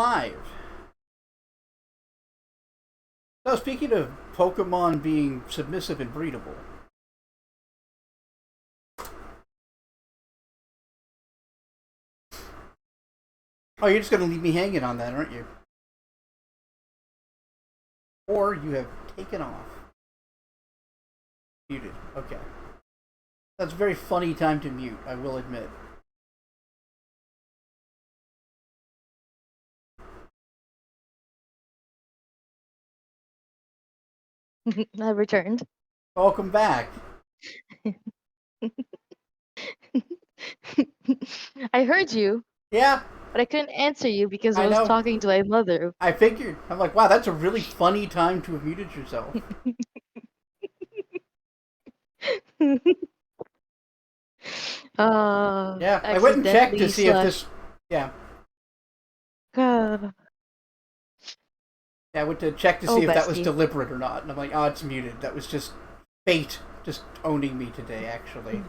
Live. So speaking of Pokemon being submissive and breedable, oh, you're just going to leave me hanging on that, aren't you? Or you have taken off. Muted. Okay. That's a very funny time to mute, I will admit. I returned. Welcome back. I heard you, Yeah, but I couldn't answer you because I I was know. talking to my mother. I figured. I'm like, wow, that's a really funny time to have muted yourself. Yeah, I went and checked to Accidentally see if slash. this. Yeah, God. I went to check to Oh, see if that was bestie. deliberate or not, and I'm like, oh, it's muted. That was just fate just owning me today, actually.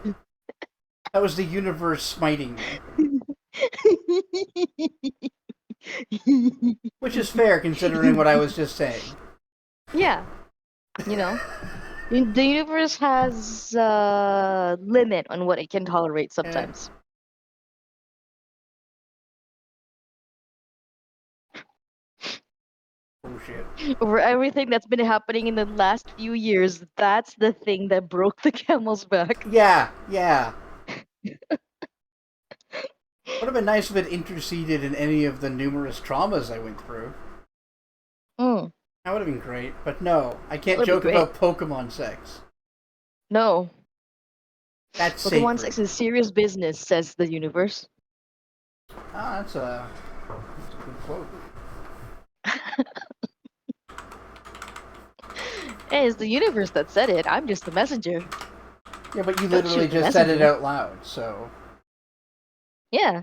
That was the universe smiting me. Which is fair considering what I was just saying. Yeah, you know, the universe has a limit on what it can tolerate Eh, sometimes. bullshit. Over everything that's been happening in the last few years, that's the thing that broke the camel's back. Yeah, yeah. Would have been nice if it interceded in any of the numerous traumas I went through. Mm, That would have been great, but no, I that can't would be joke great. about Pokemon sex. No, That's Pokemon sacred. sex is serious business, says the universe. Ah, that's a good quote. Hey, it's the universe that said it. I'm just the messenger. Yeah, but you Don't literally shoot the just said it messenger. out loud, so. Yeah,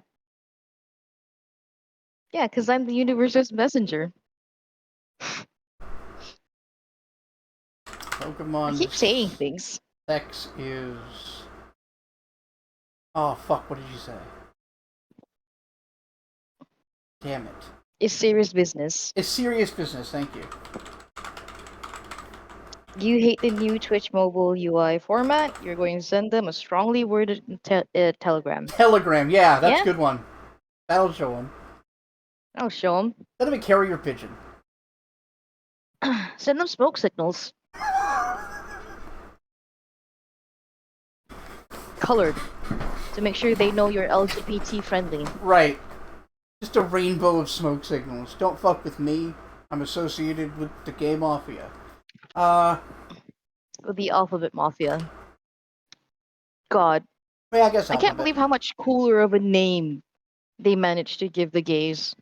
yeah, because I'm the universe's messenger. I Pokemon keep saying things. sex is. Oh, fuck, what did you say? Damn it. It's serious business. It's serious business, thank you. You hate the new Twitch mobile UI format. You're going to send them a strongly worded telegram. Telegram, yeah, that's a Yeah, good one. That'll show them. I'll show them. Send them a carrier pigeon. Send them smoke signals. Colored. To make sure they know you're LGBT friendly. Right. Just a rainbow of smoke signals. Don't fuck with me. I'm associated with the gay mafia. With the alphabet mafia. God. Well, I guess I can't alphabet. believe how much cooler of a name they managed to give the gays.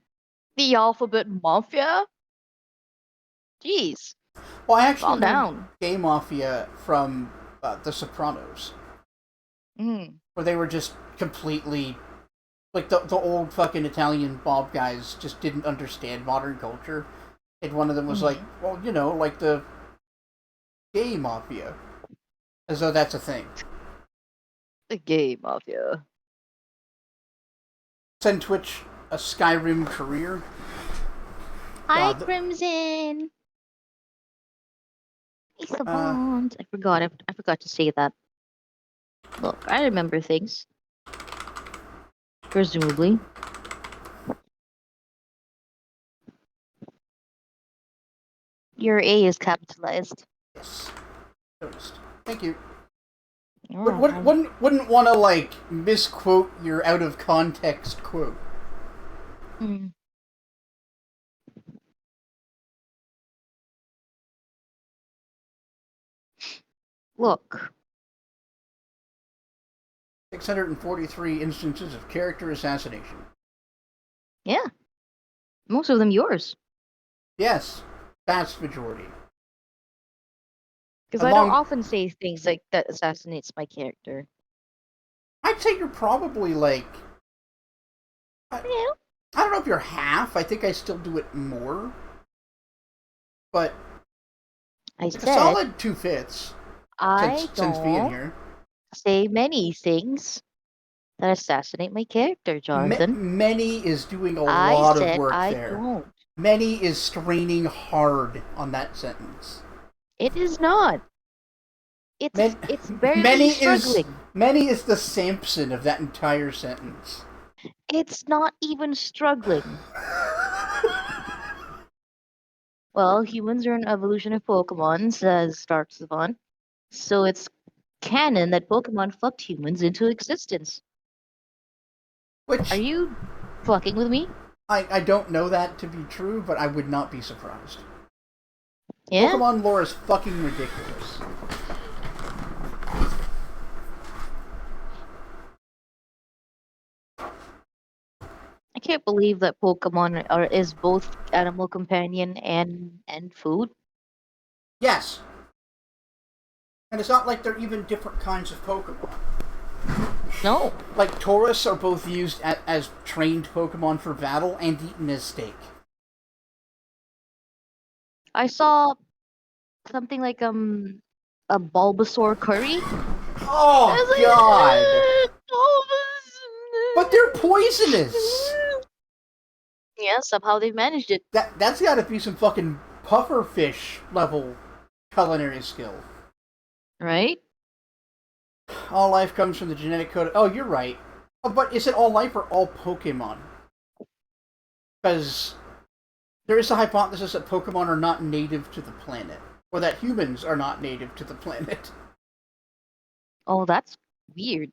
The alphabet mafia? Jeez. Well, I actually Calm learned down. gay mafia from The Sopranos, Mm. where they were just completely like the old fucking Italian mob guys just didn't understand modern culture, and one of them was like, Mm. well, like the gay mafia, as though that's a thing. The gay mafia. Send Twitch a Skyrim career. Hi, God, Crimson. It's the uh, bond. I forgot. I forgot to say that. Look, I remember things. Presumably. Your A is capitalized. yes, noticed. Thank you. Oh, Wouldn't want to like misquote your out of context quote. mm. Look. 643 instances of character assassination. Yeah. Most of them yours. Yes, vast majority. Because I don't Along, often say things like that assassinates my character. I'd say you're probably like, Yeah. I don't know if you're half. I think I still do it more, but I like a said solid 2/5 I since being don't here. say many things that assassinate my character, Jonathan. Many is doing a I lot of said work I there. don't. Many is straining hard on that sentence. It is not. Man, It's barely many is struggling. many is the Samson of that entire sentence. It's not even struggling. Well, humans are an evolution of Pokemon, says Stark Savant. So it's canon that Pokemon fucked humans into existence. Are Which you fucking with me? I don't know that to be true, but I would not be surprised. Yeah? Pokemon lore is fucking ridiculous. I can't believe that Pokemon is both animal companion and food. Yes. And it's not like they're even different kinds of Pokemon. No. Like, Tauros are both used as trained Pokemon for battle and eaten as steak. I saw something like a Bulbasaur curry. I Oh, was God! like, But they're poisonous! yeah, somehow they managed it. That's gotta be some fucking pufferfish level culinary skill. Right? All life comes from the genetic code. Oh, you're right. Oh, but is it all life or all Pokemon? Because there is a hypothesis that Pokemon are not native to the planet, or that humans are not native to the planet. Oh, that's weird.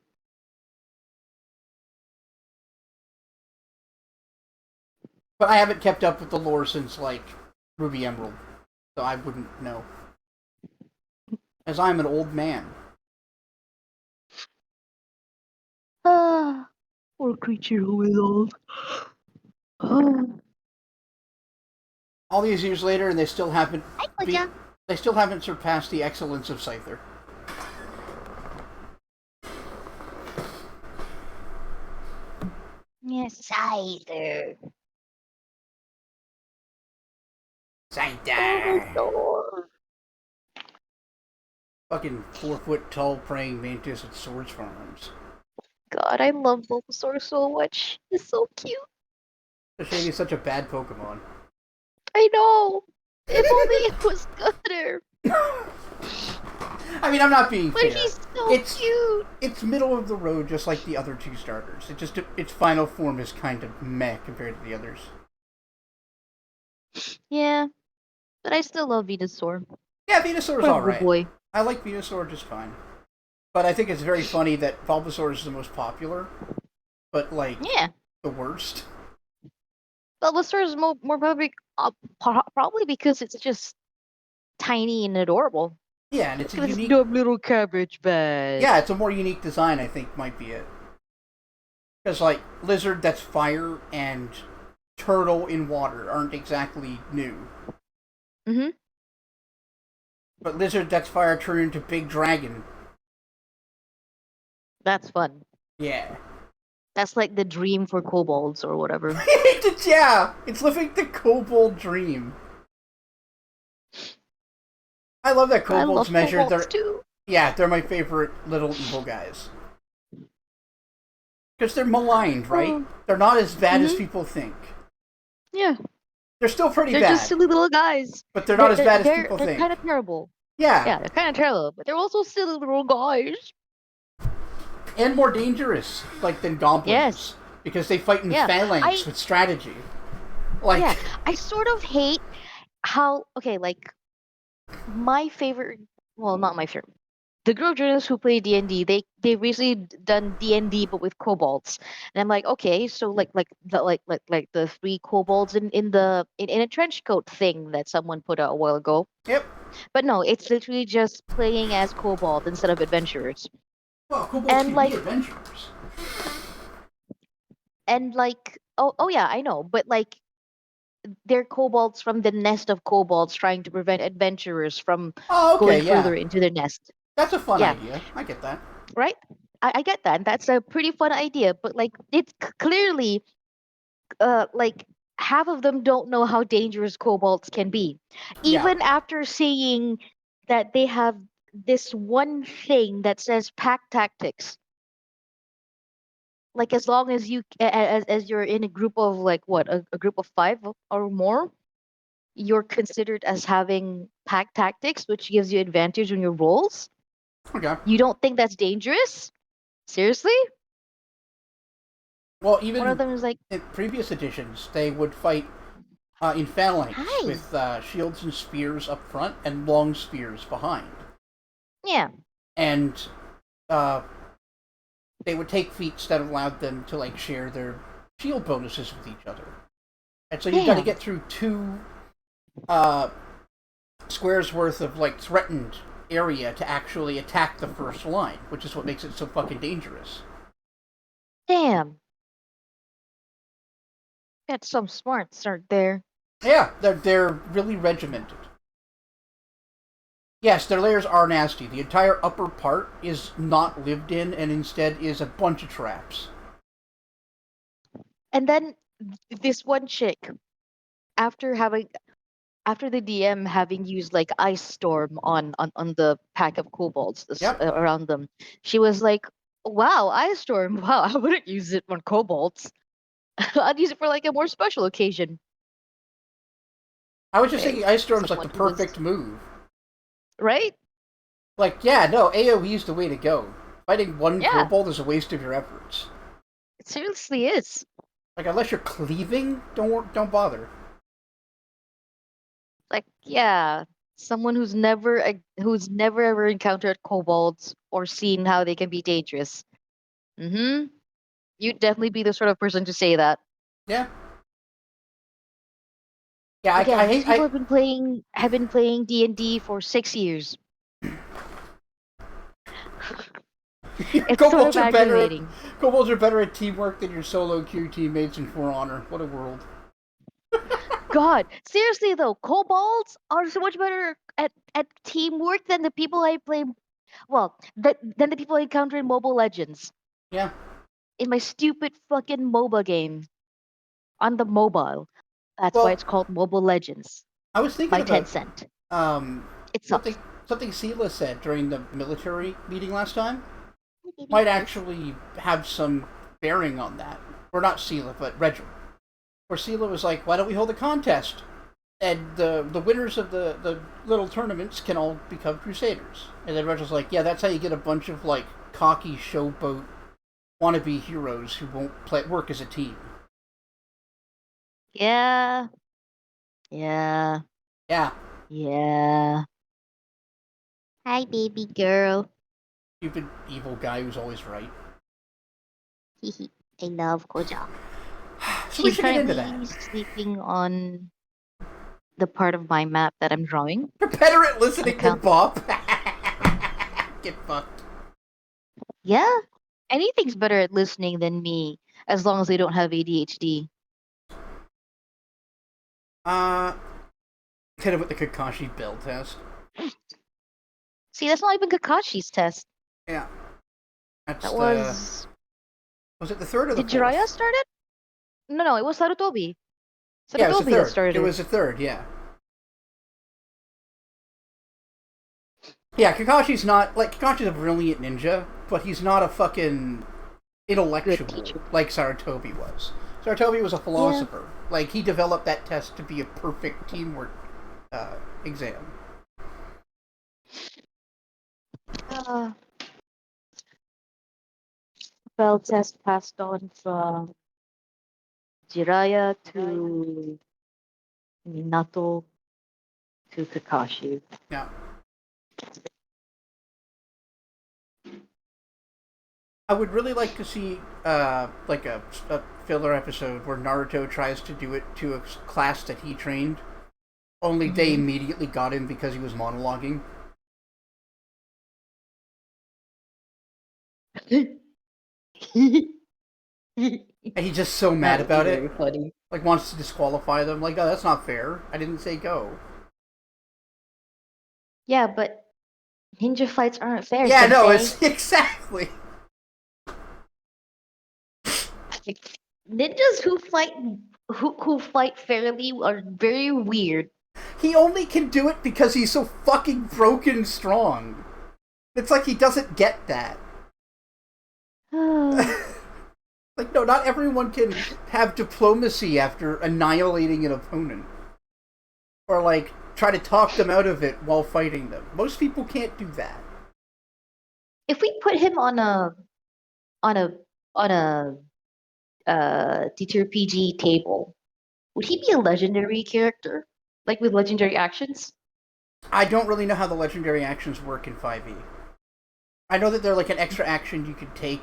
But I haven't kept up with the lore since, like, Ruby Emerald, so I wouldn't know. As I'm an old man. Ah, poor creature who is old. All these years later, and they still haven't Hi, be- Pooja. they still haven't surpassed the excellence of Scyther. Yes, Scyther. Scyther! Bulbasaur. Fucking 4 foot tall praying mantis with swords for arms. God, I love Bulbasaur so much. He's so cute. It's a shame he's such a bad Pokemon. I know. If only it was gooder. I mean, I'm not being But fair. he's so It's cute. it's middle of the road, just like the other two starters. It just its final form is kind of meh compared to the others. Yeah, but I still love Venusaur. Yeah, Venusaur's What a all good right. boy. I like Venusaur just fine. But I think it's very funny that Bulbasaur is the most popular, but like Yeah. the worst. Bulbasaur is more probably probably because it's just tiny and adorable. Yeah, and it's Look a at this unique. dumb little cabbage bag. Yeah, it's a more unique design. I think might be it. Because like lizard, that's fire, and turtle in water aren't exactly new. Mhm. But lizard, that's fire, turned into big dragon. That's fun. Yeah. That's like the dream for kobolds or whatever. Yeah, it's living the kobold dream. I love that I kobolds love measure kobolds their. too. Yeah, they're my favorite little evil guys. Because they're maligned, right? Oh. They're not as bad as Mhm. people think. Yeah. They're still pretty They're just bad, silly little guys. but they're not as bad as people They're think. kind of terrible. Yeah, Yeah, they're kind of terrible, but they're also silly little guys. and more dangerous, like than Yes. goblins, because they fight in Yeah. phalanx with strategy. Like, Yeah. I sort of hate how like my favorite. Well, not my favorite. The group of journalists who play D&D, they recently done D&D but with kobolds, and I'm like, okay, so like the three kobolds in a trench coat thing that someone put out a while ago. yep. But no, it's literally just playing as kobold instead of adventurers. Well, kobolds And can be like adventurers. oh yeah, I know, but like they're kobolds from the nest of kobolds trying to prevent adventurers from Oh, okay, going yeah. further into their nest. That's a fun Yeah, idea. I get that. right? I get that. And that's a pretty fun idea, but like it's clearly like half of them don't know how dangerous kobolds can be. Yeah. Even after seeing that they have this one thing that says pack tactics. like as long as as you're in a group of like what a group of five or more, you're considered as having pack tactics, which gives you advantage on your rolls. Okay. You don't think that's dangerous? Seriously? Well, One of even them is like, in previous editions, they would fight in phalanx "Hi." with shields and spears up front and long spears behind. Yeah. And uh, they would take feats that allowed them to like share their shield bonuses with each other. And so you got to Damn. get through two uh, squares worth of like threatened area to actually attack the first line, which is what makes it so fucking dangerous. Damn. Got some smarts right there. Yeah, they're really regimented. Yes, their layers are nasty. The entire upper part is not lived in and instead is a bunch of traps. And then this one chick, after having after the DM having used like ice storm on the pack of kobolds Yep. around them, she was like, "Wow, ice storm! Wow, I wouldn't use it on kobolds. I'd use it for like a more special occasion." I was just Okay, thinking Ice Storm's like someone the who was perfect move. right. Like, yeah, no, AoE's the way to go. Fighting one Yeah, kobold is a waste of your efforts. it seriously is. Like, unless you're cleaving, don't bother. Like, yeah, someone who's never ever encountered kobolds or seen how they can be dangerous. Mm-hmm. You'd definitely be the sort of person to say that. Yeah, yeah. I Again, these hate people have been playing D&D for 6 years. It's sort kobolds of are better at aggravating. kobolds are better at teamwork than your solo queue teammates in For Honor. What a world. God, seriously though, kobolds are so much better at teamwork than the people I play. Well, than the people I encounter in Mobile Legends. Yeah. In my stupid fucking MOBA game on the mobile. That's why Well, it's called Mobile Legends I was thinking by about Tencent. um It something sucks. something Sela said during the military meeting last time might actually have some bearing on that. Or not Sela, but Regil. Where Sela was like, "Why don't we hold a contest? And the winners of the little tournaments can all become Crusaders." And then Regil's like, "Yeah, that's how you get a bunch of like cocky showboat wannabe heroes who won't work as a team." Yeah, yeah, Yeah, yeah. Hi, baby girl. stupid evil guy who's always right. I love Koja. So we She's should get into that. currently sleeping on the part of my map that I'm drawing You're better at on listening than account. Bop. Get fucked. Yeah, anything's better at listening than me, as long as they don't have ADHD. Uh, hit him with the Kakashi Bell test. See, that's not even Kakashi's test. Yeah, that's That the. was. Was it the third or the Did Jiraiya fourth? start it? No, it was Sarutobi. Yeah, it was the Sarutobi that third. started It it. was the third. Yeah. Yeah, Kakashi's not like Kakashi's a brilliant ninja, but he's not a fucking Good intellectual teacher. like Sarutobi was. Sarutobi was a Yeah. philosopher. Like he developed that test to be a perfect teamwork exam. Uh, Spell test passed on from Jiraiya to Minato to Kakashi. Yeah. I would really like to see like a filler episode where Naruto tries to do it to a class that he trained, only they Mm-hmm. immediately got him because he was monologuing. And he's just so That mad would be about it, very funny. like wants to disqualify them. Like, oh, that's not fair. I didn't say go. Yeah, but ninja fights aren't fair, Yeah, no, Sensei. it's exactly. Like, ninjas who fight fairly are very weird. He only can do it because he's so fucking broken strong. It's like he doesn't get that. Like, no, not everyone can have diplomacy after annihilating an opponent. Or, like, try to talk them out of it while fighting them. Most people can't do that. If we put him on a on a TTRPG table, would he be a legendary character? Like with legendary actions? I don't really know how the legendary actions work in 5e. I know that they're like an extra action you can take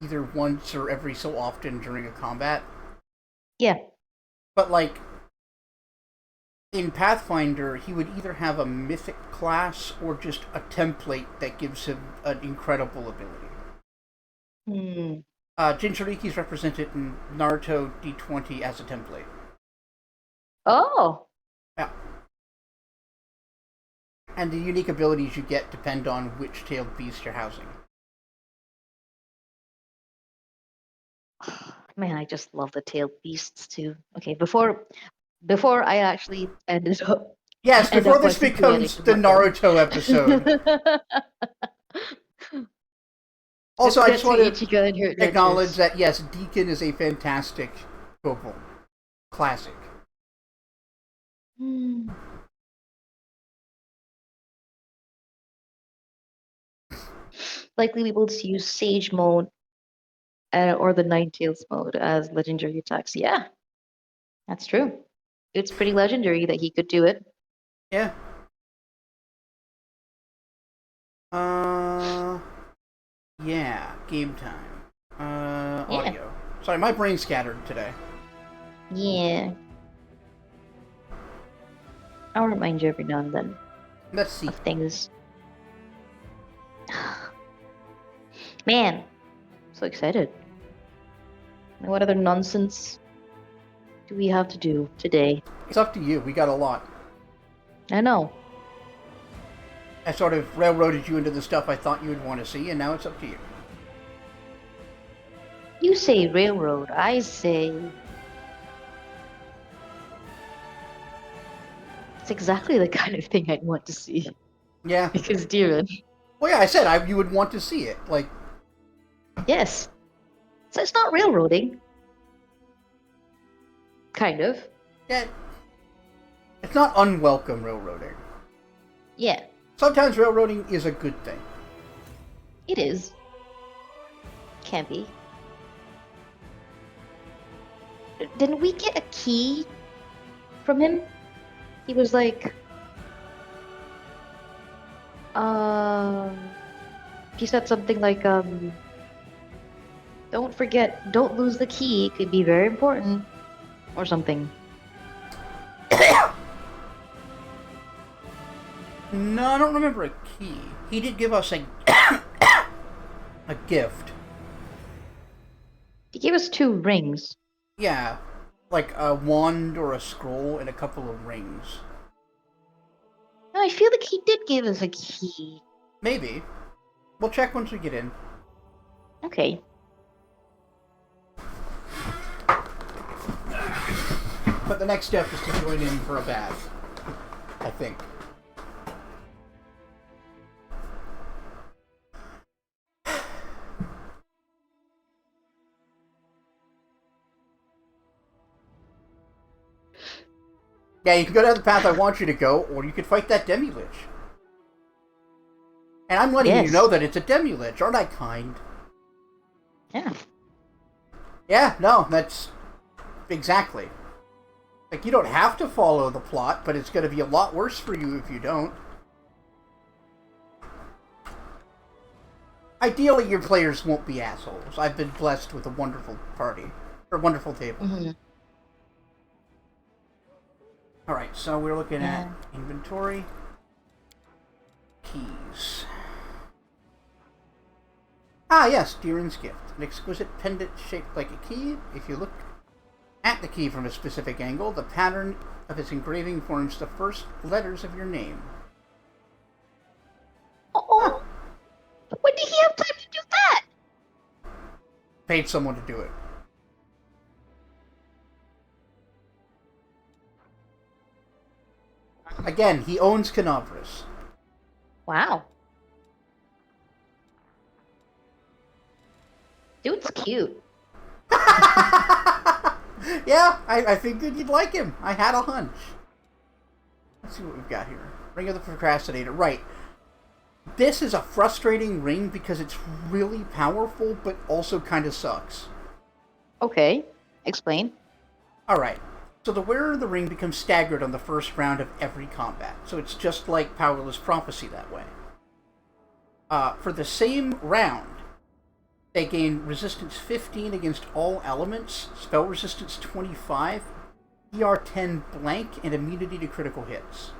either once or every so often during a combat. Yeah. But, like, in Pathfinder, he would either have a mythic class or just a template that gives him an incredible ability. Hmm. Jinchuriki is represented in Naruto D20 as a template. Oh. Yeah. And the unique abilities you get depend on which tailed beast you're housing. Man, I just love the tailed beasts too. Okay, before I actually ended up Yes, end before up this watching too many becomes the about them. Naruto episode. Also, Let's I get just to want to Ichigo and her acknowledge adventures. that, yes, Deacon is a fantastic kobold. Classic. Hmm. Likely be able to use Sage mode or the Ninetales mode as legendary attacks. Yeah, that's true. It's pretty legendary that he could do it. Yeah. Yeah, game time. Yeah. Audio. Sorry, my brain's scattered today. Yeah. I'll remind you every now and then Let's see. of things. Man, so excited. What other nonsense do we have to do today? It's up to you. We got a lot. I know. I sort of railroaded you into the stuff I thought you would want to see, and now it's up to you. You say railroad, I say it's exactly the kind of thing I'd want to see. Yeah. Because Diren. Well, yeah, I said you would want to see it. Like, Yes. So it's not railroading. Kind of. yeah, it's not unwelcome railroading. Yeah, Sometimes railroading is a good thing. it is. Can be. Didn't we get a key from him? He was like, um, he said something like, don't forget, don't lose the key. It could be very important. Or something. No, I don't remember a key. He did give us a a gift. He gave us 2 rings. Yeah, like a wand or a scroll and a couple of rings. No, I feel like he did give us a key. Maybe. We'll check once we get in. Okay. But the next step is to join in for a bath. I think. Yeah, you can go down the path I want you to go, or you could fight that demi-lich. And I'm letting you know that it's a demi-lich. Aren't I kind? Yeah. Yeah, no, that's... Exactly. Like, you don't have to follow the plot, but it's going to be a lot worse for you if you don't. Ideally, your players won't be assholes. I've been blessed with a wonderful party. Or wonderful table. Mm-hmm. Alright, so we're looking at inventory. Keys. Ah, yes, Deeran's gift. An exquisite pendant shaped like a key. If you look at the key from a specific angle, the pattern of its engraving forms the first letters of your name. Oh, when did he have time to do that? Paid someone to do it. Again, he owns Canavras. Wow. Dude's cute. Yeah, I figured you'd like him. I had a hunch. Let's see what we've got here. Ring of the Procrastinator. Right. This is a frustrating ring because it's really powerful, but also kind of sucks. Okay, explain. Alright. So the wearer of the ring becomes staggered on the first round of every combat. So it's just like Powerless Prophecy that way. For the same round, they gain resistance 15 against all elements, spell resistance 25, ER 10 blank, and immunity to critical hits.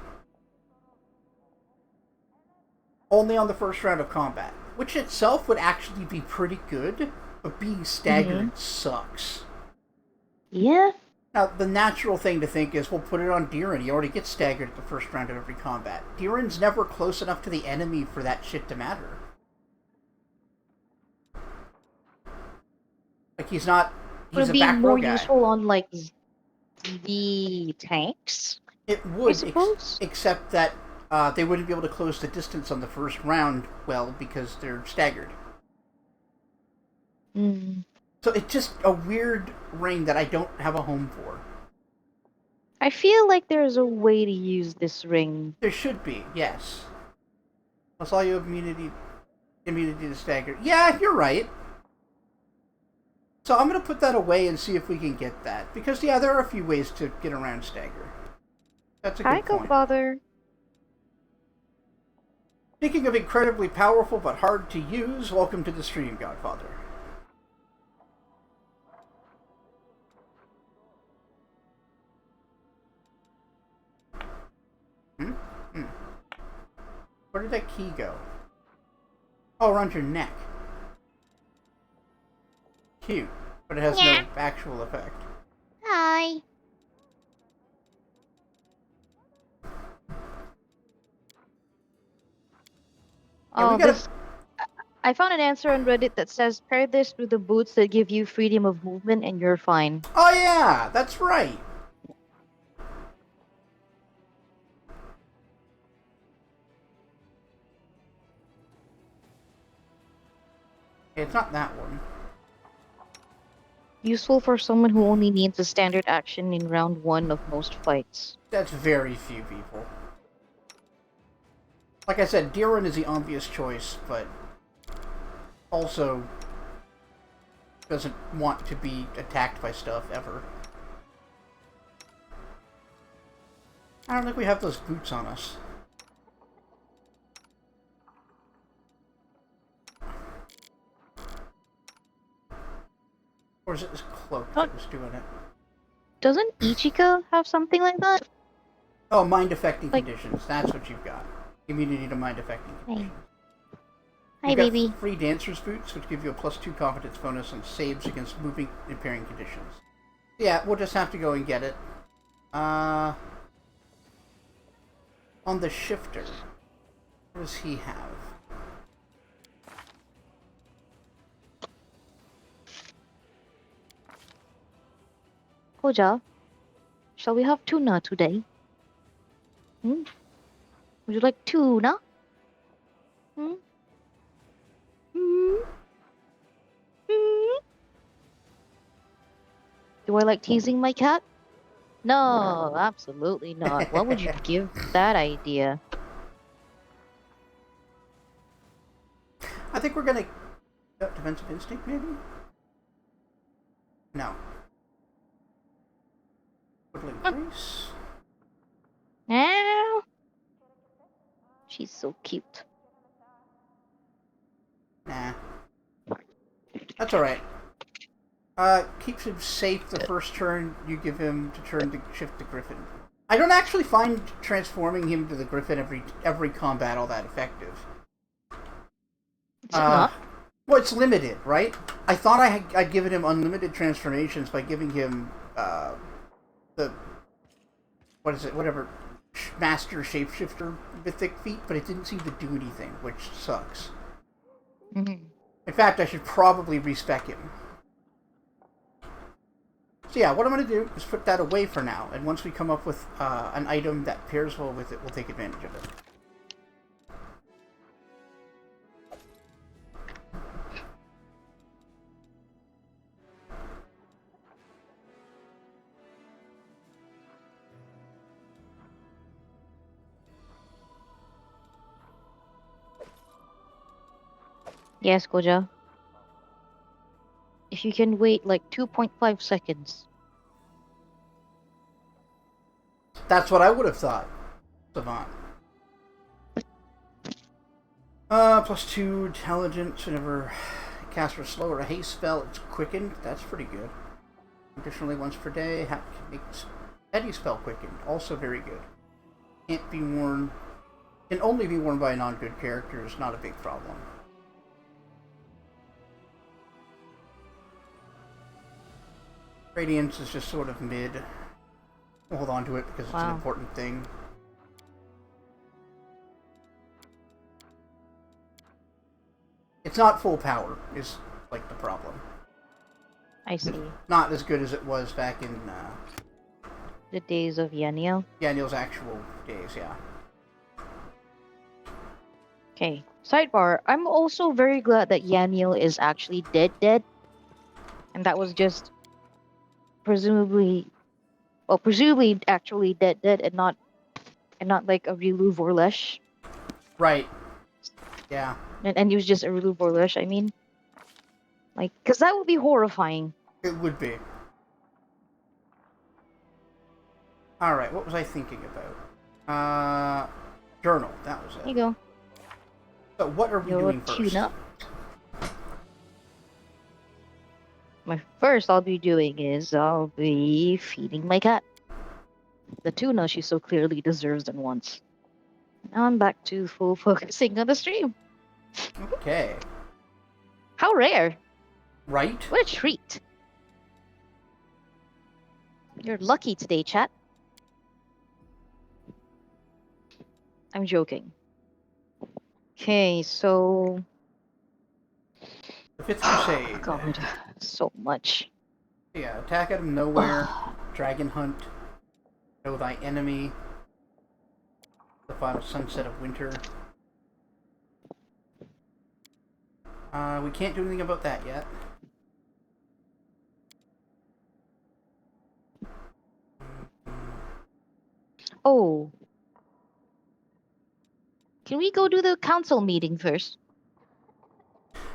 Only on the first round of combat, which itself would actually be pretty good, but being staggered sucks. Yeah. Now, the natural thing to think is, we'll put it on Diren. He already gets staggered at the first round of every combat. Diren's never close enough to the enemy for that shit to matter. Like, he's not... He's Would it a be back row more guy. useful on, like, the tanks? It would, I suppose? except that they wouldn't be able to close the distance on the first round well because they're staggered. Mm. So it's just a weird ring that I don't have a home for. I feel like there's a way to use this ring. There should be, yes. Plus all you have immunity to stagger. Yeah, you're right. So I'm going to put that away and see if we can get that. Because, yeah, there are a few ways to get around stagger. That's a good point. Hi, Godfather. Speaking of incredibly powerful but hard to use, welcome to the stream, Godfather. Where did that key go? Oh, around your neck. Cute, but it has no actual effect. Hi. Oh, I found an answer on Reddit that says pair this with the boots that give you freedom of movement and you're fine. Oh yeah, that's right. It's not that one. Useful for someone who only needs a standard action in round 1 of most fights. That's very few people. Like I said, Diren is the obvious choice, but also doesn't want to be attacked by stuff ever. I don't think we have those boots on us. Or is it this cloak that was doing it? Doesn't Ichika have something like that? Oh, mind-affecting conditions. That's what you've got. Immunity to mind-affecting conditions. Hi, baby. Got free Dancer's Boots, which give you a +2 confidence bonus on saves against moving impairing conditions. Yeah, we'll just have to go and get it. On the shifter, what does he have? Koja, shall we have tuna today? Hmm? Would you like tuna? Hmm? Hmm? Hmm? Do I like teasing my cat? No, absolutely not. Why would you give that idea? I think we're gonna... Defensive Instinct, maybe? No. Woodland Grace? Meow. She's so cute. Nah. That's alright. Keeps him safe the first turn you give him to turn to shift the Griffin. I don't actually find transforming him to the Griffin every combat all that effective. It's not. Well, it's limited, right? I thought I'd given him unlimited transformations by giving him the Master Shapeshifter mythic feat, but it didn't seem to do anything, which sucks. Mm-hmm. In fact, I should probably respec him. So yeah, what I'm going to do is put that away for now, and once we come up with an item that pairs well with it, we'll take advantage of it. Yes, Koja. If you can wait like 2.5 seconds. That's what I would have thought, Savant. +2 intelligence whenever cast or slow or a haste spell, it's quickened. That's pretty good. Additionally, once per day, can make steady spell quickened. Also very good. Can't be worn. Can only be worn by a non-good character. Is not a big problem. Radiance is just sort of mid. We'll hold on to it because it's an important thing. It's not full power, is like the problem. I see. It's not as good as it was back in the days of Yaniel. Yaniel's actual days, yeah. Okay. Sidebar. I'm also very glad that Yaniel is actually dead, and that was just presumably actually dead, and not like a Rilu Vorlesh. Right. Yeah. And he was just a Rilu Vorlesh. I mean, like, because that would be horrifying. It would be. Alright, what was I thinking about? Journal, that was it. There you go. So what are we doing first? Tune up. My first I'll be doing is I'll be feeding my cat. The tuna she so clearly deserves and wants. Now I'm back to full focusing on the stream. Okay. How rare. Right? What a treat. You're lucky today, chat. I'm joking. Okay, so... The Fifth Crusade. God, so much. Yeah, attack out of nowhere. Dragon Hunt. Know thy enemy. The final sunset of winter. We can't do anything about that yet. Oh. Can we go do the council meeting first?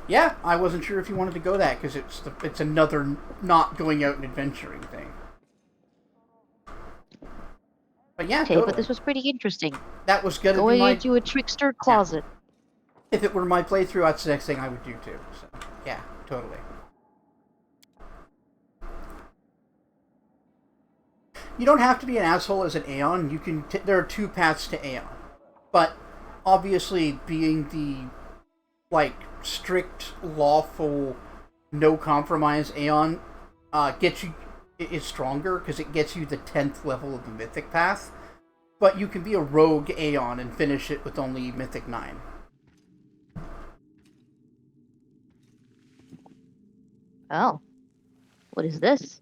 Yeah, I wasn't sure if you wanted to go that because it's another not going out and adventuring thing. But yeah, okay, totally. but this was pretty interesting. That was gonna going be my... into a trickster closet. Yeah. If it were my playthrough, that's the next thing I would do too. So yeah, totally. You don't have to be an asshole as an Aeon. You can. There are two paths to Aeon, but obviously, being the strict, lawful, no compromise Aeon gets you is stronger because it gets you the 10th level of the Mythic path. But you can be a rogue Aeon and finish it with only Mythic 9. Oh. What is this?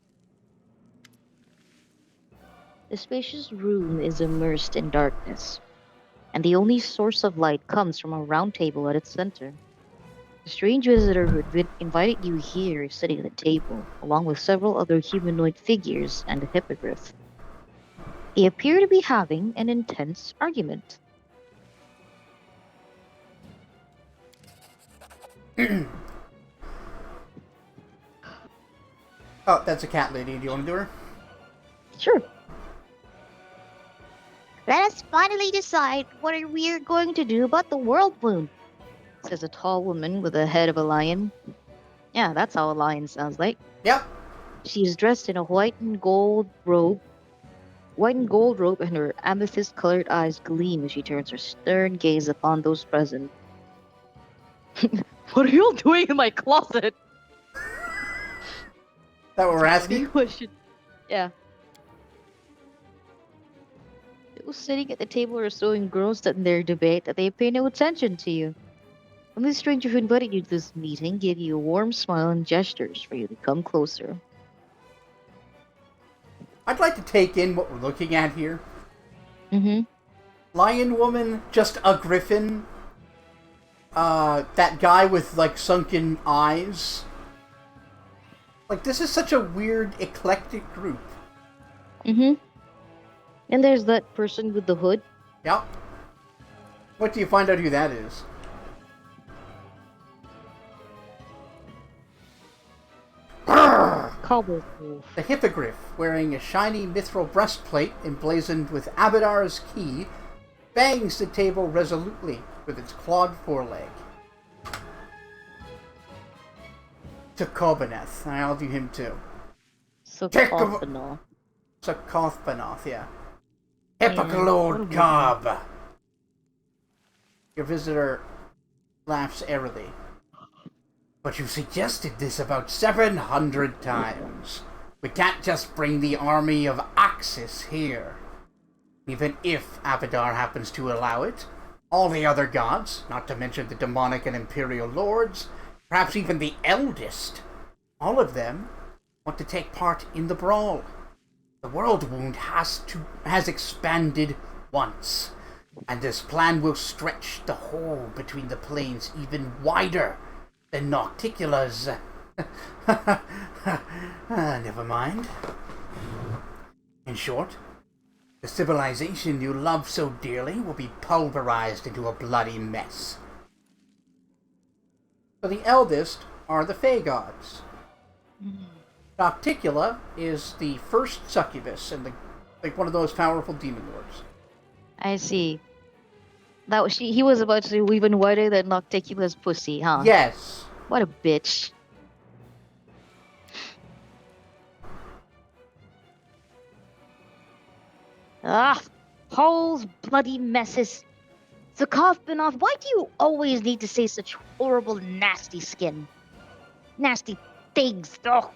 The spacious room is immersed in darkness, and the only source of light comes from a round table at its center. The strange visitor who had invited you here is sitting at the table, along with several other humanoid figures and a hippogriff. They appear to be having an intense argument. Oh, that's a cat lady. Do you want to do her? Sure. Let us finally decide what we are going to do about the world wound, says a tall woman with the head of a lion. Yeah, that's how a lion sounds like. Yep. She is dressed in a white and gold robe, and her amethyst-colored eyes gleam as she turns her stern gaze upon those present. What are you all doing in my closet? That what we're asking? Question. Yeah. Those sitting at the table are so engrossed in their debate that they pay no attention to you. Only the stranger who invited you to this meeting gave you a warm smile and gestures for you to come closer. I'd like to take in what we're looking at here. Mm-hmm. Lion woman, just a griffin. That guy with, sunken eyes. This is such a weird, eclectic group. Mm-hmm. And there's that person with the hood. Yep. What do you find out who that is? Cobble wolf. The hippogriff, wearing a shiny mithril breastplate emblazoned with Abadar's key, bangs the table resolutely with its clawed foreleg. Tukobanath. I'll do him too. Sarcophagus. Sarcophagus, yeah. Yeah, Hippoclode Cobb. Your visitor laughs airily. But you suggested this about 700 times. We can't just bring the army of Axis here. Even if Abadar happens to allow it, all the other gods, not to mention the demonic and imperial lords, perhaps even the eldest, all of them want to take part in the brawl. The world wound has expanded once, and this plan will stretch the hole between the planes even wider than Nocticula's. Never mind. In short, the civilization you love so dearly will be pulverized into a bloody mess. So the eldest are the Fey gods. Nocticula is the first succubus and one of those powerful demon lords. I see. He was about to say even wider than Nocticula's pussy, huh? Yes. What a bitch. Ah, holes, bloody messes. Zakov, why do you always need to say such horrible, nasty skin? Nasty things, though.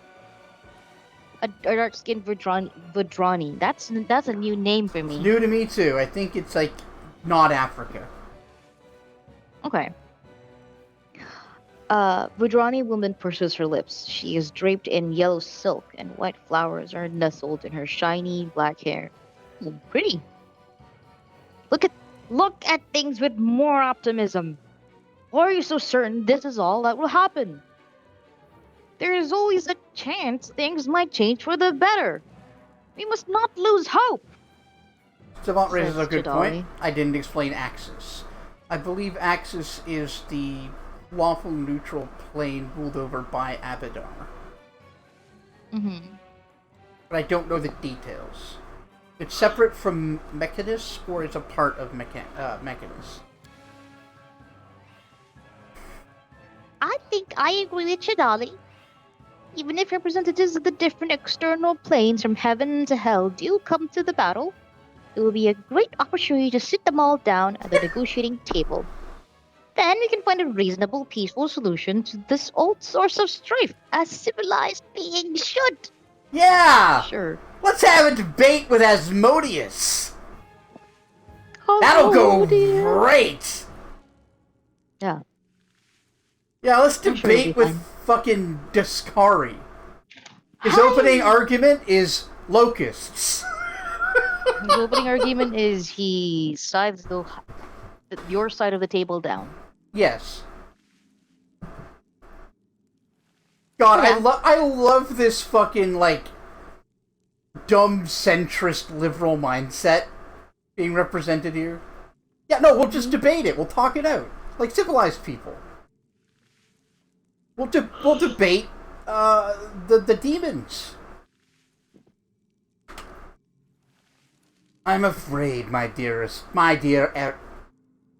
A dark-skinned Vadrani. That's a new name for me. It's new to me too. I think it's like not Africa. Okay. Vadrani woman purses her lips. She is draped in yellow silk, and white flowers are nestled in her shiny black hair. Pretty. Look at things with more optimism. Why are you so certain this is all that will happen? There is always a chance things might change for the better. We must not lose hope. Savant raises a good Jadali. point. I didn't explain Axis. I believe Axis is the lawful neutral plane ruled over by Abadar. Mm-hmm. But I don't know the details. It's separate from Mechanus, or it's a part of Mechanus? I think I agree with Chidali. Even if representatives of the different external planes from heaven to hell do come to the battle, it will be a great opportunity to sit them all down at the negotiating table. Then we can find a reasonable, peaceful solution to this old source of strife, as civilized beings should. Yeah! Sure. Let's have a debate with Asmodeus! That'll go great! Yeah. Yeah, let's I'm sure debate it'll be with fine. fucking Daskari. His opening argument is locusts. His opening argument is he sides your side of the table down. Yes. God, Yeah. I love this fucking, like, dumb, centrist, liberal mindset being represented here. Yeah, no, we'll just debate it. We'll talk it out. Like civilized people. We'll debate, the demons. I'm afraid, my dear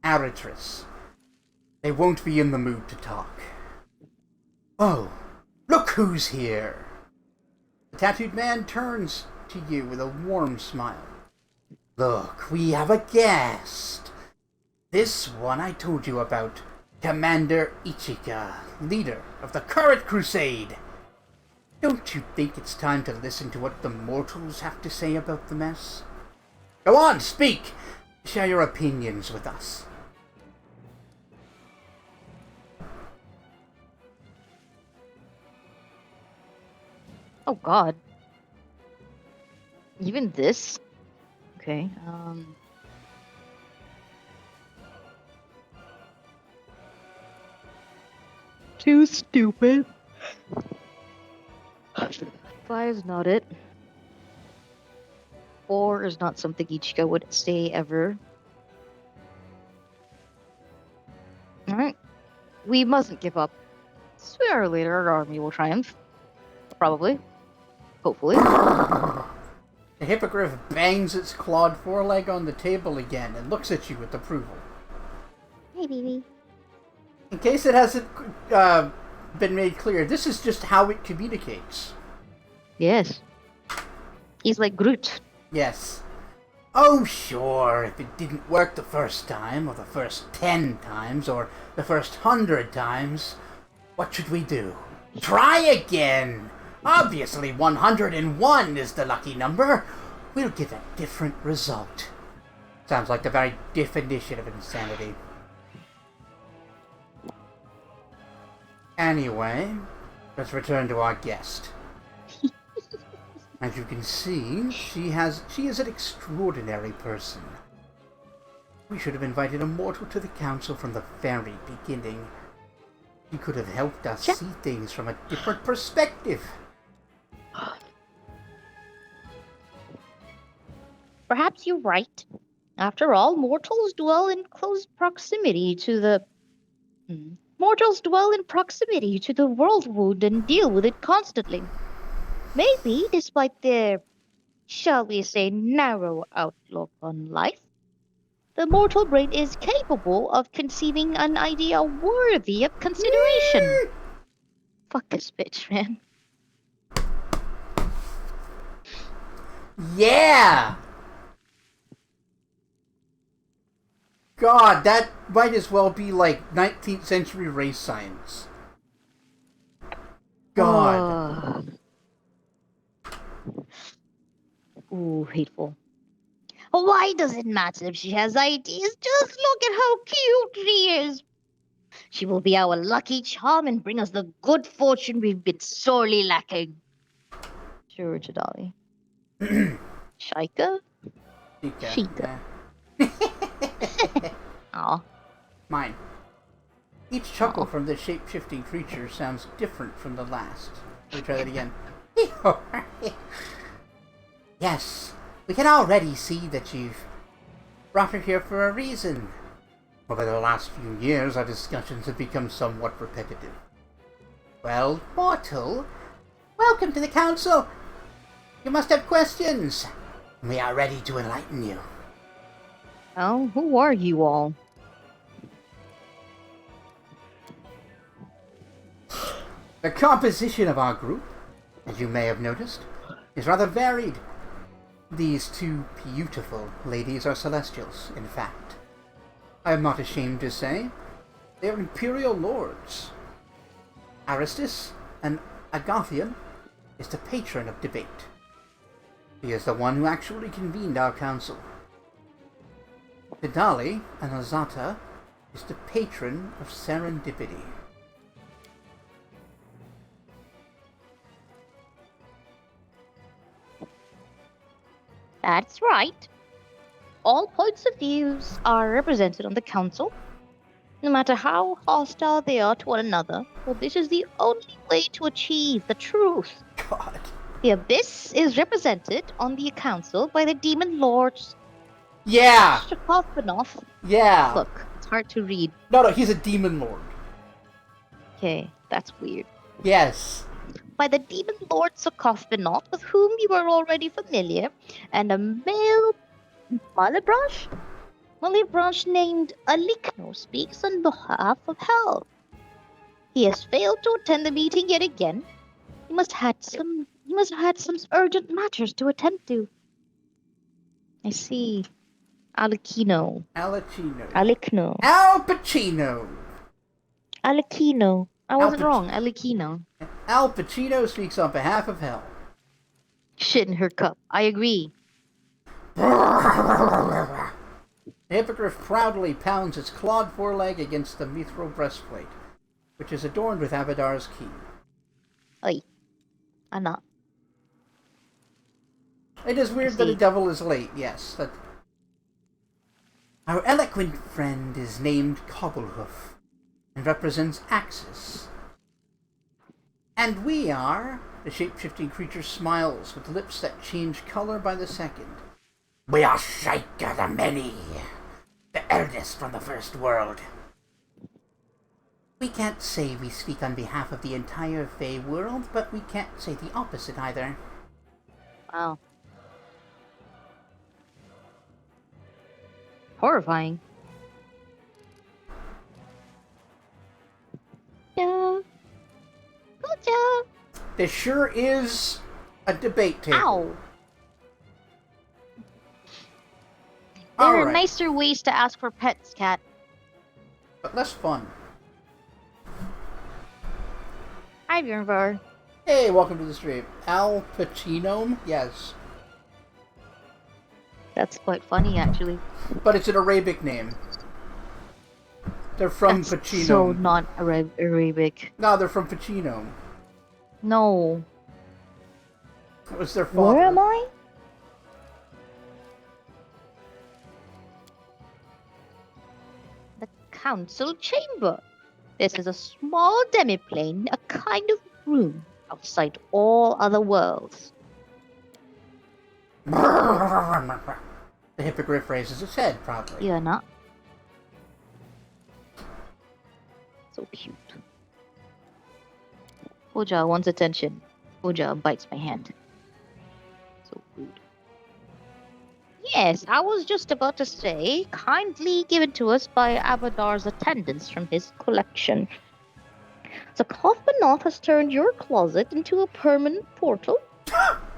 Aratress, they won't be in the mood to talk. Oh, look who's here! The tattooed man turns to you with a warm smile. Look, we have a guest. This one I told you about, Commander Ichika, leader of the current crusade. Don't you think it's time to listen to what the mortals have to say about the mess? Go on, speak! Share your opinions with us. Oh God. Even this? Okay. Too stupid. 5 is not it. 4 is not something Ichika would say ever. Alright. We mustn't give up. Sooner or later, our army will triumph. Probably. Hopefully. The hippogriff bangs its clawed foreleg on the table again and looks at you with approval. Hey, baby. In case it hasn't been made clear, this is just how it communicates. Yes. He's like Groot. Yes. Oh, sure, if it didn't work the first time, or the first 10 times, or the first 100 times, what should we do? Try again! Obviously 101 is the lucky number. We'll get a different result. Sounds like the very definition of insanity. Anyway, let's return to our guest. As you can see, she is an extraordinary person. We should have invited a mortal to the council from the very beginning. He could have helped us see things from a different perspective. Perhaps you're right. After all, mortals dwell in close proximity to the world wound and deal with it constantly. Maybe, despite their, shall we say, narrow outlook on life, the mortal brain is capable of conceiving an idea worthy of consideration. Fuck this bitch, man. Yeah! God, that might as well be like 19th century race science. God. Ooh, hateful. Why does it matter if she has ideas? Just look at how cute she is. She will be our lucky charm and bring us the good fortune we've been sorely lacking. Sure, Chidali. Shika? Shika. Aw. Mine. Each chuckle from the shape-shifting creature sounds different from the last. Let me try that again. Yes, we can already see that you've brought her here for a reason. Over the last few years, our discussions have become somewhat repetitive. Well, mortal, welcome to the council. You must have questions. We are ready to enlighten you. Oh, who are you all? The composition of our group, as you may have noticed, is rather varied. These two beautiful ladies are celestials, in fact. I am not ashamed to say they are imperial lords. Aristus, an Agathian, is the patron of debate. He is the one who actually convened our council. Tidali, an Azata, is the patron of serendipity. That's right. All points of views are represented on the council, no matter how hostile they are to one another, for this is the only way to achieve the truth. God. The abyss is represented on the council by the demon lords. Yeah! Shakophanov. Yeah! Look, it's hard to read. No, he's a demon lord. Okay, that's weird. Yes. By the demon lord Sokophanaut, with whom you are already familiar, and a male Malebranche? Malebranche named Alikno speaks on behalf of Hell. He has failed to attend the meeting yet again. He must have had some urgent matters to attend to. I see. Alikino. Alicino. Alikno. Al Pacino. Alikino. I wasn't wrong. Alikino. Al Pacino speaks on behalf of Hell. Shit in her cup. I agree. The hippogriff proudly pounds its clawed foreleg against the mithril breastplate, which is adorned with Abadar's key. Oi. Anna. It is weird that a devil is late, yes. Our eloquent friend is named Cobblehoof and represents Axis. And we are... The shape-shifting creature smiles with lips that change color by the second. We are Shaika the Many, the eldest from the First World. We can't say we speak on behalf of the entire Fey world, but we can't say the opposite either. Wow. Horrifying. Yeah. Gotcha. There sure is a debate table. Ow. There All are right, nicer ways to ask for pets, Cat. but less fun. Hi, Bjornvar. Hey, welcome to the stream. Al Pacino? Yes. That's quite funny, actually. But it's an Arabic name. They're from That's Pacino. so not Arabic. No, they're from Pacino. No. It was their father. Where am I? The council chamber. This is a small demiplane, a kind of room outside all other worlds. The hippogriff raises its head, proudly. You're not. So cute. Oja wants attention. Oja bites my hand. So rude. Yes, I was just about to say, kindly given to us by Abadar's attendants from his collection. The Kaufmanoff has turned your closet into a permanent portal.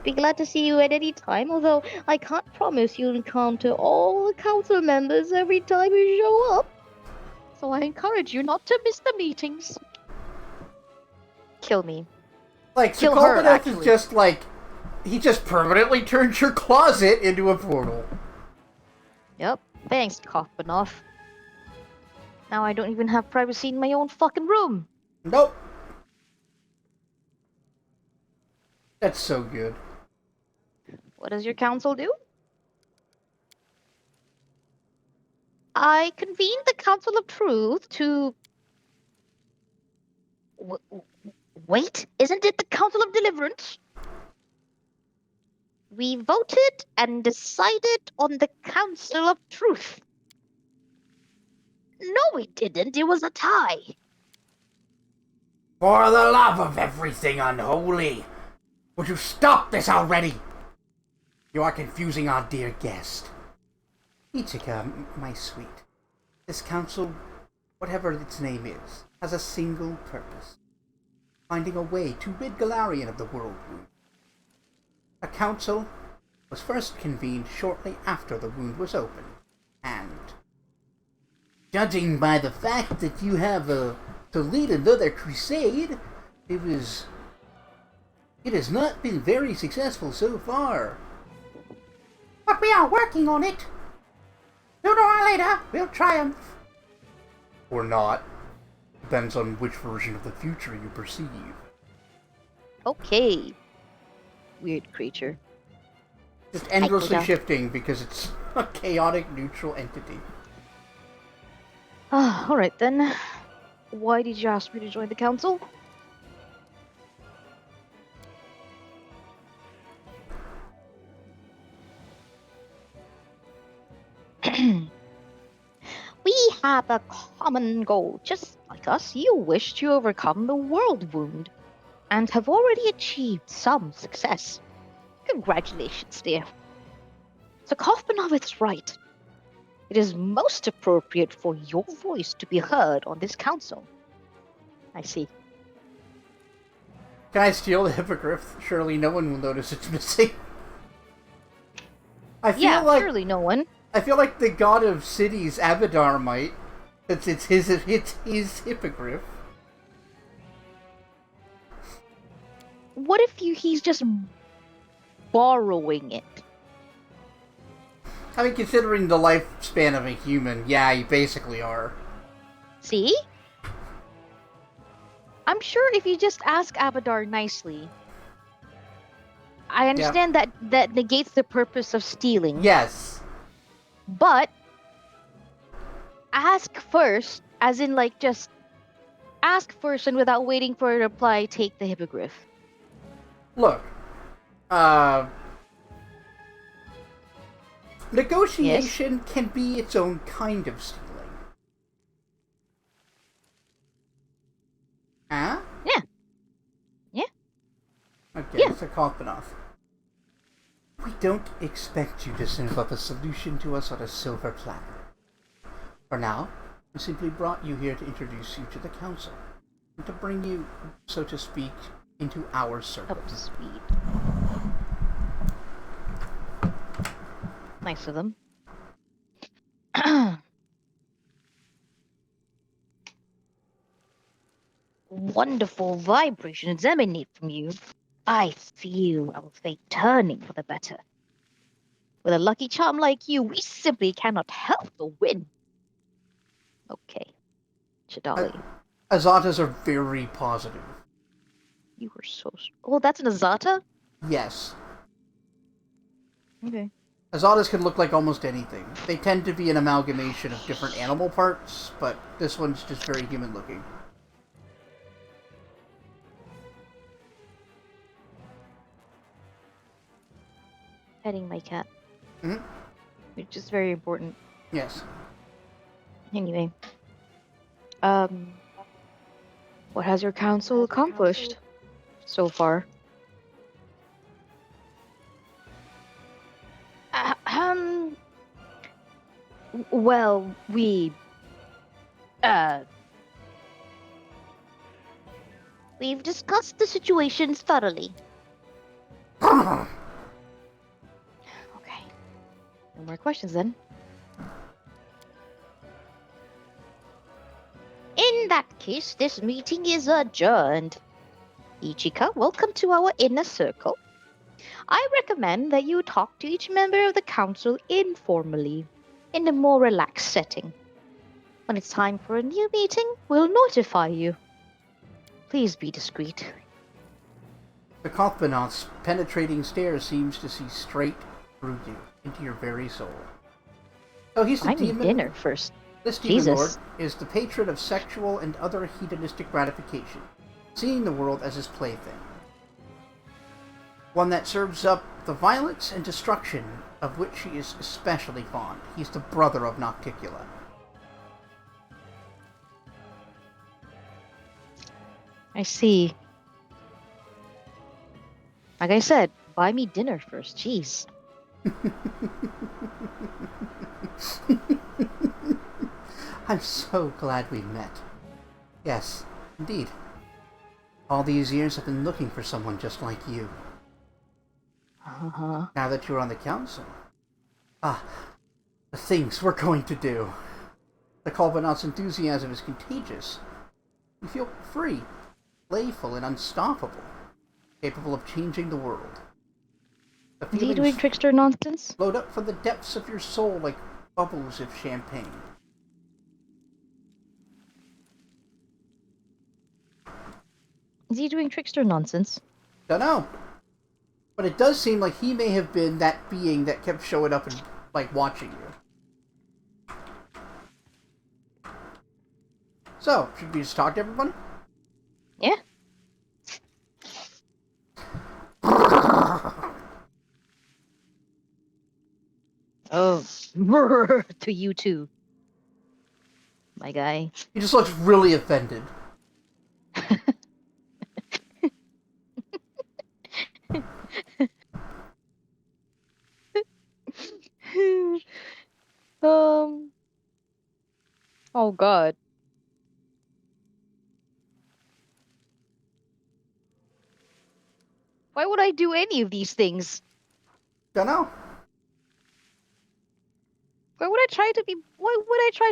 Be glad to see you at any time, although I can't promise you'll encounter all the council members every time you show up. So I encourage you not to miss the meetings. Kill me. Like, Kill her, Sokolbadef is actually. just like... He just permanently turns your closet into a portal. Yep. Thanks, Kaufmanoff. Now I don't even have privacy in my own fucking room. Nope. That's so good. What does your council do? I convened the Council of Truth to... Wait, isn't it the Council of Deliverance? We voted and decided on the Council of Truth. No, we didn't. It was a tie. For the love of everything unholy, would you stop this already? You are confusing our dear guest. Ichika, my sweet, this council, whatever its name is, has a single purpose. Finding a way to rid Galarian of the world wound. A council was first convened shortly after the wound was opened, and judging by the fact that you have to lead another crusade, it has not been very successful so far. But we are working on it. Sooner or later, we'll triumph. Or not. Depends on which version of the future you perceive. Okay. Weird creature. Just endlessly Go down. shifting because it's a chaotic neutral entity. Alright then. Why did you ask me to join the council? We have a common goal. Just like us, you wish to overcome the world wound, and have already achieved some success. Congratulations, dear. So Kaufmanov is right. It is most appropriate for your voice to be heard on this council. I see. Can I steal the hippogriff? Surely no one will notice it's missing. I feel like surely no one. I feel like the god of cities, Abadar, might. It's his hippogriff. What if he's just borrowing it? I mean, considering the lifespan of a human, yeah, you basically are. See? I'm sure if you just ask Abadar nicely, I understand that negates the purpose of stealing. Yes. But ask first, as in like just ask first and without waiting for a reply, take the hippogriff. Look, negotiation can be its own kind of stealing. Huh? Yeah. Yeah. Okay, Yeah. so Kaufmanoff. We don't expect you to serve up a solution to us on a silver platter. For now, we simply brought you here to introduce you to the council, and to bring you, so to speak, into our circle. Up to speed. Nice of them. Wonderful vibrations emanate from you. I feel our fate turning for the better. With a lucky charm like you, we simply cannot help but win. Okay. Chidali. Azatas are very positive. You were so... Oh, that's an Azata? Yes. Okay. Azatas can look like almost anything. They tend to be an amalgamation of different animal parts, but this one's just very human looking. Petting my cat. Mm-hmm. Which is very important. Yes. Anyway. What has your council accomplished so far? Well, we've discussed the situations thoroughly. Okay. No more questions then. In that case, this meeting is adjourned. Ichika, welcome to our inner circle. I recommend that you talk to each member of the council informally, in a more relaxed setting. When it's time for a new meeting, we'll notify you. Please be discreet. The Kothbanath's penetrating stare seems to see straight through you, into your very soul. Oh, he's the I need demon. dinner first. This demon Jesus. lord is the patron of sexual and other hedonistic gratification, seeing the world as his plaything. One that serves up the violence and destruction of which he is especially fond. He's the brother of Nocticula. I see. Like I said, buy me dinner first. Jeez. I'm so glad we met. Yes, indeed. All these years I've been looking for someone just like you. Uh-huh. Now that you're on the council. The things we're going to do. The Kolbanaut's enthusiasm is contagious. You feel free, playful, and unstoppable. Capable of changing the world. The Is he doing trickster nonsense? Float up from the depths of your soul like bubbles of champagne. Is he doing trickster nonsense? Dunno. But it does seem like he may have been that being that kept showing up and, like, watching you. So, should we just talk to everyone? Yeah. Oh, to you too, my guy. He just looks really offended. Oh God. Why would I do any of these things? Dunno. Why would I try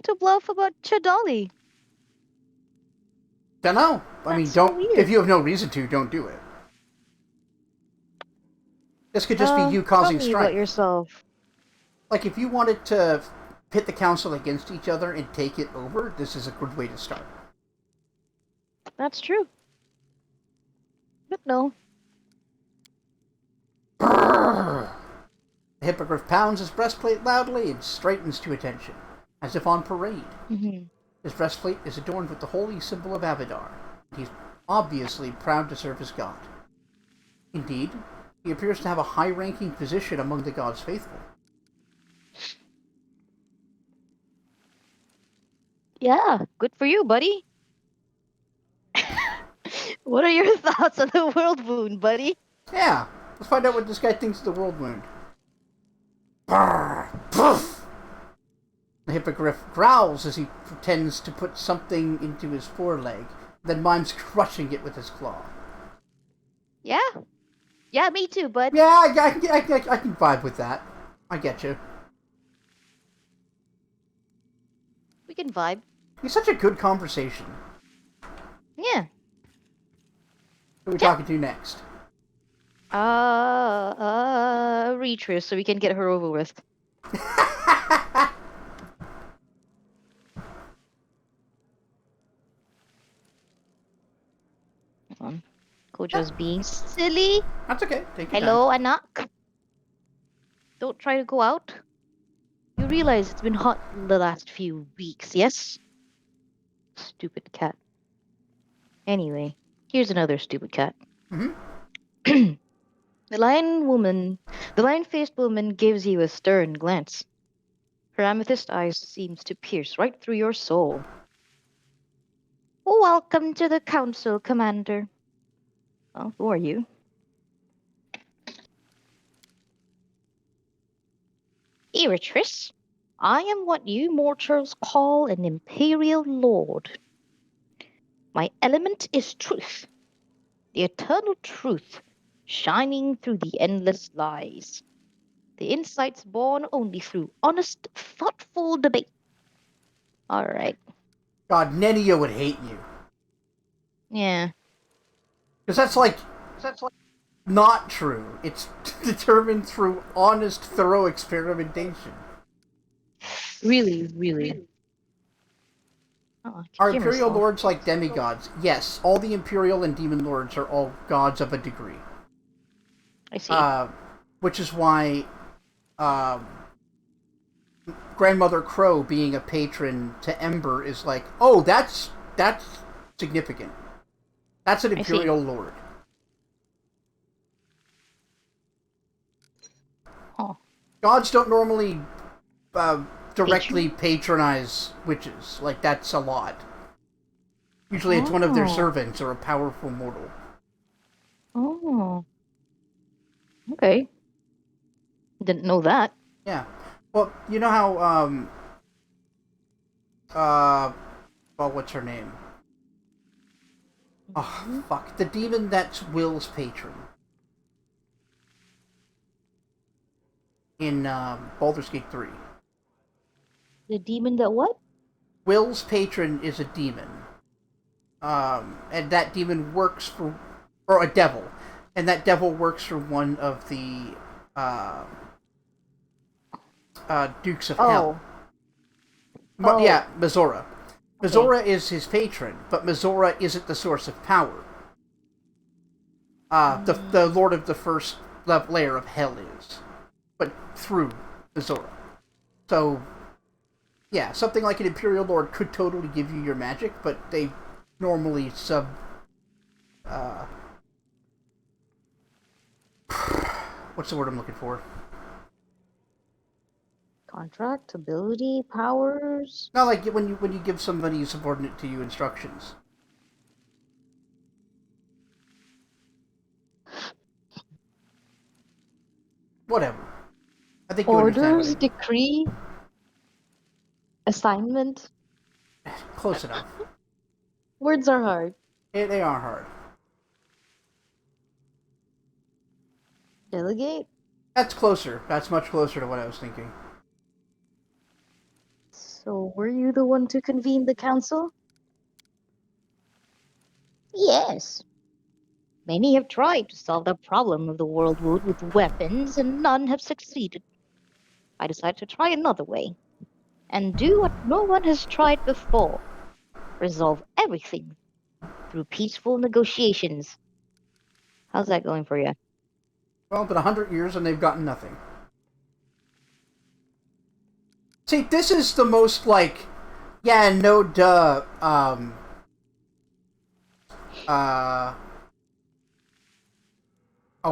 to bluff about Chidali? Dunno. I mean, That's so don't. weird. If you have no reason to, don't do it. This could just be you causing tell me strife. about yourself. Like, if you wanted to pit the council against each other and take it over, this is a good way to start. That's true. But no. The hippogriff pounds his breastplate loudly and straightens to attention, as if on parade. Mm-hmm. His breastplate is adorned with the holy symbol of Abadar. He's obviously proud to serve his god. Indeed, he appears to have a high-ranking position among the god's faithful. Yeah, good for you, buddy. What are your thoughts on the world wound, buddy? Yeah, let's find out what this guy thinks of the world wound. Brrr, poof. The hippogriff growls as he pretends to put something into his foreleg, then mimes crushing it with his claw. Yeah. Yeah, me too, bud. Yeah, I can vibe with that. I get you. We can vibe. It's such a good conversation. Yeah. Who are we talking to next? Retris, so we can get her over with. Hold on. Koja's being silly. That's okay. Take your Hello, Anak. Don't try to go out. You realize it's been hot the last few weeks, yes? Stupid cat. Anyway, here's another stupid cat. time. The lion-faced woman gives you a stern glance. Her amethyst eyes seems to pierce right through your soul. Welcome to the council, Commander. Well, who are you? Eritris. I am what you mortals call an imperial lord. My element is truth, the eternal truth, shining through the endless lies. The insights born only through honest, thoughtful debate. All right. God, Nenio would hate you. Yeah. Because that's like not true. It's determined through honest, thorough experimentation. Really, really. Oh, I can Are hear Imperial myself. Lords like demigods? Yes, all the Imperial and Demon Lords are all gods of a degree. I see. Which is why Grandmother Crow being a patron to Ember is like, oh, that's significant. That's an Imperial Lord. Oh. Gods don't normally directly patronize witches. Like, that's a lot. Usually it's one of their servants or a powerful mortal. Oh. Okay. Didn't know that. Yeah. Well, you know how, well, what's her name? Oh, fuck. The demon that's Will's patron. In, Baldur's Gate 3. The demon that what? Will's patron is a demon. And that demon works for... Or a devil. And that devil works for one of the, Dukes of Hell. But yeah, Mizora. Mizora is his patron, but Mizora isn't the source of power. The Lord of the first layer of Hell is. But through Mizora. So, yeah, something like an Imperial Lord could totally give you your magic, but they normally what's the word I'm looking for? Contract, ability, powers. Not like when you give somebody subordinate to you instructions. Whatever. I think you Orders, decree, assignment. Close enough. Words are hard. They are hard. Delegate? That's closer. That's much closer to what I was thinking. So, were you the one to convene the council? Yes. Many have tried to solve the problem of the world wood with weapons, and none have succeeded. I decided to try another way, and do what no one has tried before. Resolve everything through peaceful negotiations. How's that going for you? Well, been 100 years and they've gotten nothing. See, this is the most like, yeah, no duh, oh,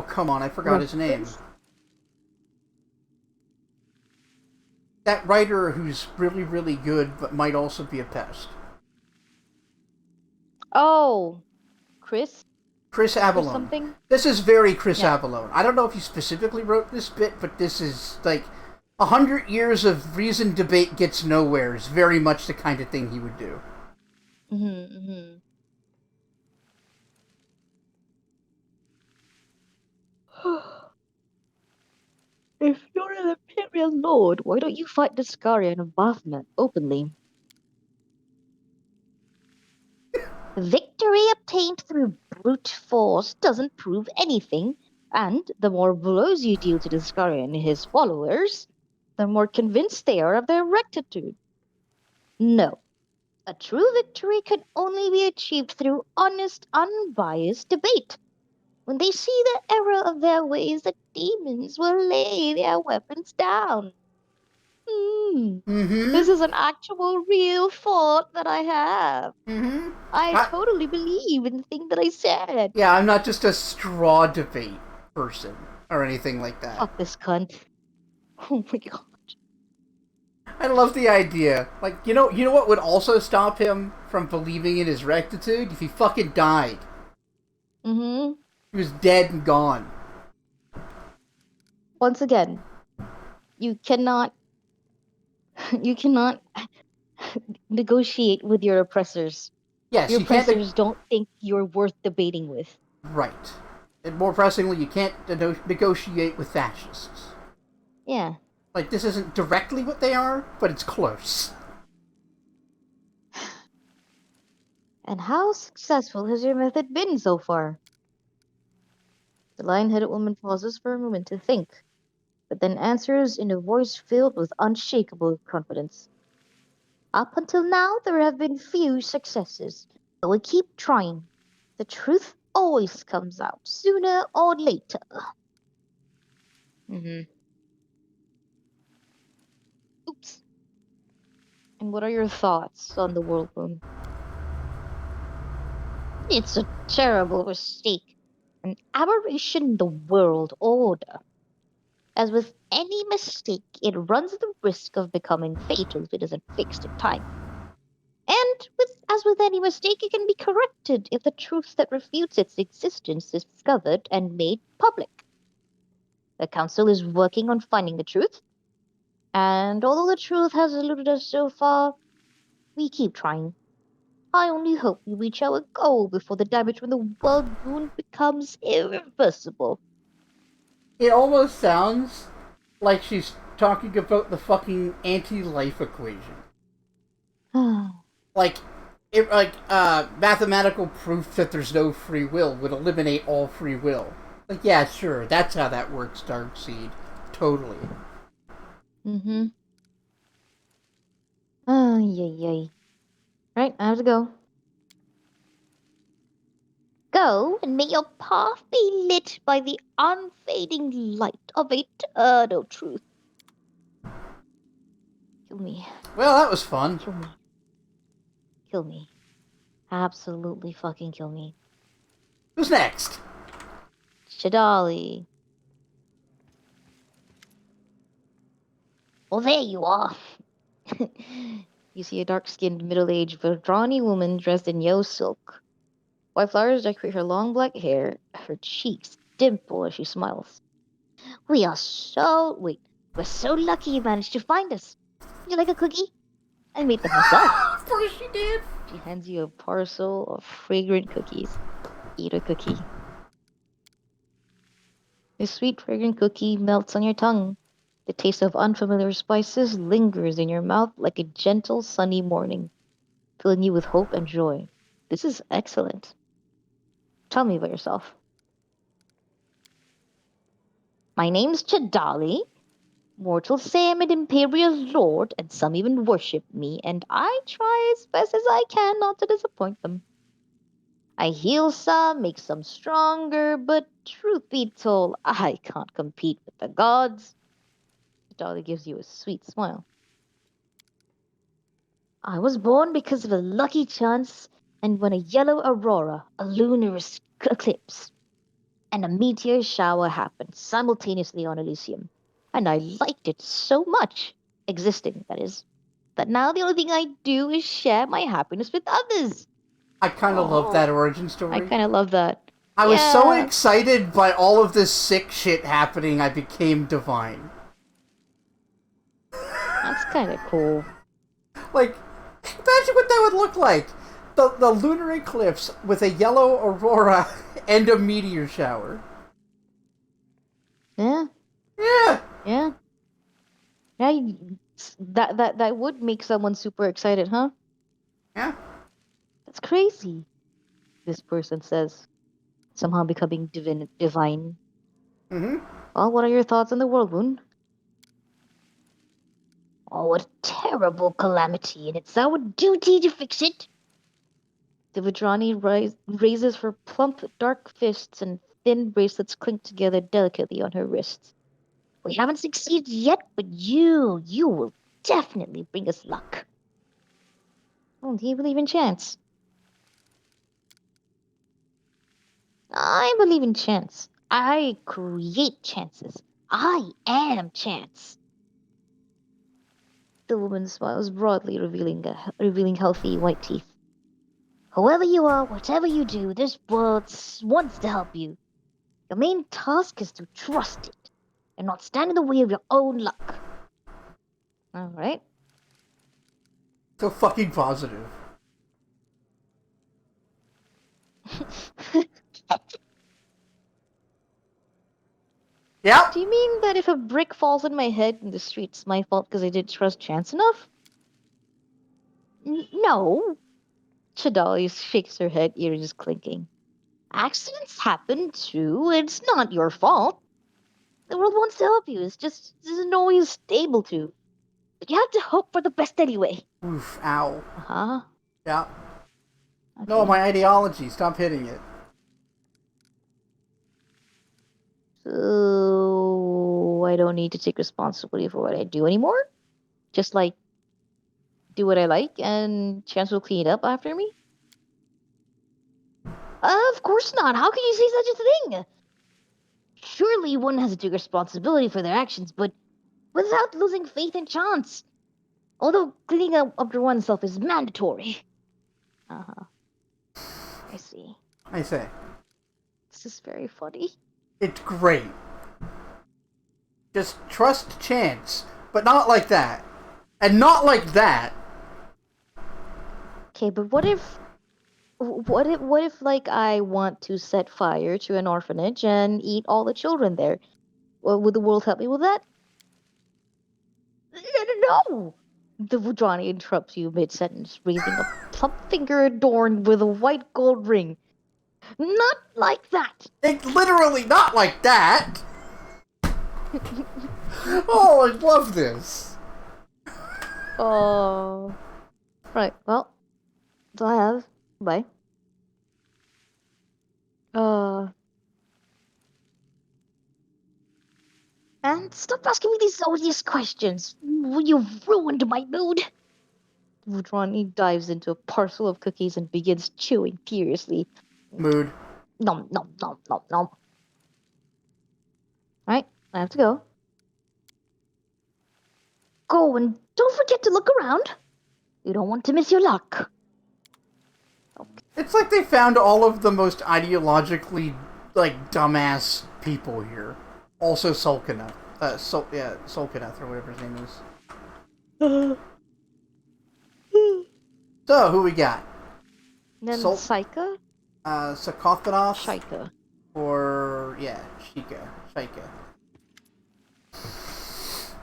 come on, I forgot his name. That writer who's really, really good, but might also be a pest. Oh, Chris? Chris Avallone. Something? This is very Chris Avallone. I don't know if he specifically wrote this bit, but this is, like, 100 years of reasoned debate gets nowhere is very much the kind of thing he would do. Mm-hmm. If you're an Imperial Lord, why don't you fight Discaria and Baphomet openly? Victory obtained through brute force doesn't prove anything, and the more blows you deal to Discaria and his followers, the more convinced they are of their rectitude. No, a true victory can only be achieved through honest, unbiased debate. When they see the error of their ways, the demons will lay their weapons down. Hmm. Mm-hmm. This is an actual real thought that I have. Mm-hmm. I totally believe in the thing that I said. Yeah, I'm not just a straw debate person or anything like that. Fuck this cunt. Oh my god. I love the idea. Like, you know what would also stop him from believing in his rectitude? If he fucking died. Mm-hmm. He was dead and gone. Once again, you cannot you cannot negotiate with your oppressors. Yes, Your you can't. oppressors don't think you're worth debating with. Right. And more pressingly, you can't negotiate with fascists. Yeah. Like, this isn't directly what they are, but it's close. And how successful has your method been so far? The lion-headed woman pauses for a moment to think, but then answers in a voice filled with unshakable confidence. Up until now, there have been few successes, but we keep trying. The truth always comes out, sooner or later. Mm-hmm. Oops. And what are your thoughts on the world moon? It's a terrible mistake, an aberration in the world order. As with any mistake, it runs the risk of becoming fatal if it isn't fixed in time. And as with any mistake, it can be corrected if the truth that refutes its existence is discovered and made public. The council is working on finding the truth, and although the truth has eluded us so far, we keep trying. I only hope we reach our goal before the damage from the world wound becomes irreversible. It almost sounds like she's talking about the fucking anti-life equation. Like, mathematical proof that there's no free will would eliminate all free will. Like, yeah, sure, that's how that works, Darkseid. Totally. Mm-hmm. Oh, yay, yay. Right, I have to go. Go, and may your path be lit by the unfading light of eternal truth. Kill me. Well, that was fun. Kill me. Kill me. Absolutely fucking kill me. Who's next? Shadali. Well, there you are. You see a dark-skinned, middle-aged, brawny woman dressed in yellow silk. White flowers decorate her long black hair. Her cheeks dimple as she smiles. We're so lucky you managed to find us. You like a cookie? I made them myself. Of course she did. She hands you a parcel of fragrant cookies. Eat a cookie. The sweet, fragrant cookie melts on your tongue. The taste of unfamiliar spices lingers in your mouth like a gentle, sunny morning, filling you with hope and joy. This is excellent. Tell me about yourself. My name's Chadali. Mortals say I'm an Imperial Lord, and some even worship me, and I try as best as I can not to disappoint them. I heal some, make some stronger, but truth be told, I can't compete with the gods. Chadali gives you a sweet smile. I was born because of a lucky chance, and when a yellow aurora, a lunar eclipse, and a meteor shower happened simultaneously on Elysium. And I liked it so much, existing, that is, that now the only thing I do is share my happiness with others. I kind of love Oh, that origin I story. kind of love that. I was so Yeah. excited by all of this sick shit happening, I became divine. That's kind of cool. Like, imagine what that would look like. The lunar eclipse with a yellow aurora and a meteor shower. Yeah, Yeah. yeah, yeah. That would make someone super excited, huh? Yeah. That's crazy. This person says, somehow becoming divine. Mm-hmm. Well, what are your thoughts on the world, Moon? Oh, what a terrible calamity, and it's our duty to fix it. The Vajrani raises her plump, dark fists, and thin bracelets clink together delicately on her wrists. We haven't succeeded yet, but you will definitely bring us luck. Oh, do you believe in chance? I believe in chance. I create chances. I am chance. The woman smiles broadly, revealing healthy white teeth. Whoever you are, whatever you do, this world wants to help you. Your main task is to trust it and not stand in the way of your own luck. All right. So fucking positive. Yep. Do you mean that if a brick falls on my head in the street, it's my fault because I didn't trust chance enough? No. Chidali shakes her head, ears clinking. Accidents happen too. It's not your fault. The world wants to help you. It's just isn't always able to. But you have to hope for the best anyway. Oof. Ow. Uh huh. Yeah. No, Okay. my ideology. Stop hitting it. So I don't need to take responsibility for what I do anymore. Just like do what I like, and chance will clean it up after me. Of course not. How can you say such a thing? Surely one has to take responsibility for their actions, but without losing faith in chance. Although cleaning up after oneself is mandatory. Uh huh. I see. I say. This is very funny. It's great. Just trust chance. But not like that. And not like that. Okay, but what if like I want to set fire to an orphanage and eat all the children there? Well, would the world help me with that? No. The Vudrani interrupts you mid-sentence, raising a plump finger adorned with a white gold ring. Not like that. It's literally not like that. Oh, I love this. Oh. Right, well, that's all I have. Bye. Uh, and stop asking me these odious questions. You've ruined my mood. Vudrani dives into a parcel of cookies and begins chewing furiously. Mood. Nom, nom, nom, nom, nom. Right, I have to go. Go and don't forget to look around. You don't want to miss your luck. Okay. It's like they found all of the most ideologically, like, dumbass people here. Also Sulkanath. Sulkanath, or whatever his name is. So, who we got? Then Sul- Saika? Sarcophagus? Shaika. Or, yeah, Shaika.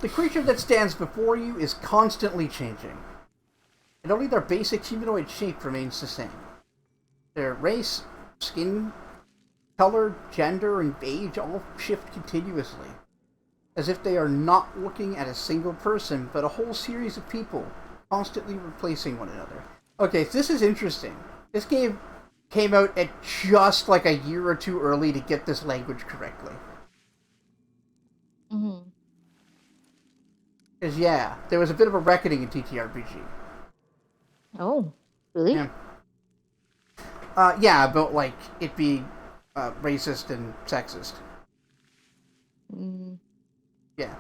The creature that stands before you is constantly changing. And only their basic humanoid shape remains the same. Their race, skin color, gender, and age all shift continuously, as if they are not looking at a single person, but a whole series of people, constantly replacing one another. Okay, so this is interesting. This game came out at just like a year or two early to get this language correctly. Mm-hmm. Because, yeah, there was a bit of a reckoning in TTRPG. Oh, really? Yeah. Yeah, about, like, it being racist and sexist. Mm. Yeah.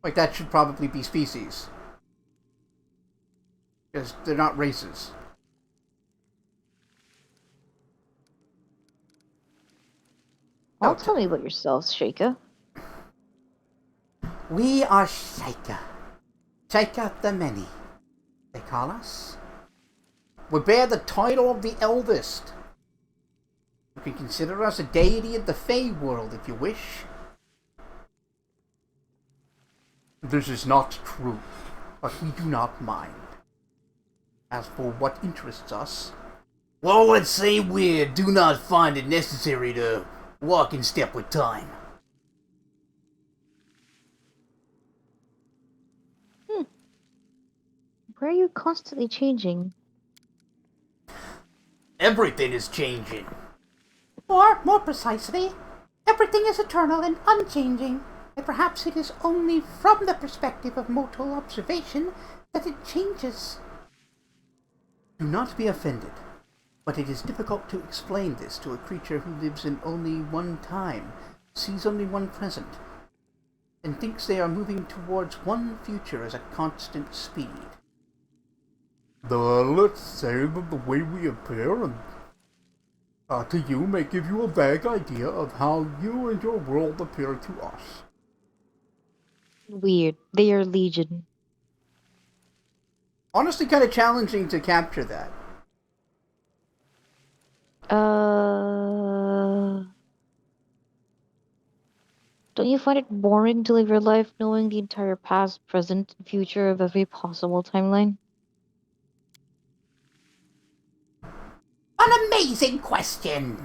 Like, that should probably be species. Because they're not races. Well, tell me about yourself, Shaika. We are Shaika. Take out the many, they call us. We bear the title of the eldest. You can consider us a deity of the Fey world if you wish. This is not true, but we do not mind. As for what interests us, well, let's say we do not find it necessary to walk in step with time. Why are you constantly changing? Everything is changing. Or, more precisely, everything is eternal and unchanging, and perhaps it is only from the perspective of mortal observation that it changes. Do not be offended, but it is difficult to explain this to a creature who lives in only one time, sees only one present, and thinks they are moving towards one future as a constant speed. Let's say that the way we appear and to you may give you a vague idea of how you and your world appear to us. Weird. They are legion. Honestly, kind of challenging to capture that. Don't you find it boring to live your life knowing the entire past, present, and future of every possible timeline? An amazing question!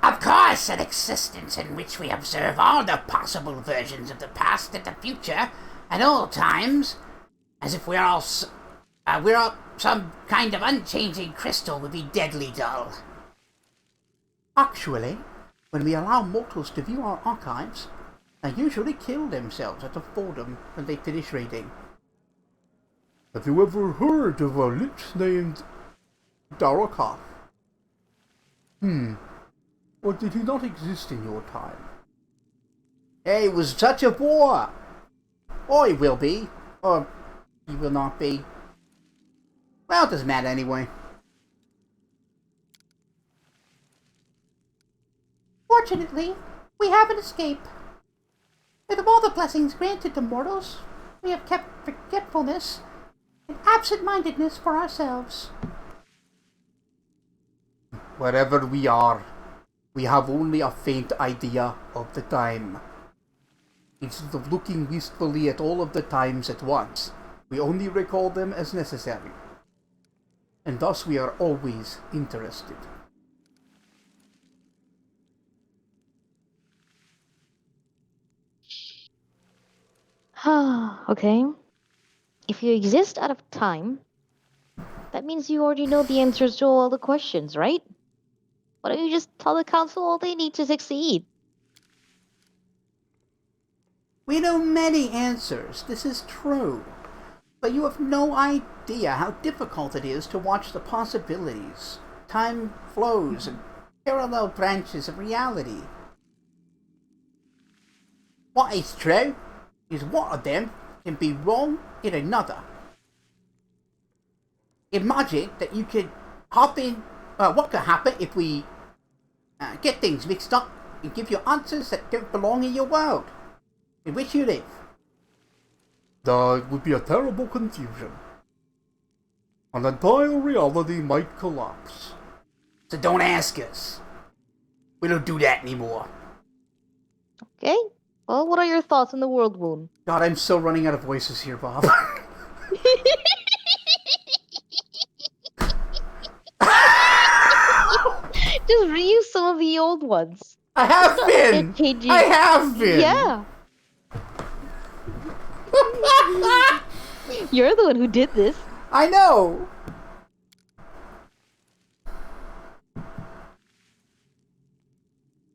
Of course, an existence in which we observe all the possible versions of the past and the future at all times, as if we're all some kind of unchanging crystal, would be deadly dull. Actually, when we allow mortals to view our archives, they usually kill themselves out of boredom when they finish reading. Have you ever heard of a lich named Darakov? Or did he not exist in your time? He was such a bore! Or he will be, or he will not be. Well, it doesn't matter anyway. Fortunately, we have an escape. With all the blessings granted to mortals, we have kept forgetfulness and absent-mindedness for ourselves. Wherever we are, we have only a faint idea of the time. Instead of looking wistfully at all of the times at once, we only recall them as necessary. And thus we are always interested. Okay. If you exist out of time, that means you already know the answers to all the questions, right? Why don't you just tell the council all they need to succeed? We know many answers, this is true. But you have no idea how difficult it is to watch the possibilities, time flows, and parallel branches of reality. What is true is one of them can be wrong in another. Imagine that you could hop in. What could happen if we get things mixed up and give you answers that don't belong in your world, in which you live? That would be a terrible confusion. An entire reality might collapse. So don't ask us. We don't do that anymore. Okay. Well, what are your thoughts on the world wound? God, I'm so running out of voices here, Bob. Just reuse some of the old ones. I have been! I have been! Yeah. You're the one who did this. I know!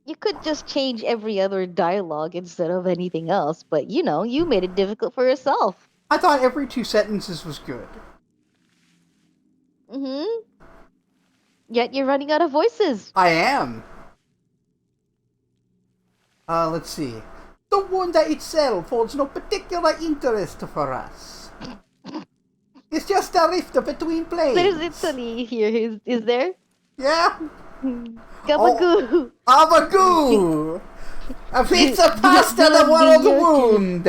You could just change every other dialogue instead of anything else, but you know, you made it difficult for yourself. I thought every 2 sentences was good. Mm-hmm. Yet you're running out of voices. I am. Let's see. The wonder itself holds no particular interest for us. It's just a rift between planes. There's Italy here, is there? Yeah? Gabagoo! Abagoo! A pizza pasta the world wound!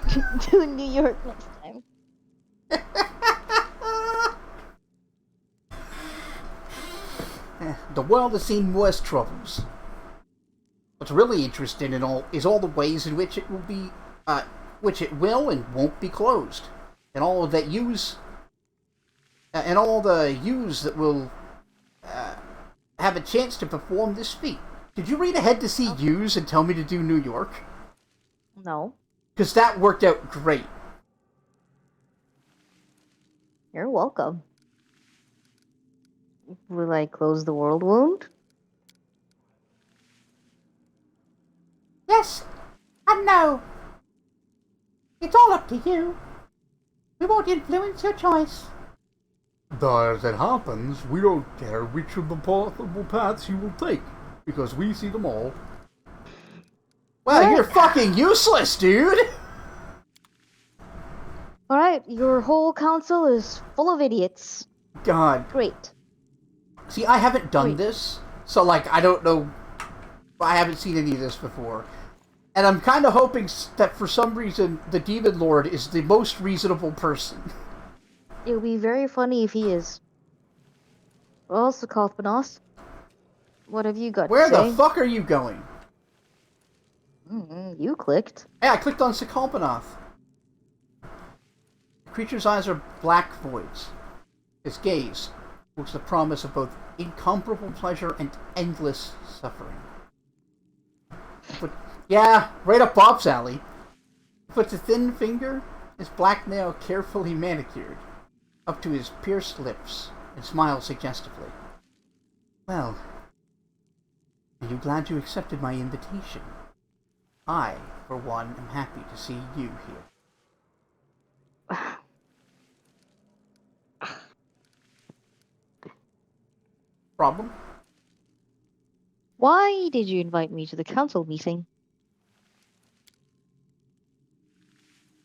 to New York next time. The world has seen worse troubles. What's really interesting in all is all the ways in which it will be, which it will and won't be closed, and all of that use, and all the use that will have a chance to perform this feat. Did you read ahead to see use and tell me to do New York? No. Because that worked out great. You're welcome. Will I close the world wound? Yes and no. It's all up to you. We won't influence your choice. As it happens, we don't care which of the possible paths you will take, because we see them all. Well, Right. you're fucking useless, dude! Alright, your whole council is full of idiots. God. Great. See, I haven't done Wait. this, so, like, I don't know. I haven't seen any of this before. And I'm kind of hoping that for some reason the Demon Lord is the most reasonable person. It would be very funny if he is. Well, Sakothpanos, what have you got Where to say? the fuck are you going? You clicked. Hey, I clicked on Sakalpanoth. The creature's eyes are black voids. His gaze holds the promise of both incomparable pleasure and endless suffering. But, yeah, right up Bob's alley. He puts a thin finger, his black nail carefully manicured, up to his pierced lips, and smiles suggestively. Well, are you glad you accepted my invitation? I, for one, am happy to see you here. Problem? Why did you invite me to the council meeting?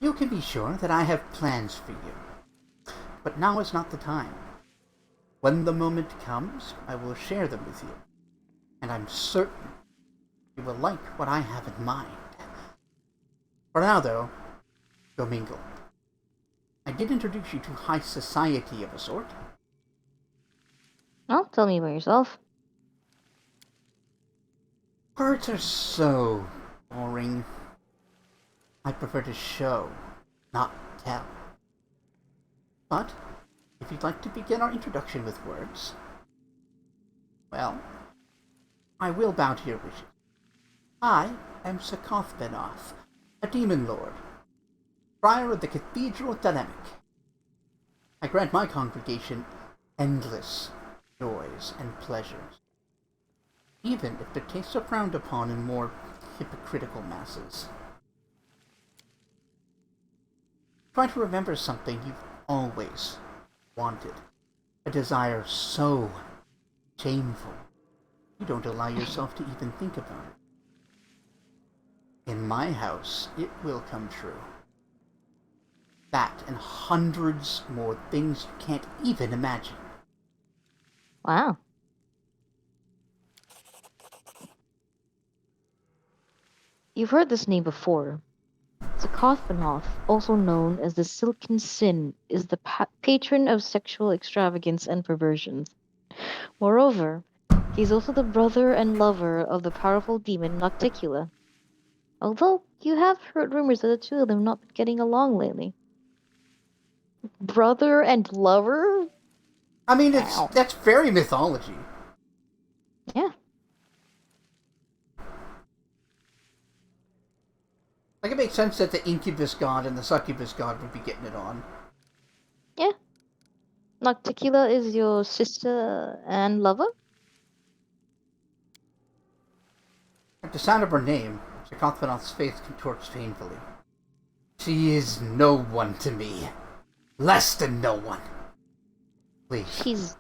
You can be sure that I have plans for you. But now is not the time. When the moment comes, I will share them with you. And I'm certain you will like what I have in mind. For now, though, go mingle. I did introduce you to high society of a sort. Oh, tell me about yourself. Words are so boring. I prefer to show, not tell. But, if you'd like to begin our introduction with words, well, I will bow to your wishes. I am Sakothpanoth, a demon lord, prior of the Cathedral Dynamic. I grant my congregation endless joys and pleasures, even if their tastes are frowned upon in more hypocritical masses. Try to remember something you've always wanted, a desire so shameful you don't allow yourself to even think about it. In my house, it will come true. That and hundreds more things you can't even imagine. Wow. You've heard this name before. Sakothpanoth, also known as the Silken Sin, is the patron of sexual extravagance and perversions. Moreover, he is also the brother and lover of the powerful demon Nocticula. Although you have heard rumors that the two of them have not been getting along lately. Brother and lover? I mean, Wow. that's very mythology. Yeah. Like, it makes sense that the incubus god and the succubus god would be getting it on. Yeah. Nocticula is your sister and lover? At the sound of her name, Sakothpanoth's face contorts painfully. She is no one to me. Less than no one. Please, She's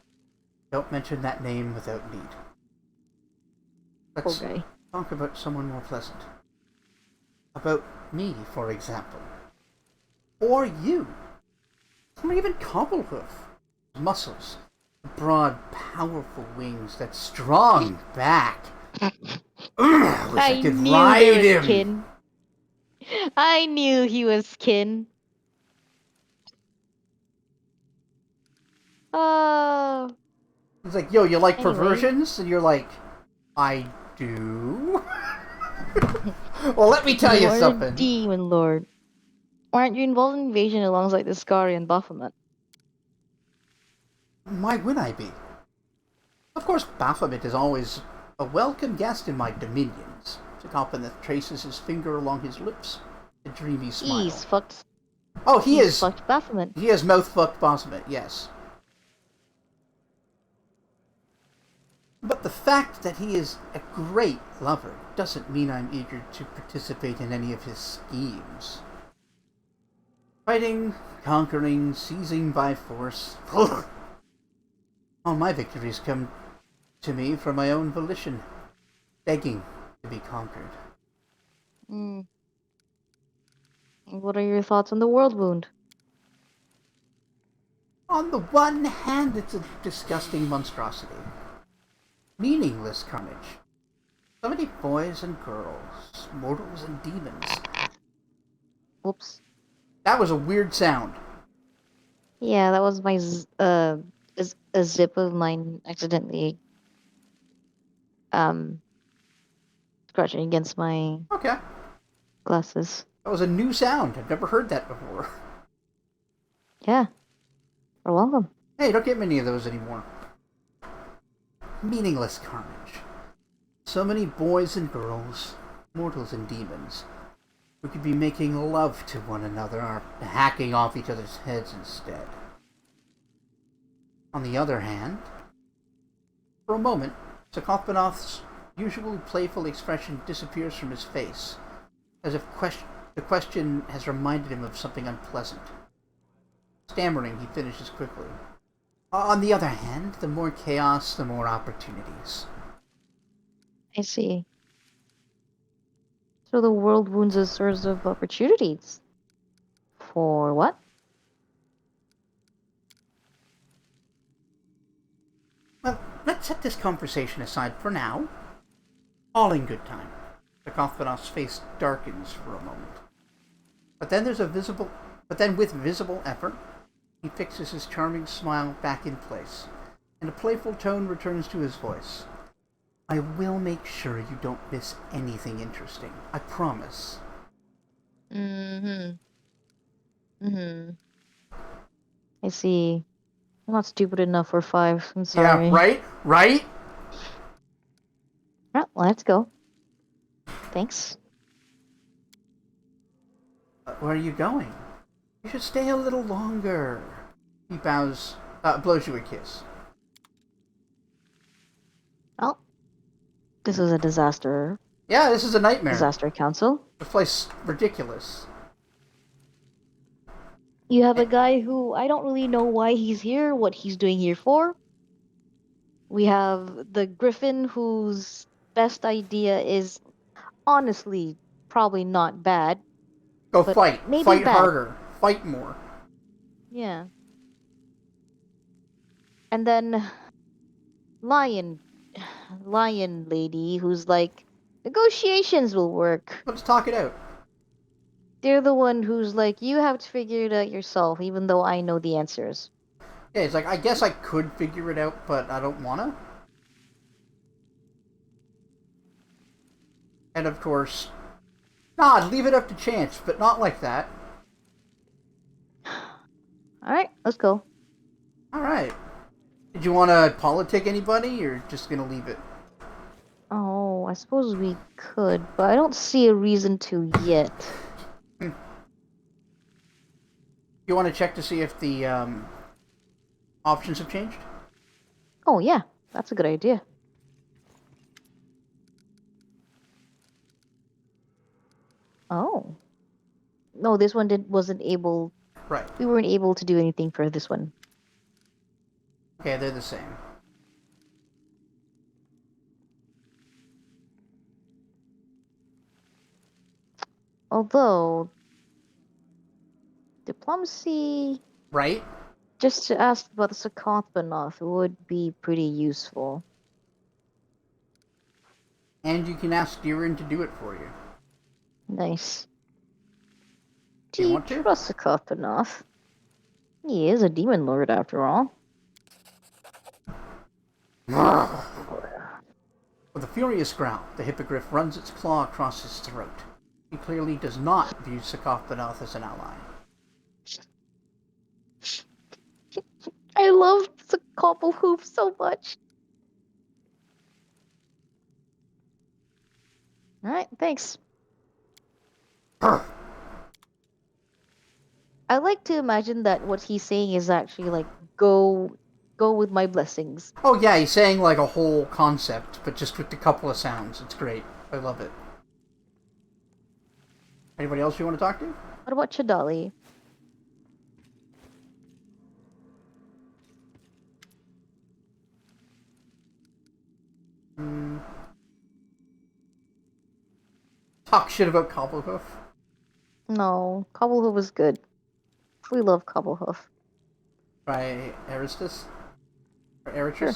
don't mention that name without need. poor Let's guy. talk about someone more pleasant. About me, for example. Or you. Or even Cobblehoof. Muscles. Broad, powerful wings. That strong back. Wish I could knew ride there was him. kin. I knew he was kin. Uh, He's like, yo, you like anyway. perversions? And you're like, I do? Well, let me tell You you are a something. demon lord. Aren't you involved in invasion alongside the Skari and Baphomet? Why would I be? Of course, Baphomet is always a welcome guest in my dominions. Sakopanath traces his finger along his lips, a dreamy smile. He's fucked. Oh, He's fucked Baphomet. he is mouth-fucked Baphomet, yes. But the fact that he is a great lover doesn't mean I'm eager to participate in any of his schemes. Fighting, conquering, seizing by force. All my victories come to me from my own volition, begging to be conquered. Mm. What are your thoughts on the world wound? On the one hand, it's a disgusting monstrosity. Meaningless carnage. So many boys and girls, mortals and demons. Whoops. That was a weird sound. Yeah, that was my a zip of mine accidentally um scratching against my Okay. glasses. That was a new sound. I've never heard that before. Yeah, you're welcome. Hey, don't get many of those anymore. Meaningless carnage. So many boys and girls, mortals and demons, who could be making love to one another are hacking off each other's heads instead. On the other hand, for a moment, Sakopanoth's usually playful expression disappears from his face, as if the question has reminded him of something unpleasant. Stammering, he finishes quickly. On the other hand, the more chaos, the more opportunities. I see. So the world wounds a source of opportunities. For what? Well, let's set this conversation aside for now. All in good time. Sakopanoth's face darkens for a moment. But then with visible effort, he fixes his charming smile back in place, and a playful tone returns to his voice. I will make sure you don't miss anything interesting. I promise. Mm-hmm. Mm-hmm. I see. I'm not stupid enough for 5. I'm Yeah, sorry. right? Right? Well, let's go. Thanks. Where are you going? You should stay a little longer. He blows you a kiss. Well, this is a disaster. Yeah, this is a nightmare. Disaster council. The place ridiculous. You have a guy who I don't really know why he's here, what he's doing here for. We have the Griffin whose best idea is honestly probably not bad, Go but fight. maybe Fight bad. harder. Fight more. Yeah. And then Lion Lion lady who's like negotiations will work. Let's talk it out. They're the one who's like you have to figure it out yourself even though I know the answers. Yeah, it's like, I guess I could figure it out, but I don't wanna. And of course, nah, leave it up to chance, but not like that. All right, let's go. Alright. Did you want to politic anybody, or just gonna leave it? Oh, I suppose we could, but I don't see a reason to yet. You want to check to see if the options have changed? Oh yeah, that's a good idea. Oh. No, this one wasn't able. Right. We weren't able to do anything for this one. Okay, they're the same. Although diplomacy, Right? just to ask about the Sakothbanoth would be pretty useful. And you can ask Deeren to do it for you. Nice. Do You you want to? trust Sakatanath? He is a demon lord after all. With a furious growl, the hippogriff runs its claw across his throat. He clearly does not view Sakopanath as an ally. I love the cobble hoof so much. Alright, thanks. I like to imagine that what he's saying is actually like, go with my blessings. Oh yeah, he's saying like a whole concept, but just with a couple of sounds. It's great. I love it. Anybody else you want to talk to? What about Chidali? Talk shit about Cobblepoof. No, Cobblehoof was good. We love Cobblehoof. By Aristus? Or Eritrus? Sure.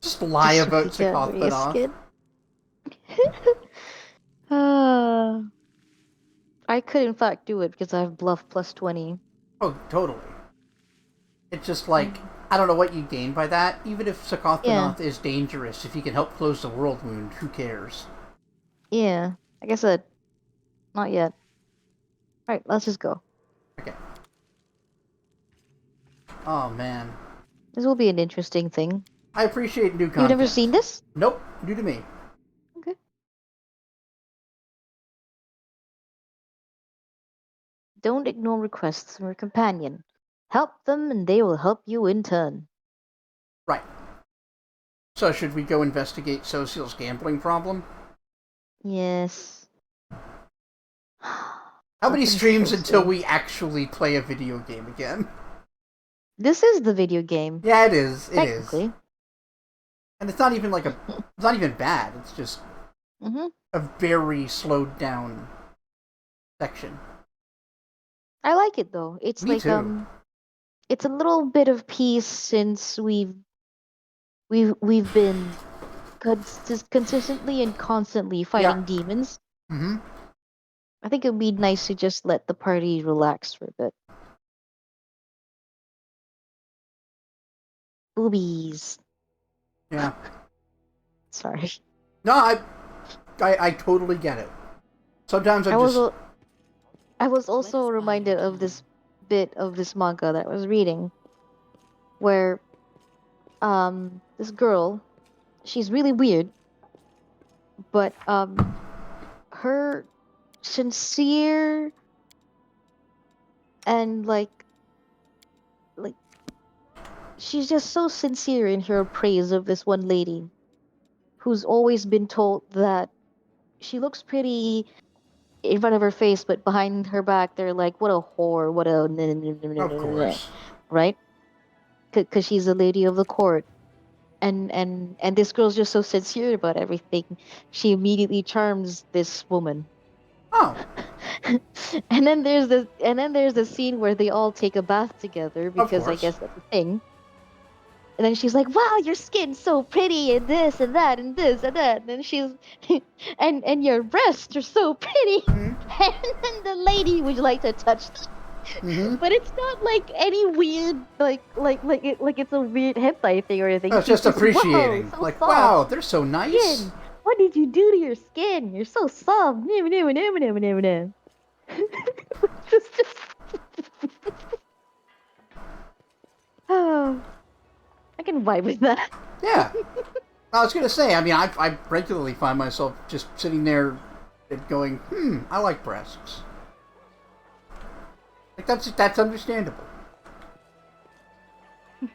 Just lie Just so about we get Sakopanath. I could in fact do it because I have bluff plus 20. Oh, totally. It's just like, I don't know what you gain by that. Even if Sakopanath is dangerous, if he can help close the world wound, who cares? Yeah, like I said, not yet. Alright, let's just go. Okay. Oh, man. This will be an interesting thing. I appreciate new content. You've never seen this? Nope, new to me. Okay. Don't ignore requests from your companion. Help them and they will help you in turn. Right. So should we go investigate Social's gambling problem? Yes. How many streams until we actually play a video game again? This is the video game. Yeah, it is. It is. Technically. And it's not even like it's not even bad. It's just a very slowed down section. I like it though. It's Me like too. it's a little bit of peace since we've been consistently and constantly fighting demons. Mm-hmm. I think it would be nice to just let the party relax for a bit. Boobies. Yeah. Sorry. No, I totally get it. Sometimes I was also reminded of this bit of this manga that I was reading, where this girl, she's really weird, but her sincere and like she's just so sincere in her praise of this one lady who's always been told that she looks pretty in front of her face, but behind her back they're like, what a whore, what a of course. right? Because she's a lady of the court. And this girl's just so sincere about everything. She immediately charms this woman. Oh. and then there's the scene where they all take a bath together because I guess that's the thing. And then she's like, "Wow, your skin's so pretty, and this and that and this and that." And then she's, and your breasts are so pretty. Mm-hmm. And then the lady would like to touch them. Mm-hmm. But it's not like any weird, like it's a weird hentai thing or anything. No, it's just appreciating. Wow, so like, soft. wow, they're so nice. Skin. What did you do to your skin? You're so soft. Oh, I can vibe with that. Yeah. I was gonna say. I mean, I regularly find myself just sitting there and going, I like breasts. Like that's understandable.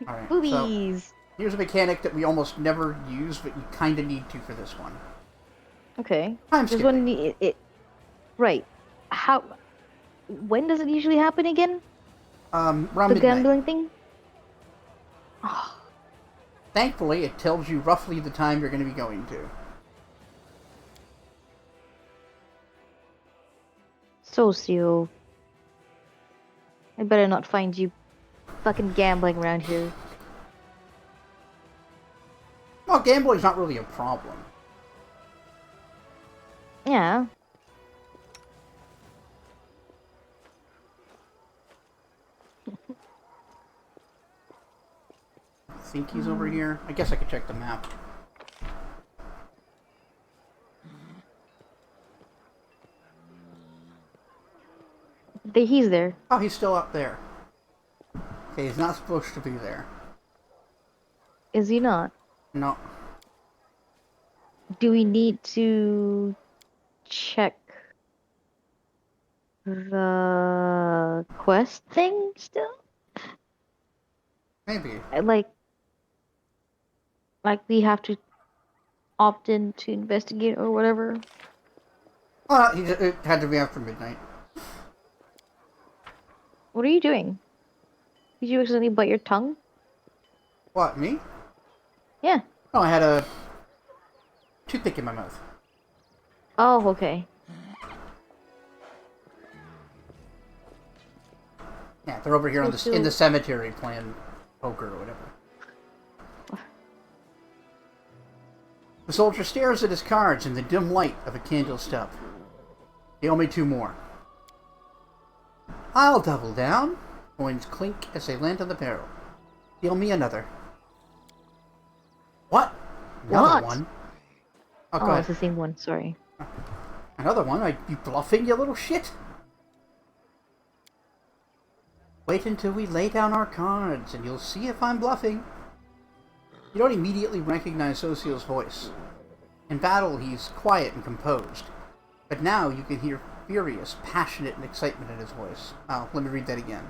All right. Boobies. So, here's a mechanic that we almost never use, but you kind of need to for this one. Okay. Time This skipping. one, right. How? When does it usually happen again? Around The midnight. gambling thing. Oh, Thankfully, it tells you roughly the time you're going to be going to. Socio. I better not find you fucking gambling around here. Well, gambling's not really a problem. Yeah. I think he's over here. I guess I could check the map. He's there. Oh, he's still up there. Okay, he's not supposed to be there. Is he not? No. Do we need to check the quest thing still? Maybe. Like we have to opt in to investigate or whatever. It had to be after midnight. What are you doing? Did you accidentally bite your tongue? What, me? Yeah. Oh, I had a toothpick in my mouth. Oh, okay. Yeah, they're over here in the cemetery playing poker or whatever. The soldier stares at his cards in the dim light of a candle stub. He owe me 2 more. I'll double down. Coins clink as they land on the barrel. Deal me another. What? Another one? Oh, go ahead. It's the same one. Sorry. Another one? Are you bluffing, you little shit? Wait until we lay down our cards, and you'll see if I'm bluffing. You don't immediately recognize Socio's voice. In battle, he's quiet and composed. But now you can hear furious, passionate, and excitement in his voice. Oh, let me read that again.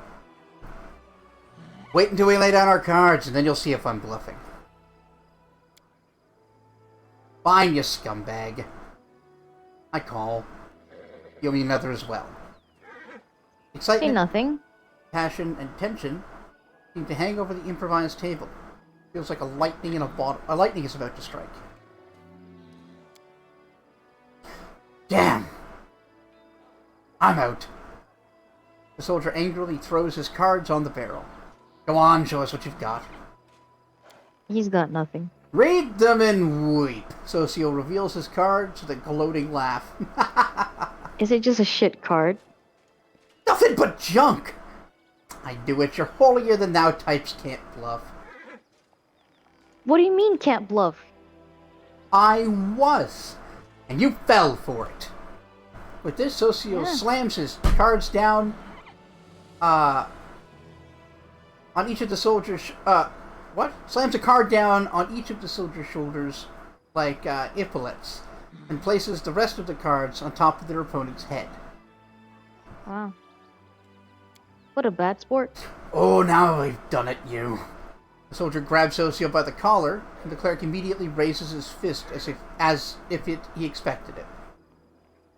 Wait until we lay down our cards, and then you'll see if I'm bluffing. Fine, you scumbag. I call. You'll be another as well. Excitement, Say nothing. passion, and tension seem to hang over the improvised table. Feels like a lightning in a bottle. A lightning is about to strike. Damn! I'm out. The soldier angrily throws his cards on the barrel. Go on, show us what you've got. He's got nothing. Read them and weep. Socio reveals his cards with a gloating laugh. Is it just a shit card? Nothing but junk! I do it. Your holier-than-thou types can't bluff. What do you mean can't bluff? I was. And you fell for it. With this, Socio slams his cards down on each of the soldiers' slams a card down on each of the soldiers' shoulders like epaulets, and places the rest of the cards on top of their opponent's head. Wow. What a bad sport. Oh, now I've done it, you. The soldier grabs Socio by the collar, and the cleric immediately raises his fist as if he expected it.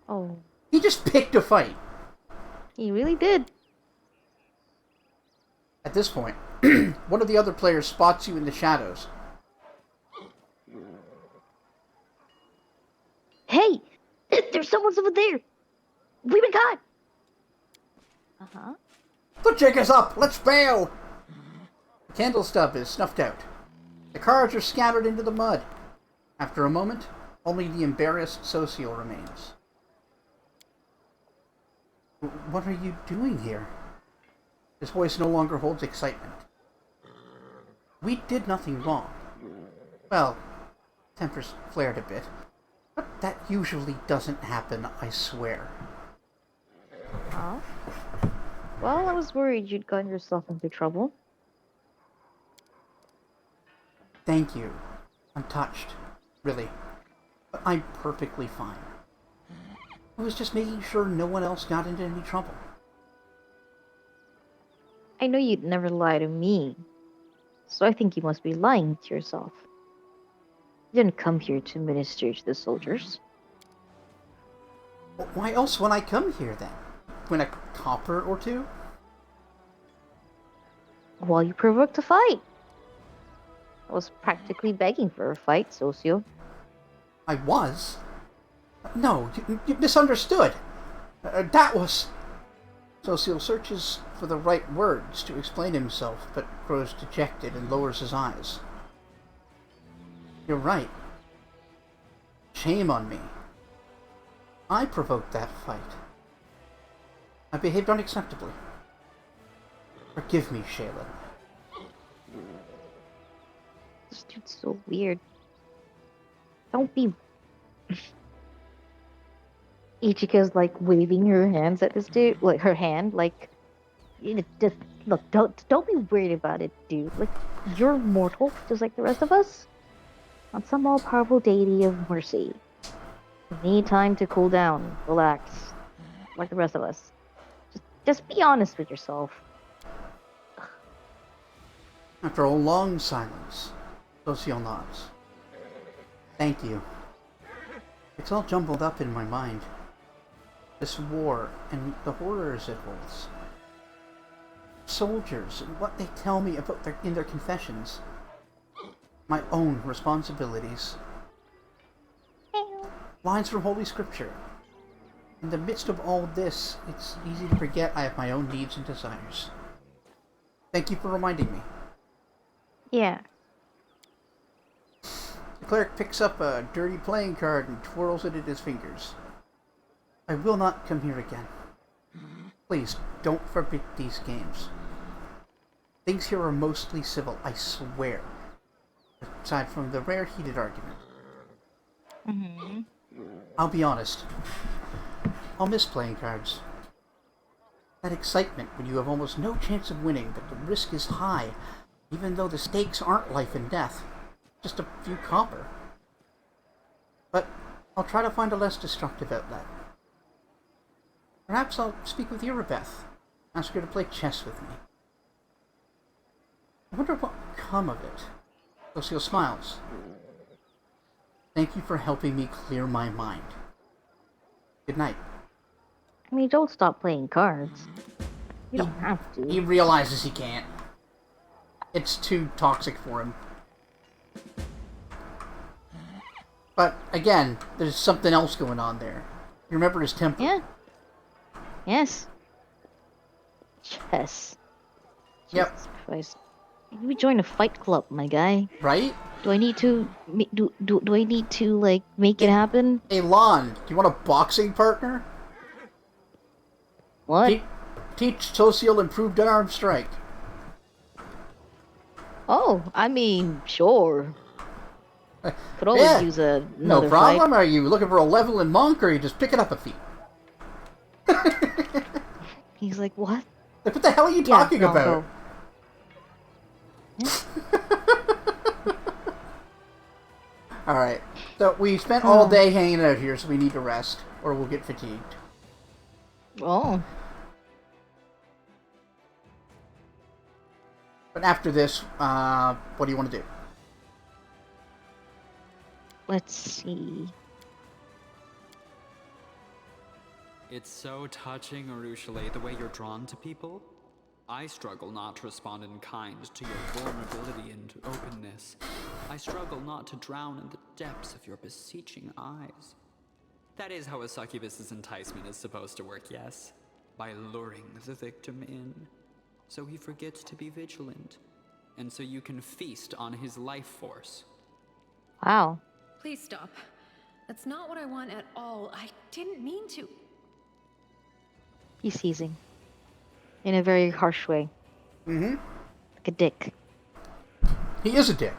Oh. He just picked a fight. He really did. At this point, one of the other players spots you in the shadows. Hey! There's someone over there! We've been caught! Uh-huh. The jig is up! Let's bail! The candle stub is snuffed out. The cards are scattered into the mud. After a moment, only the embarrassed Socio remains. What are you doing here? His voice no longer holds excitement. We did nothing wrong. Well, tempers flared a bit. But that usually doesn't happen, I swear. Oh? Well, I was worried you'd gotten yourself into trouble. Thank you. I'm touched. Really. But I'm perfectly fine. I was just making sure no one else got into any trouble. I know you'd never lie to me. So I think you must be lying to yourself. You didn't come here to minister to the soldiers. Why else would I come here then? Win a copper or two? Well, you provoked a fight. I was practically begging for a fight, Socio. I was? No, you misunderstood. That was... Socio searches for the right words to explain himself, but grows dejected and lowers his eyes. You're right. Shame on me. I provoked that fight. I behaved unacceptably. Forgive me, Shaylin. This dude's so weird. Don't be. Ichika's like waving her hands at this dude, like her hand, like just look. Don't be worried about it, dude. Like you're mortal, just like the rest of us. Not some all-powerful deity of mercy. You need time to cool down, relax, like the rest of us. Just be honest with yourself. After a long silence, Socio nods. Thank you. It's all jumbled up in my mind. This war and the horrors it holds. Soldiers and what they tell me about in their confessions. My own responsibilities. Lines from Holy Scripture. In the midst of all this, it's easy to forget I have my own needs and desires. Thank you for reminding me. Yeah. The cleric picks up a dirty playing card and twirls it in his fingers. I will not come here again. Please, don't forbid these games. Things here are mostly civil, I swear. Aside from the rare heated argument. Mm-hmm. I'll be honest. I'll miss playing cards. That excitement when you have almost no chance of winning, but the risk is high, even though the stakes aren't life and death. Just a few copper. But I'll try to find a less destructive outlet. Perhaps I'll speak with Irabeth. Ask her to play chess with me. I wonder what will come of it. Lucio smiles. Thank you for helping me clear my mind. Good night. I mean, don't stop playing cards. You don't have to. He realizes he can't. It's too toxic for him. But, again, there's something else going on there. You remember his temper? Yeah. Yes. Chess. Yep. Jesus Christ. You join a fight club, my guy. Right? Do I need to do I need to like make it happen? Hey, Lon, do you want a boxing partner? What? Teach Social improved arm strike. Oh, I mean, sure. Could always Yeah, use another no problem. fight. Are you looking for a level in monk, or are you just picking up a feat? He's like, what? Like, what the hell are you talking no, about? go. Alright, so we spent all day hanging out here, so we need to rest, or we'll get fatigued. Oh. But after this, what do you want to do? Let's see. It's so touching, Urushalei, the way you're drawn to people. I struggle not to respond in kind to your vulnerability and openness. I struggle not to drown in the depths of your beseeching eyes. That is how a succubus's enticement is supposed to work, yes? By luring the victim in. So he forgets to be vigilant. And so you can feast on his life force. Wow. Please stop. That's not what I want at all. I didn't mean to. He's seizing. In a very harsh way. Mm-hmm. Like a dick. He is a dick.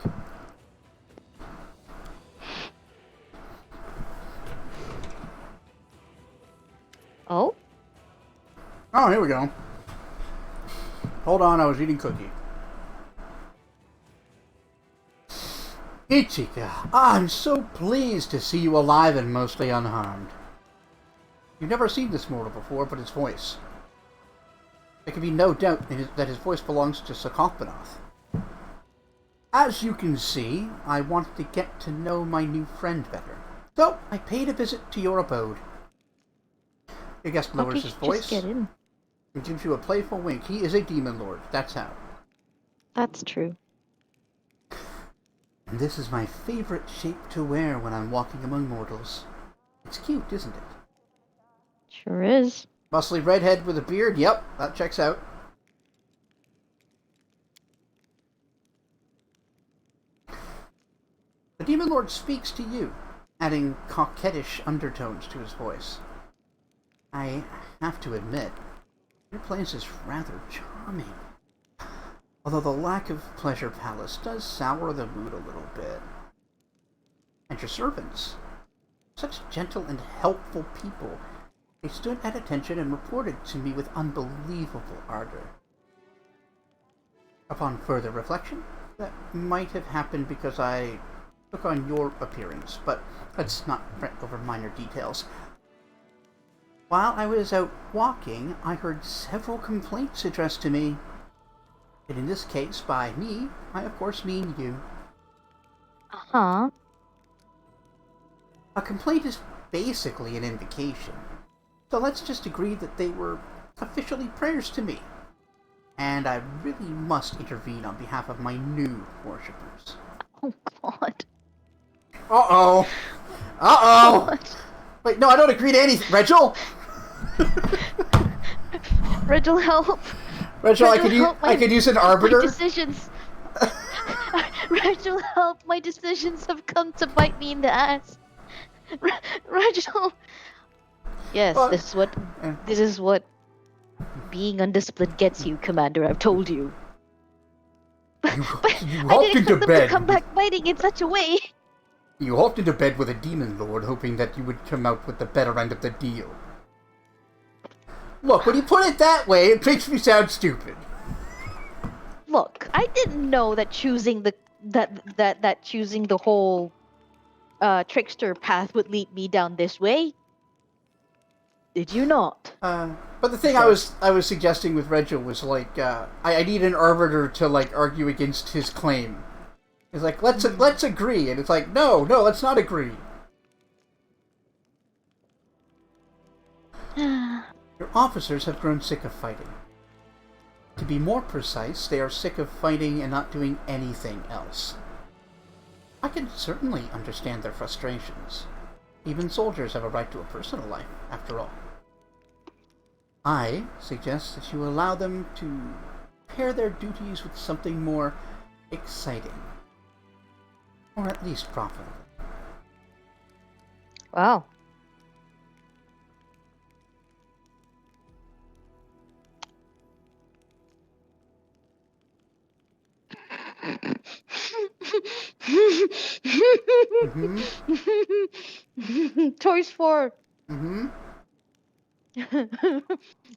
Oh? Oh, here we go. Hold on, I was eating cookie. Ichika, I'm so pleased to see you alive and mostly unharmed. You've never seen this mortal before, but his voice. There can be no doubt that his voice belongs to Sakopanoth. As you can see, I wanted to get to know my new friend better. So, I paid a visit to your abode. Your guest lowers his voice. Just get in. And gives you a playful wink. He is a demon lord. That's how. That's true. And this is my favorite shape to wear when I'm walking among mortals. It's cute, isn't it? Sure is. Muscly redhead with a beard. Yep, that checks out. The demon lord speaks to you, adding coquettish undertones to his voice. I have to admit, your place is rather charming. Although the lack of Pleasure Palace does sour the mood a little bit. And your servants, such gentle and helpful people, they stood at attention and reported to me with unbelievable ardor. Upon further reflection, that might have happened because I took on your appearance, but let's not fret over minor details. While I was out walking, I heard several complaints addressed to me. And in this case, by me, I of course mean you. Uh-huh. A complaint is basically an invocation. So let's just agree that they were officially prayers to me. And I really must intervene on behalf of my new worshippers. Oh, God. Uh-oh! Uh-oh! What? Wait, no, I don't agree to anything. Rachel? Rachel, help! Rachel, Rachel, I could use an arbiter. My decisions. Rachel, help! My decisions have come to bite me in the ass. Rachel. Yes, Well, this is what being undisciplined gets you, Commander. I've told you. But You I hopped didn't into expect them to bed. come back biting in such a way. You hopped into bed with a demon lord, hoping that you would come out with the better end of the deal. Look, when you put it that way, it makes me sound stupid. Look, I didn't know that choosing choosing the whole trickster path would lead me down this way. Did you not? But the thing I was suggesting with Rachel was like, I need an arbiter to like argue against his claim. It's like let's agree, and it's like no, let's not agree. Your officers have grown sick of fighting. To be more precise, they are sick of fighting and not doing anything else. I can certainly understand their frustrations. Even soldiers have a right to a personal life, after all. I suggest that you allow them to pair their duties with something more exciting. Or at least profitable. Wow. Toys for. Mm-hmm.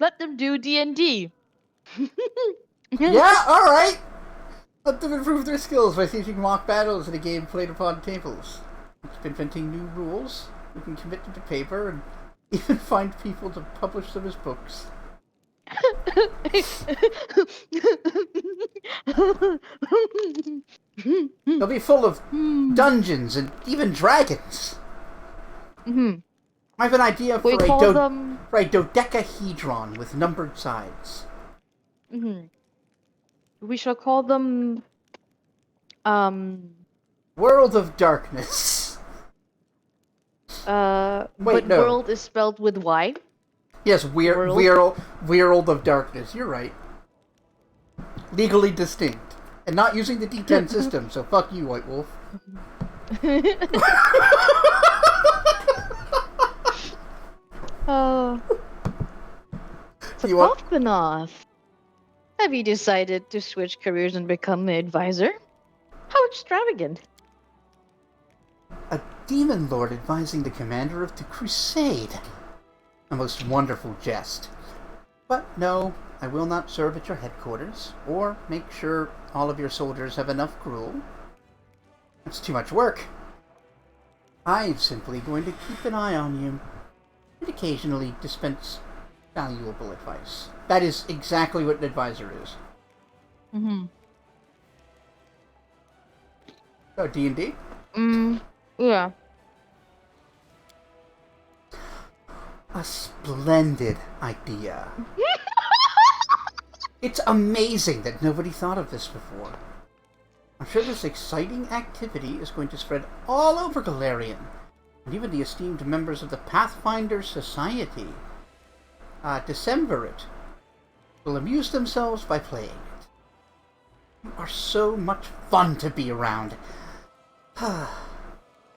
Let them do D&D. Yeah, alright! Let them improve their skills by teaching mock battles in a game played upon tables. Keep inventing new rules. We can commit them to paper and even find people to publish them as books. They'll be full of dungeons and even dragons. Mm-hmm. I have an idea for We call them... for a dodecahedron with numbered sides. Mm-hmm. We shall call them... World of Darkness. Wait, but no. world is spelled with Y. Yes, World of Darkness. You're right. Legally distinct. And not using the D10 system, so fuck you, White Wolf. Oh. Sokovkvanov. Have you decided to switch careers and become an advisor? How extravagant. A demon lord advising the commander of the crusade. A most wonderful jest. But no, I will not serve at your headquarters, or make sure all of your soldiers have enough gruel. That's too much work. I'm simply going to keep an eye on you, and occasionally dispense valuable advice. That is exactly what an advisor is. Mm-hmm. Oh, D&D? Yeah. A splendid idea. It's amazing that nobody thought of this before. I'm sure this exciting activity is going to spread all over Galarian, and even the esteemed members of the Pathfinder Society. Decemvirate will amuse themselves by playing it. You are so much fun to be around. How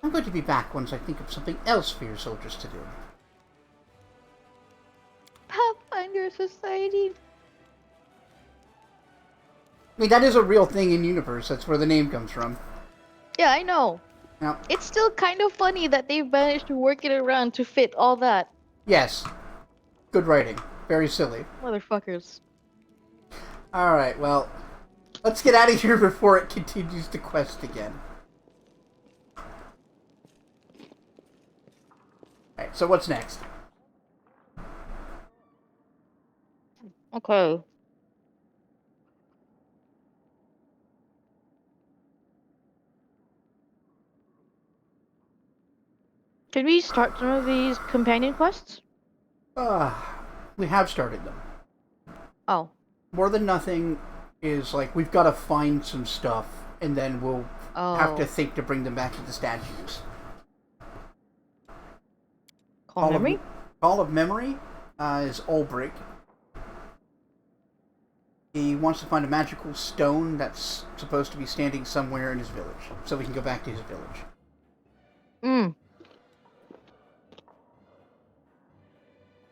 I'm going to be back once I think of something else for your soldiers to do. Pathfinder Society. I mean, that is a real thing in universe. That's where the name comes from. Yeah, I know. Now, It's still kind of funny that they've managed to work it around to fit all that. yes. Good writing. Very silly. Motherfuckers. Alright, well, let's get out of here before it continues to quest again. Alright, so what's next? Okay. Should we start some of these companion quests? We have started them. Oh. More Than Nothing is like, we've got to find some stuff, and then we'll have to think to bring them back to the statues. Call Memory? Call of Memory is Ulbrich. He wants to find a magical stone that's supposed to be standing somewhere in his village, so we can go back to his village. Hmm.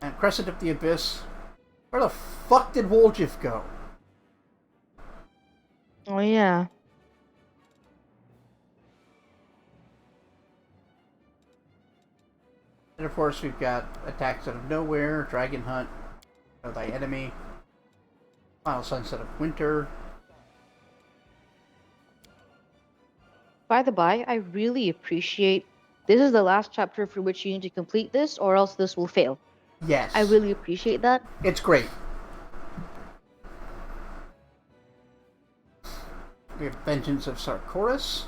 And Crescent of the Abyss. Where the fuck did Woljif go? Oh, yeah. And of course, we've got Attacks Out of Nowhere, Dragon Hunt, Know Thy Enemy, Final Sunset of Winter. By the by, I really appreciate this is the last chapter for which you need to complete this, or else this will fail. Yes. I really appreciate that. It's great. We have Vengeance of Sarkoris.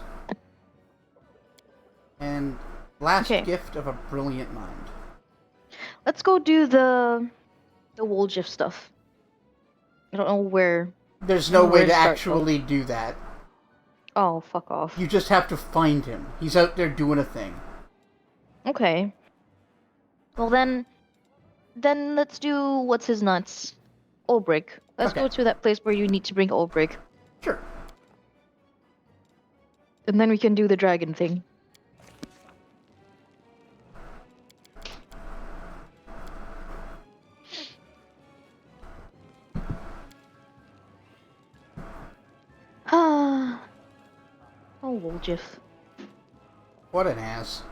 And Last Gift of a Brilliant Mind. Let's go do the Woljif stuff. I don't know where. There's no way to actually do that. Oh, fuck off. You just have to find him. He's out there doing a thing. Okay. Well then let's do what's his nuts. Ulbrich. Let's go to that place where you need to bring Ulbrich. Sure. And then we can do the dragon thing. Ah. Oh, Woljif. What an ass.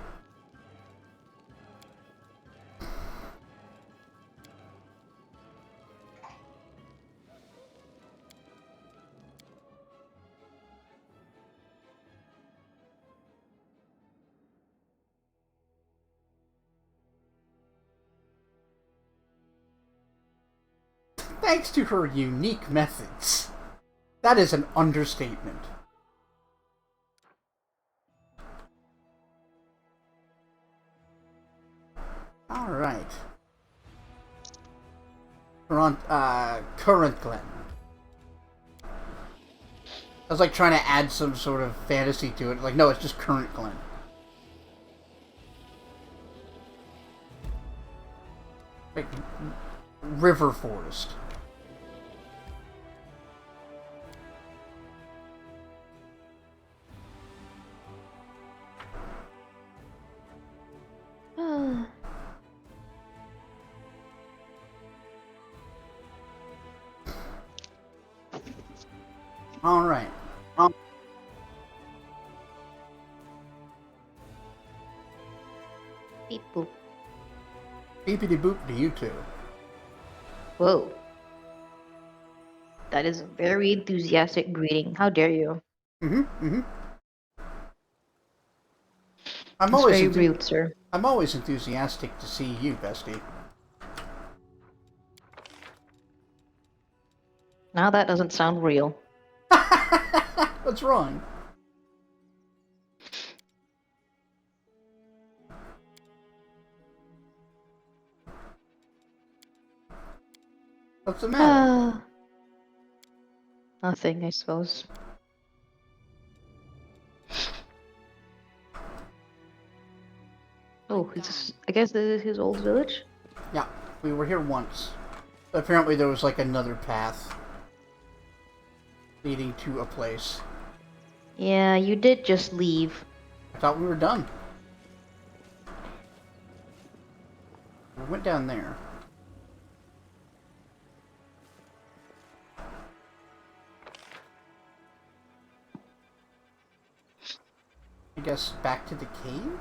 Thanks to her unique methods. That is an understatement. Alright. We're on, Current Glen. I was like trying to add some sort of fantasy to it. Like, no, it's just Current Glen. Like, River Forest. Alright. Beep boop. Beepity boop to you two. Whoa. That is a very enthusiastic greeting. How dare you? I'm That's always very rude, sir. I'm always enthusiastic to see you, bestie. Now that doesn't sound real. What's wrong? What's the matter? Nothing, I suppose. Oh, I guess this is his old village? Yeah, we were here once. Apparently there was like another path leading to a place. Yeah, you did just leave. I thought we were done. We went down there. I guess back to the cave?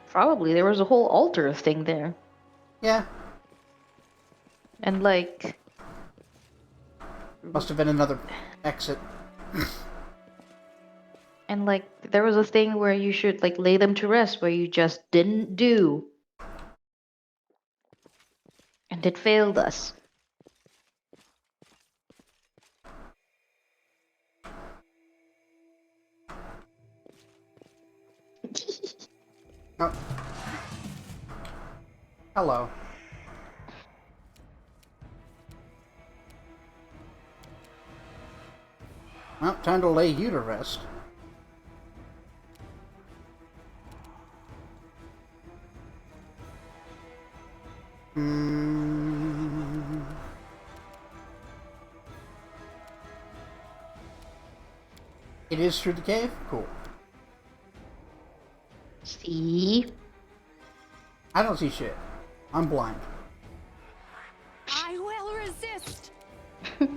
Probably. There was a whole altar thing there. Yeah. And like... Must have been another exit. And like, there was a thing where you should like lay them to rest, where you just didn't do. And it failed us. Oh. Hello. Well, time to lay you to rest. It is through the cave? Cool. See? I don't see shit. I'm blind. I will resist. I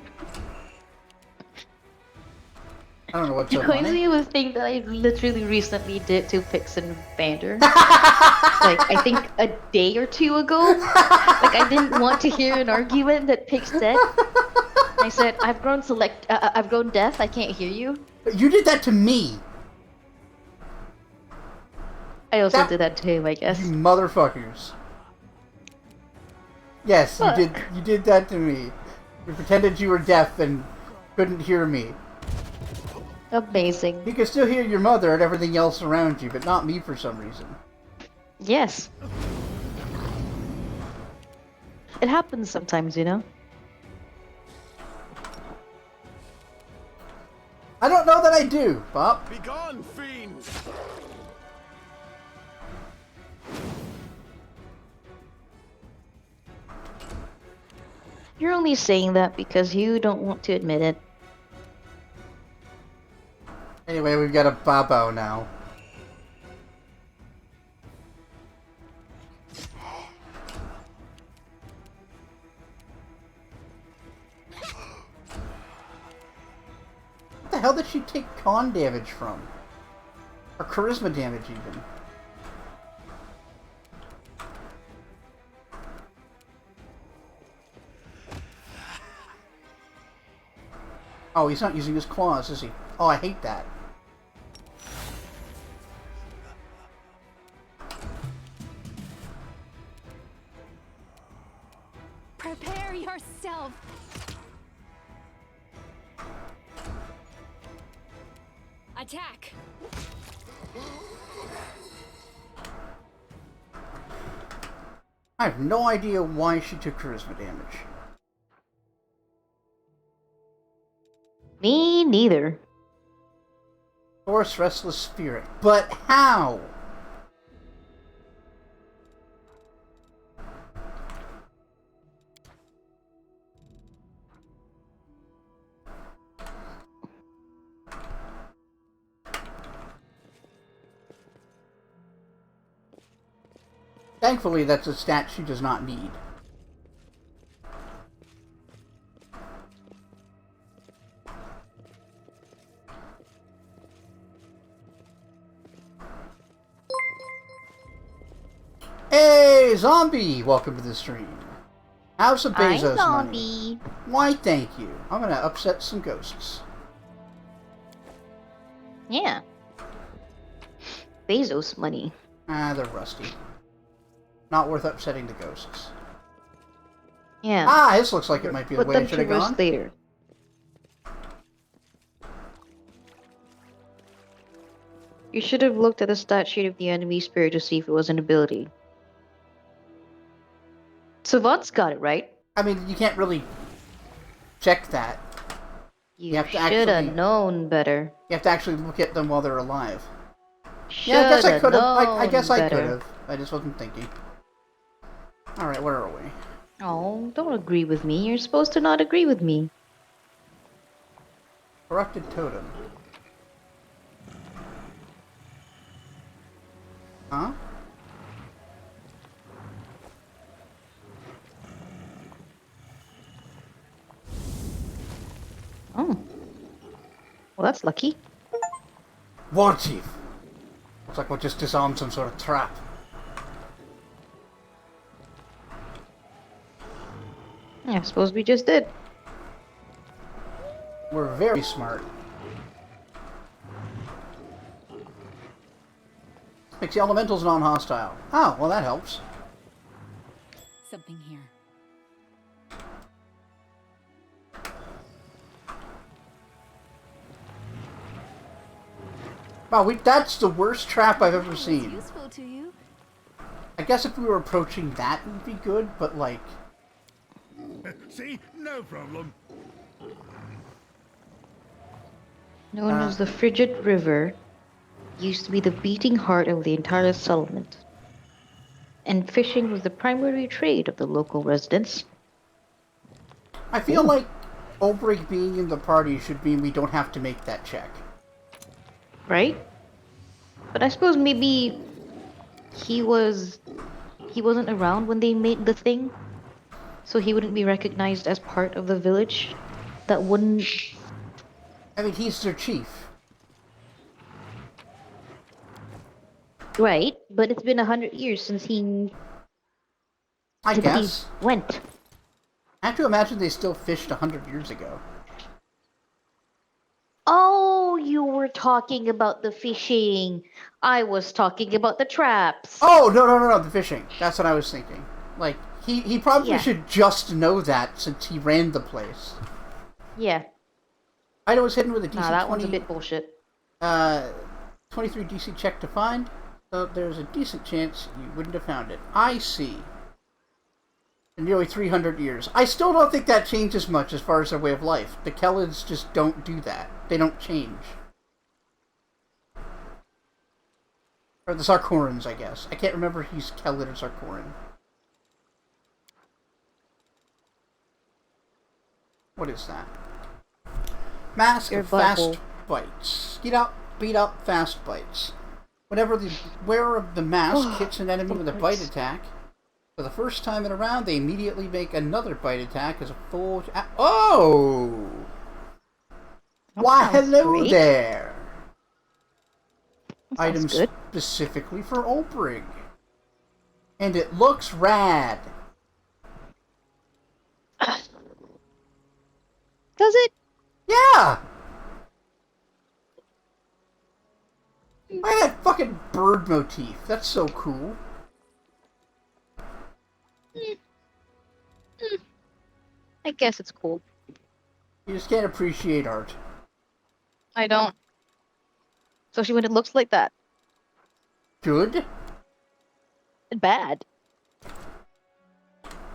don't know what's It so reminds funny. me of a thing that I literally recently did to Pix and Vander. Like, I think a day or two ago. Like, I didn't want to hear an argument that Pix said. I said, I've grown deaf, I can't hear you. You did that to me! I also That- did that to him, I guess. You motherfuckers. Yes, What? you did that to me. You pretended you were deaf and couldn't hear me. Amazing. You can still hear your mother and everything else around you, but not me for some reason. Yes. It happens sometimes, you know? I don't know that I do, Bop. Be gone, fiend! You're only saying that because you don't want to admit it. Anyway, we've got a Babo now. What the hell did she take con damage from? Or charisma damage, even? Oh, he's not using his claws, is he? Oh, I hate that. Prepare yourself. Attack. I have no idea why she took charisma damage. Me neither. Force restless spirit. But how? Thankfully, that's a stat she does not need. Hey, zombie! Welcome to the stream. How's some I'm Bezos money? zombie. Why, thank you. I'm gonna upset some ghosts. Yeah. Bezos money. Ah, they're rusty. Not worth upsetting the ghosts. Yeah. Ah, this looks like it might be the Put way I them should to have rest gone. later. You should have looked at the stat sheet of the enemy spirit to see if it was an ability. Savant's got it, right? I mean, you can't really check that. You have to should have actually- known better. You have to actually look at them while they're alive. Yeah, I guess I Shoulda could have. I guess known I could better. have. I just wasn't thinking. Alright, where are we? Oh, don't agree with me. You're supposed to not agree with me. Corrupted totem. Huh? Well, that's lucky. War Chief! Looks like we'll just disarm some sort of trap. Yeah, I suppose we just did. We're very smart. Makes the elementals non-hostile. Oh, well that helps. Something here. Wow, that's the worst trap I've ever It's seen. useful to you. I guess if we were approaching that, it would be good, but like... See? No problem. Known as the Frigid River, used to be the beating heart of the entire settlement. And fishing was the primary trade of the local residents. I feel like Ulbrich being in the party should mean we don't have to make that check. Right? But I suppose maybe he wasn't around when they made the thing, so he wouldn't be recognized as part of the village. That wouldn't... I mean, he's their chief. Right, but it's been 100 years since he I guess. went. I have to imagine they still fished 100 years ago. Oh, you were talking about the fishing. I was talking about the traps. Oh, no, the fishing. That's what I was thinking. Like, he probably Yeah. should just know that since he ran the place. Yeah. Item was hidden with a DC Nah, that 20, one's a bit bullshit. 23 DC check to find. So there's a decent chance you wouldn't have found it. I see. In nearly 300 years. I still don't think that changes much as far as their way of life. The Kellids just don't do that. They don't change. Or the Sarkorans, I guess. I can't remember if he's Kellid or Sarkoran. What is that? Mask Your of fast butthole. bites. Get up, beat up, fast bites. Whenever the wearer of the mask hits an enemy with a bite attack, for the first time in a round, they immediately make another bite attack as a full... Oh! Why, sounds hello great. there! That Item sounds good. specifically for Ulbrich. And it looks rad. Does it? Yeah! Look at that fucking bird motif. That's so cool. I guess it's cool. You just can't appreciate art. I don't. Especially when it looks like that. Good? And bad.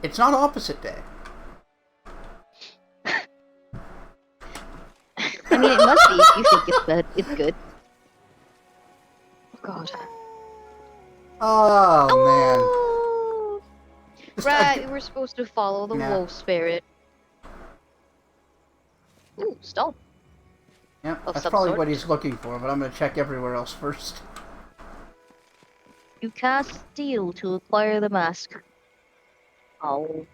It's not opposite day. I mean, it must be if you think it's bad. It's good. Oh, God. Oh, Oh! man. Right, we were supposed to follow the Nah. wolf spirit. Ooh, stone. Yep, Of that's some probably sort. what he's looking for, but I'm gonna check everywhere else first. You cast steel to acquire the mask. Oh.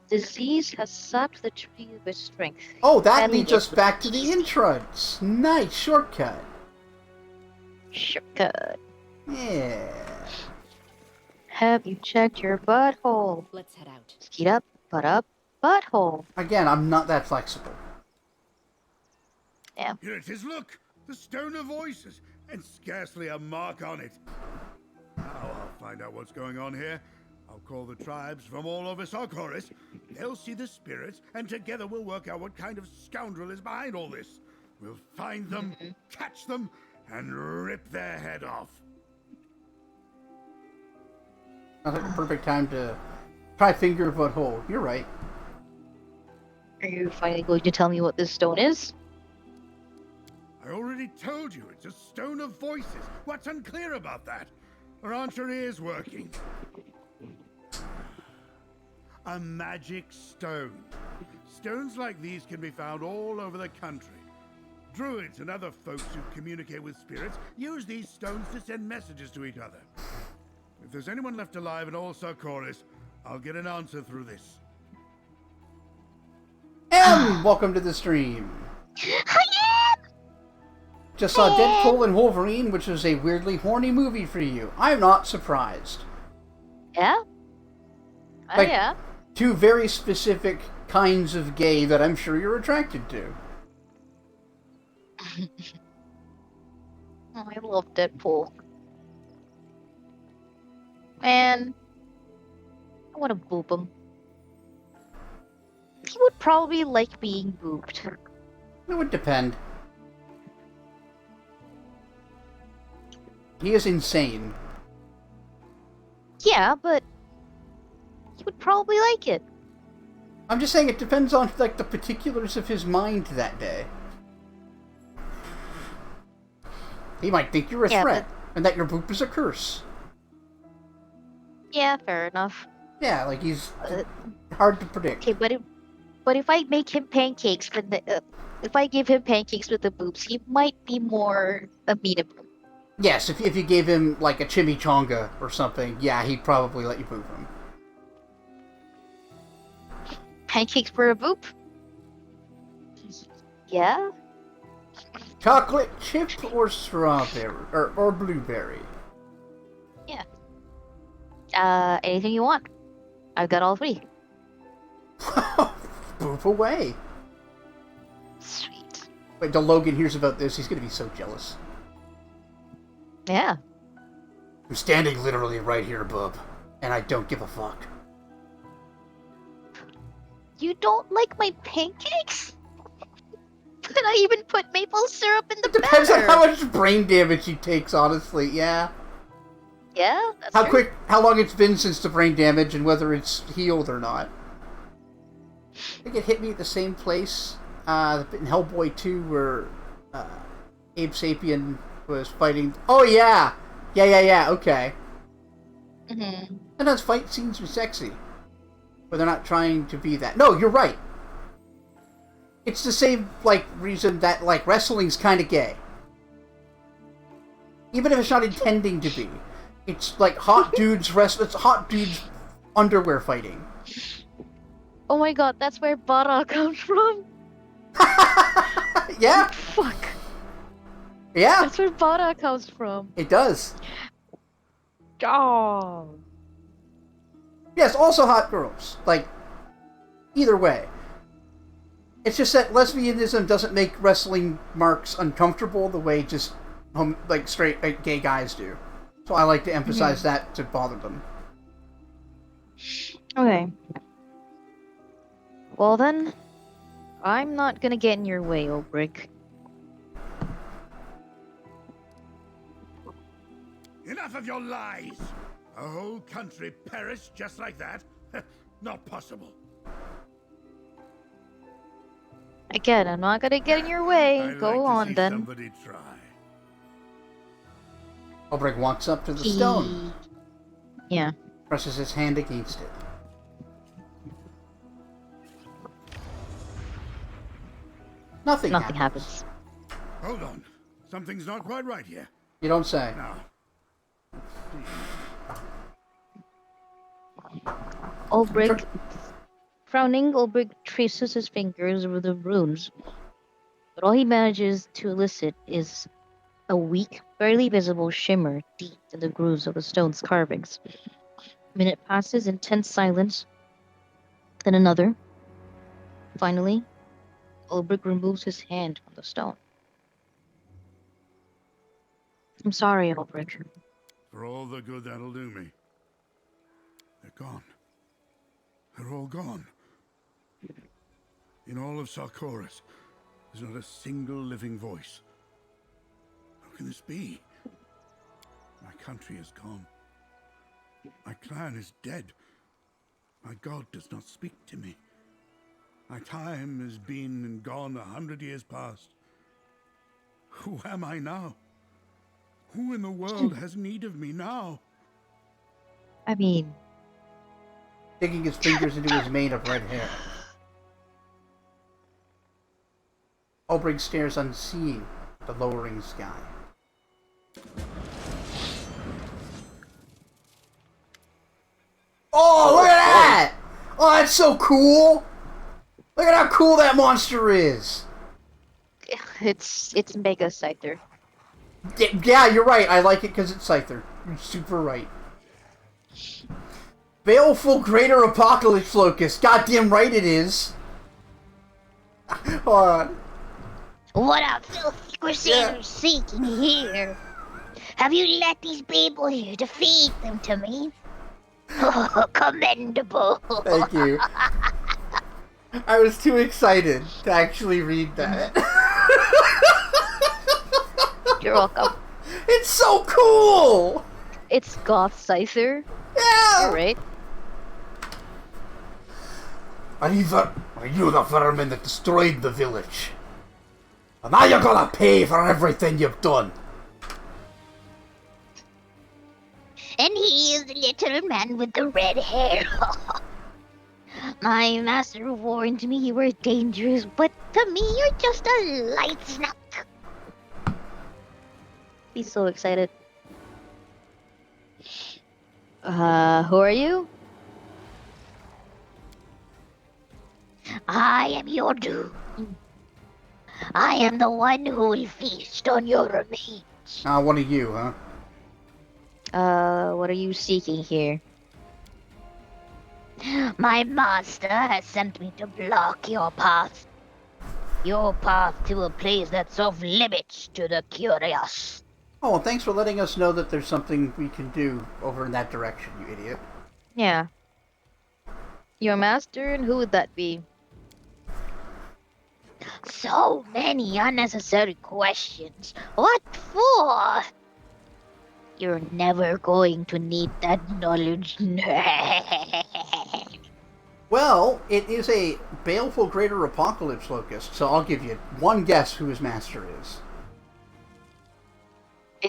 Disease has sapped the tree of its strength. Oh, that Kindly leads us get back to the entrance. Nice shortcut. Shortcut. Yeah. Have you checked your butthole? Let's head out. Skeet up, butt up, butthole. Again, I'm not that flexible. Damn. Here it is, look! The Stone of Voices, and scarcely a mark on it. Now I'll find out what's going on here. I'll call the tribes from all over Sarkoris. They'll see the spirits, and together we'll work out what kind of scoundrel is behind all this. We'll find them, catch them, and rip their head off. Sounds like the perfect time to try finger foot hole. You're right. Are you finally going to tell me what this stone is? I already told you it's a Stone of Voices. What's unclear about that? Or aren't your ears working? A magic stone. Stones like these can be found all over the country. Druids and other folks who communicate with spirits use these stones to send messages to each other. If there's anyone left alive in all Sarkoris, I'll get an answer through this. And welcome to the stream. Just saw Deadpool and Wolverine, which was a weirdly horny movie for you. I'm not surprised. Yeah? Like, Yeah. two very specific kinds of gay that I'm sure you're attracted to. Oh, I love Deadpool. Man, I want to boop him. He would probably like being booped. It would depend. He is insane. Yeah, but he would probably like it. I'm just saying it depends on, like, the particulars of his mind that day. He might think you're a threat, and that your boop is a curse. Yeah, fair enough. Yeah, like, he's hard to predict. Okay, but if I make him pancakes with the, if I give him pancakes with the boobs, he might be more amenable. Yes, if you gave him, like, a chimichanga or something, yeah, he'd probably let you boop him. Pancakes for a boop? Yeah? Chocolate chip or strawberry? Or blueberry? Yeah. Anything you want. I've got all three. Boop away. Sweet. Wait till Logan hears about this, he's gonna be so jealous. Yeah. I'm standing literally right here, bub, and I don't give a fuck. You don't like my pancakes? But I even put maple syrup in the Depends batter. on how much brain damage he takes, honestly, yeah. Yeah, that's true. How long it's been since the brain damage and whether it's healed or not. I think it hit me at the same place in Hellboy 2 where Abe Sapien was fighting. Oh, yeah! Yeah, okay. Mm-hmm. Sometimes fight scenes are sexy, but they're not trying to be that. No, you're right. It's the same, like, reason that, like, wrestling's kind of gay. Even if it's not intending to be. It's like hot dudes it's hot dudes underwear fighting. Oh my god, that's where WotR comes from? Yeah? Fuck. Yeah? That's where WotR comes from. It does. Oh. Yes, also hot girls. Like, either way. It's just that lesbianism doesn't make wrestling marks uncomfortable the way just, straight gay guys do. So I like to emphasize that to bother them. Okay. Well then, I'm not gonna get in your way, Ulbrich. Enough of your lies! A whole country perished just like that? Not possible. Again, I'm not gonna get in your way. I'd Go like to on see then. Somebody try. Ulbrich walks up to the stone. Yeah. Presses his hand against it. Nothing happens. Hold on. Something's not quite right here. You don't say. Now. Ulbrich, frowning, Ulbrich traces his fingers over the runes, but all he manages to elicit is a weak, barely visible shimmer deep in the grooves of the stone's carvings. A minute passes in tense silence, then another. Finally, Ulbrich removes his hand from the stone. I'm sorry, Ulbrich. For all the good that'll do me. They're gone. They're all gone. In all of Sarkoris, there's not a single living voice. How can this be? My country is gone. My clan is dead. My god does not speak to me. My time has been and gone 100 years past. Who am I now? Who in the world has need of me now? I mean... Digging his fingers into his mane of red hair. Ulbrich stares unseeing at the lowering sky. Oh, look at that! Oh, that's so cool! Look at how cool that monster is! It's Mega Scyther. Yeah, you're right. I like it because it's Scyther. You're super right. Baleful Greater Apocalypse Locust. Goddamn right it is. Hold on. What a filthy crusader seeking here? Have you let these people here to feed them to me? Oh, commendable. Thank you. I was too excited to actually read that. You're welcome. It's so cool! It's Goth Scyther. Yeah! You're right. Are you the vermin that destroyed the village? And now you're gonna pay for everything you've done. And he is the little man with the red hair. My master warned me you were dangerous, but to me you're just a light snack. He's so excited. Who are you? I am your doom. I am the one who will feast on your remains. One of you, huh? What are you seeking here? My master has sent me to block your path. Your path to a place that's off limits to the curious. Oh, well, thanks for letting us know that there's something we can do over in that direction, you idiot. Yeah. Your master, and who would that be? So many unnecessary questions. What for? You're never going to need that knowledge. Well, it is a baleful Greater Apocalypse Locust, so I'll give you one guess who his master is.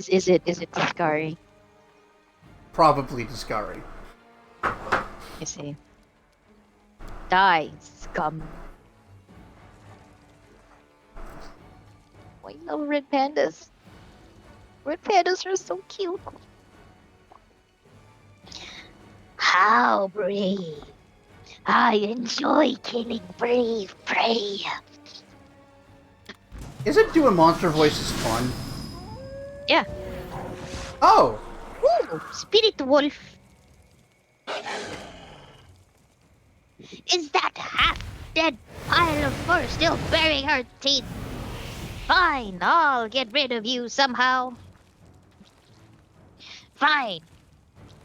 Is it Discari? Probably Discari. I see. Die, scum. Why you love red pandas? Red pandas are so cute. How brave. I enjoy killing brave prey. Isn't doing monster voices fun? Yeah. Oh! Ooh, Spirit Wolf. Is that half-dead pile of fur still baring her teeth? Fine, I'll get rid of you somehow. Fine.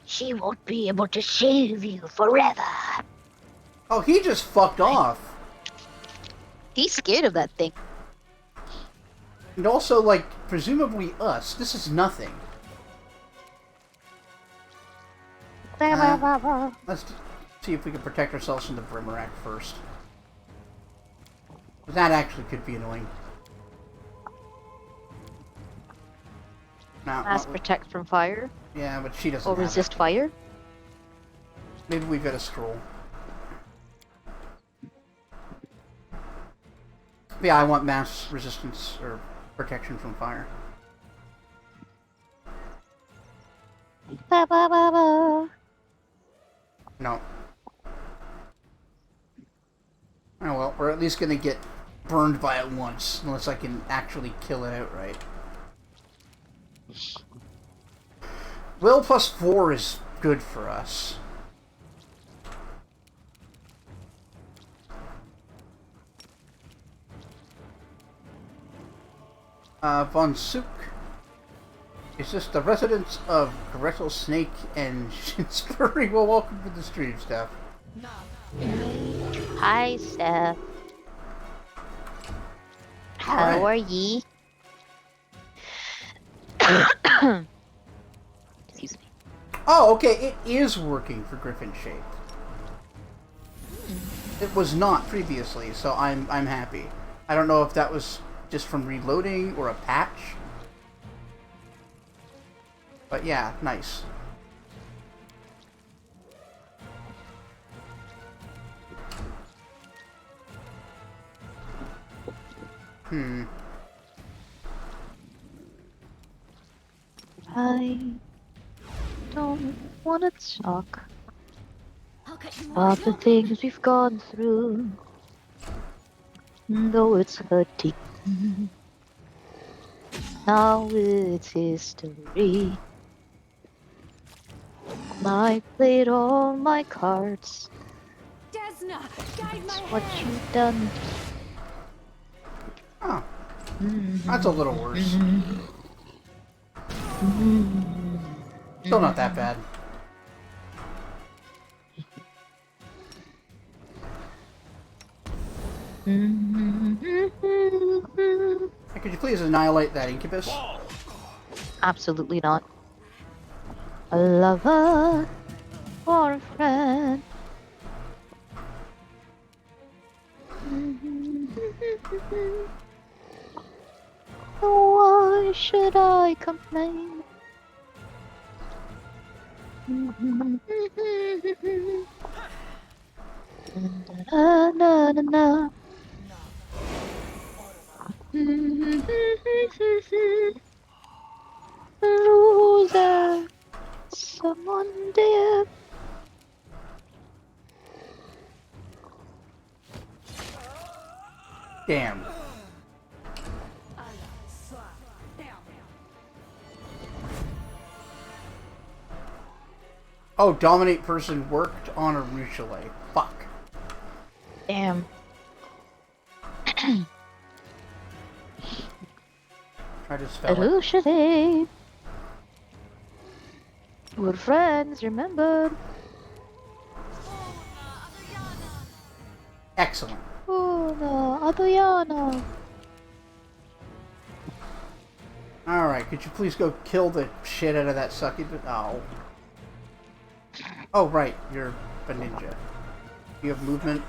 She won't be able to shave you forever. Oh, he just fucked off. He's scared of that thing. And also, like, presumably us. This is nothing. Let's see if we can protect ourselves from the Brimerack first. That actually could be annoying. No, Mass protect from fire. yeah, but she doesn't Or have resist it. fire. Maybe we've got a scroll. Yeah, I want mass resistance or protection from fire. Ba, ba, ba, ba. No. Oh well, we're at least gonna get burned by it once, unless I can actually kill it outright. Will plus 4 is good for us. Von Suk. Is this the residents of Rattlesnake and Shinsbury? Well, welcome to the stream, Steph. Hi, Steph. How Hi. are ye? Excuse me. Oh, okay, it is working for Griffin Shape. It was not previously, so I'm happy. I don't know if that was just from reloading or a patch. But yeah, nice. I don't want to talk I'll cut you about the things we've gone through. Though it's hurting. Now it's history. I played all my cards. Desna, guide my That's what hand. you've done. Oh, that's a little worse. Still not that bad. Hey, could you please annihilate that incubus? Absolutely not. A lover or a friend. Why should I complain? Na, na, na, na. Loser, someone dear. Damn. Oh, dominate person worked on a Ruchelet. Fuck. Damn. Try to spell it. Usually, we're friends, remember? Excellent. Una Adriana. Alright, could you please go kill the shit out of that succubus? Oh. Oh, right. You're a ninja. You have movement?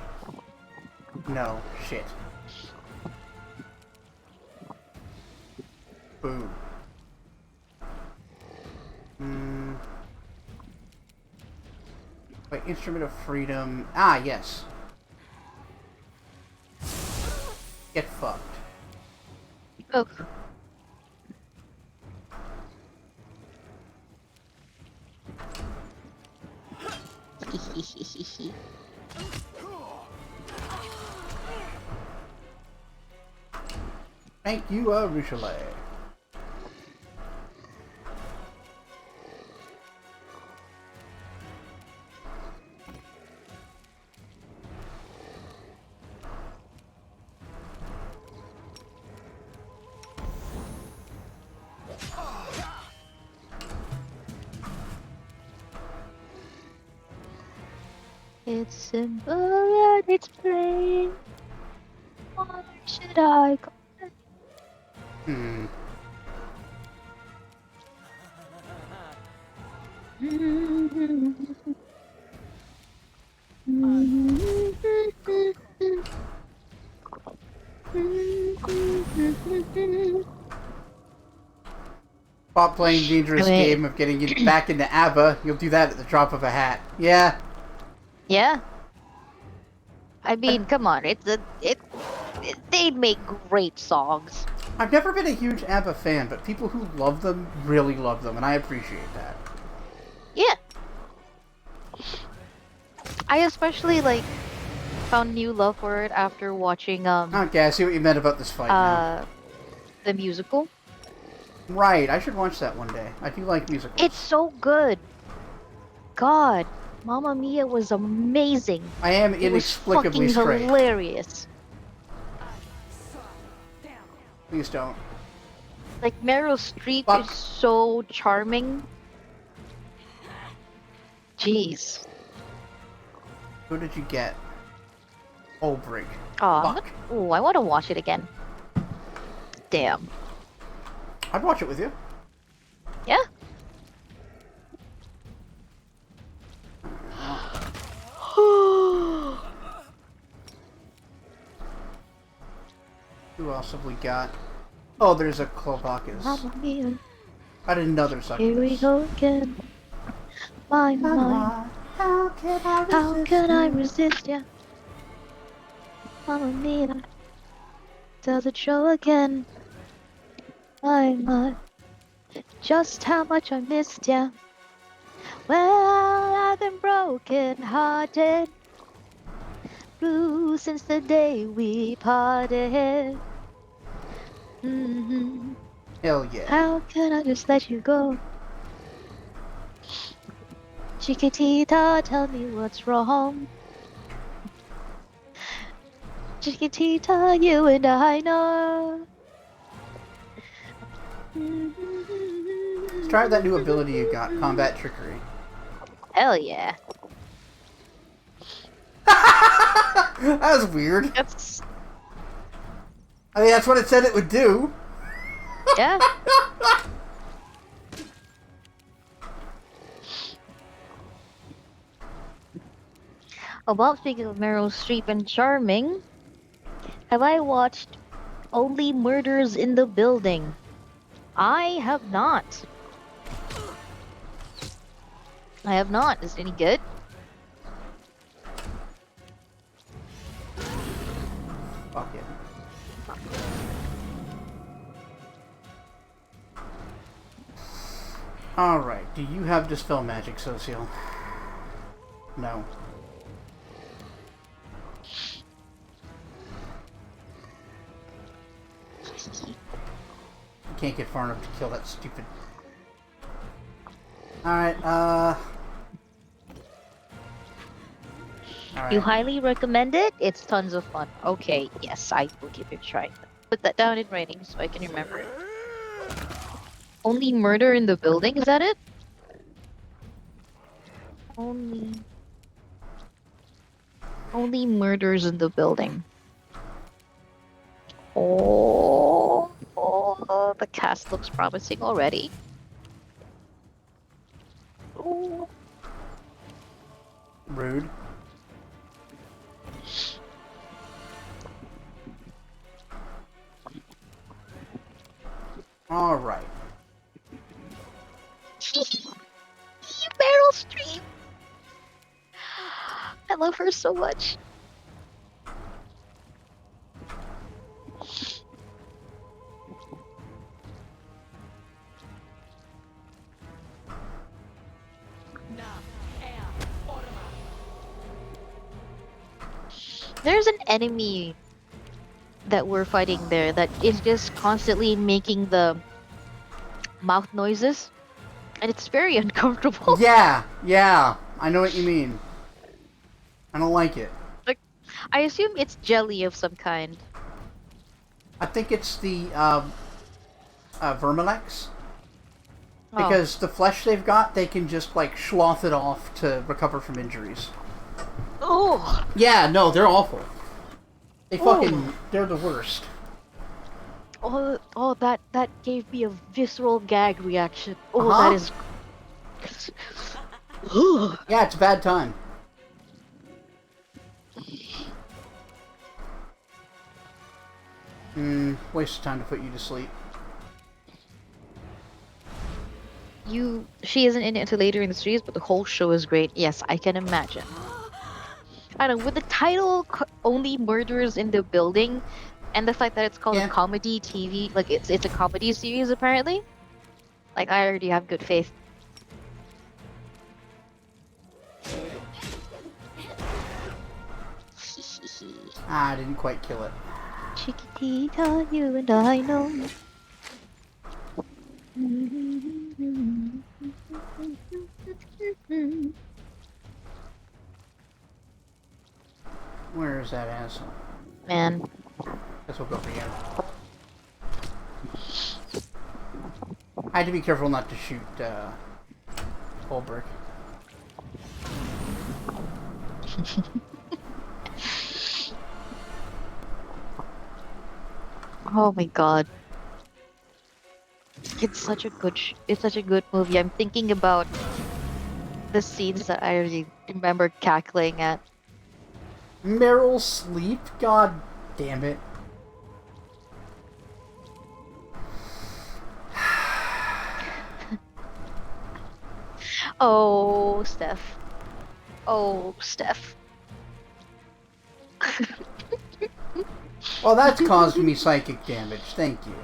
No. Shit. Boom. Wait, Instrument of Freedom. Ah, yes. Get fucked. Oh. Thank you, Ruchelet. It's simple and it's plain. Why should I complain? Hmm. Stop playing dangerous game of getting you back into ABBA. You'll do that at the drop of a hat. Yeah. Yeah. I mean, come on, they make great songs. I've never been a huge ABBA fan, but people who love them really love them, and I appreciate that. Yeah. I especially found new love for it after watching Okay, I see what you meant about this fight now. the musical. Right, I should watch that one day. I do like musicals. It's so good. God, Mamma Mia was amazing. I am It was inexplicably fucking straight. hilarious. Please don't. Like Meryl Streep Fuck. is so charming. Jeez. Who did you get? Olbrich. Oh, Fuck. I want to watch it again. Damn. I'd watch it with you. Yeah. Who else have we got? Oh, there's a Clovakas. Mamma Mia, I had another succubus. here we go again. My mind, How how can I resist ya? Mamma Mia, does it show again? My mind, just how much I missed ya. Well, I've been broken hearted, true since the day we parted. Hell yeah. How can I just let you go? Chiquitita, tell me what's wrong. Chiquitita, you and I know. Let's try that new ability you got, Combat Trickery. Hell yeah. That was weird. That's I mean, that's what it said it would do. yeah. About speaking of Meryl Streep and Charming, have I watched Only Murders in the Building? I have not. I have not. Is it any good? Fuck it. Alright, do you have Dispel Magic, Social? No. You can't get far enough to kill that stupid... Alright, Alright. You highly recommend it? It's tons of fun. Okay, yes, I will give it a try. Put that down in writing so I can remember it. Only Murder in the Building, is that it? Only Murders in the Building. Oh, the cast looks promising already. Oh. Rude. Alright. Meryl Streep! I love her so much. There's an enemy that we're fighting there that is just constantly making the mouth noises, and it's very uncomfortable. Yeah, I know what you mean. I don't like it. Like, I assume it's jelly of some kind. I think it's the Vermilex. Oh. Because the flesh they've got, they can just like slough it off to recover from injuries. Oh! Yeah, no, they're awful. They fucking, they're the worst. Oh, that gave me a visceral gag reaction. Oh, Uh-huh. that is... Yeah, it's a bad time. Waste of time to put you to sleep. She isn't in it until later in the series, but the whole show is great. Yes, I can imagine. I don't know, with the title Only Murders in the Building, and the fact that it's called a comedy TV, like it's a comedy series apparently, like I already have good faith. I didn't quite kill it. Chiquitita, you and I know. Where is that asshole? Man. Guess we'll go for you. I had to be careful not to shoot, Holbrook. Oh my god. It's such a good movie. I'm thinking about the scenes that I already remember cackling at. Meryl Streep? God damn it. Oh, Steph. Oh, Steph. Well, that's caused me psychic damage. Thank you.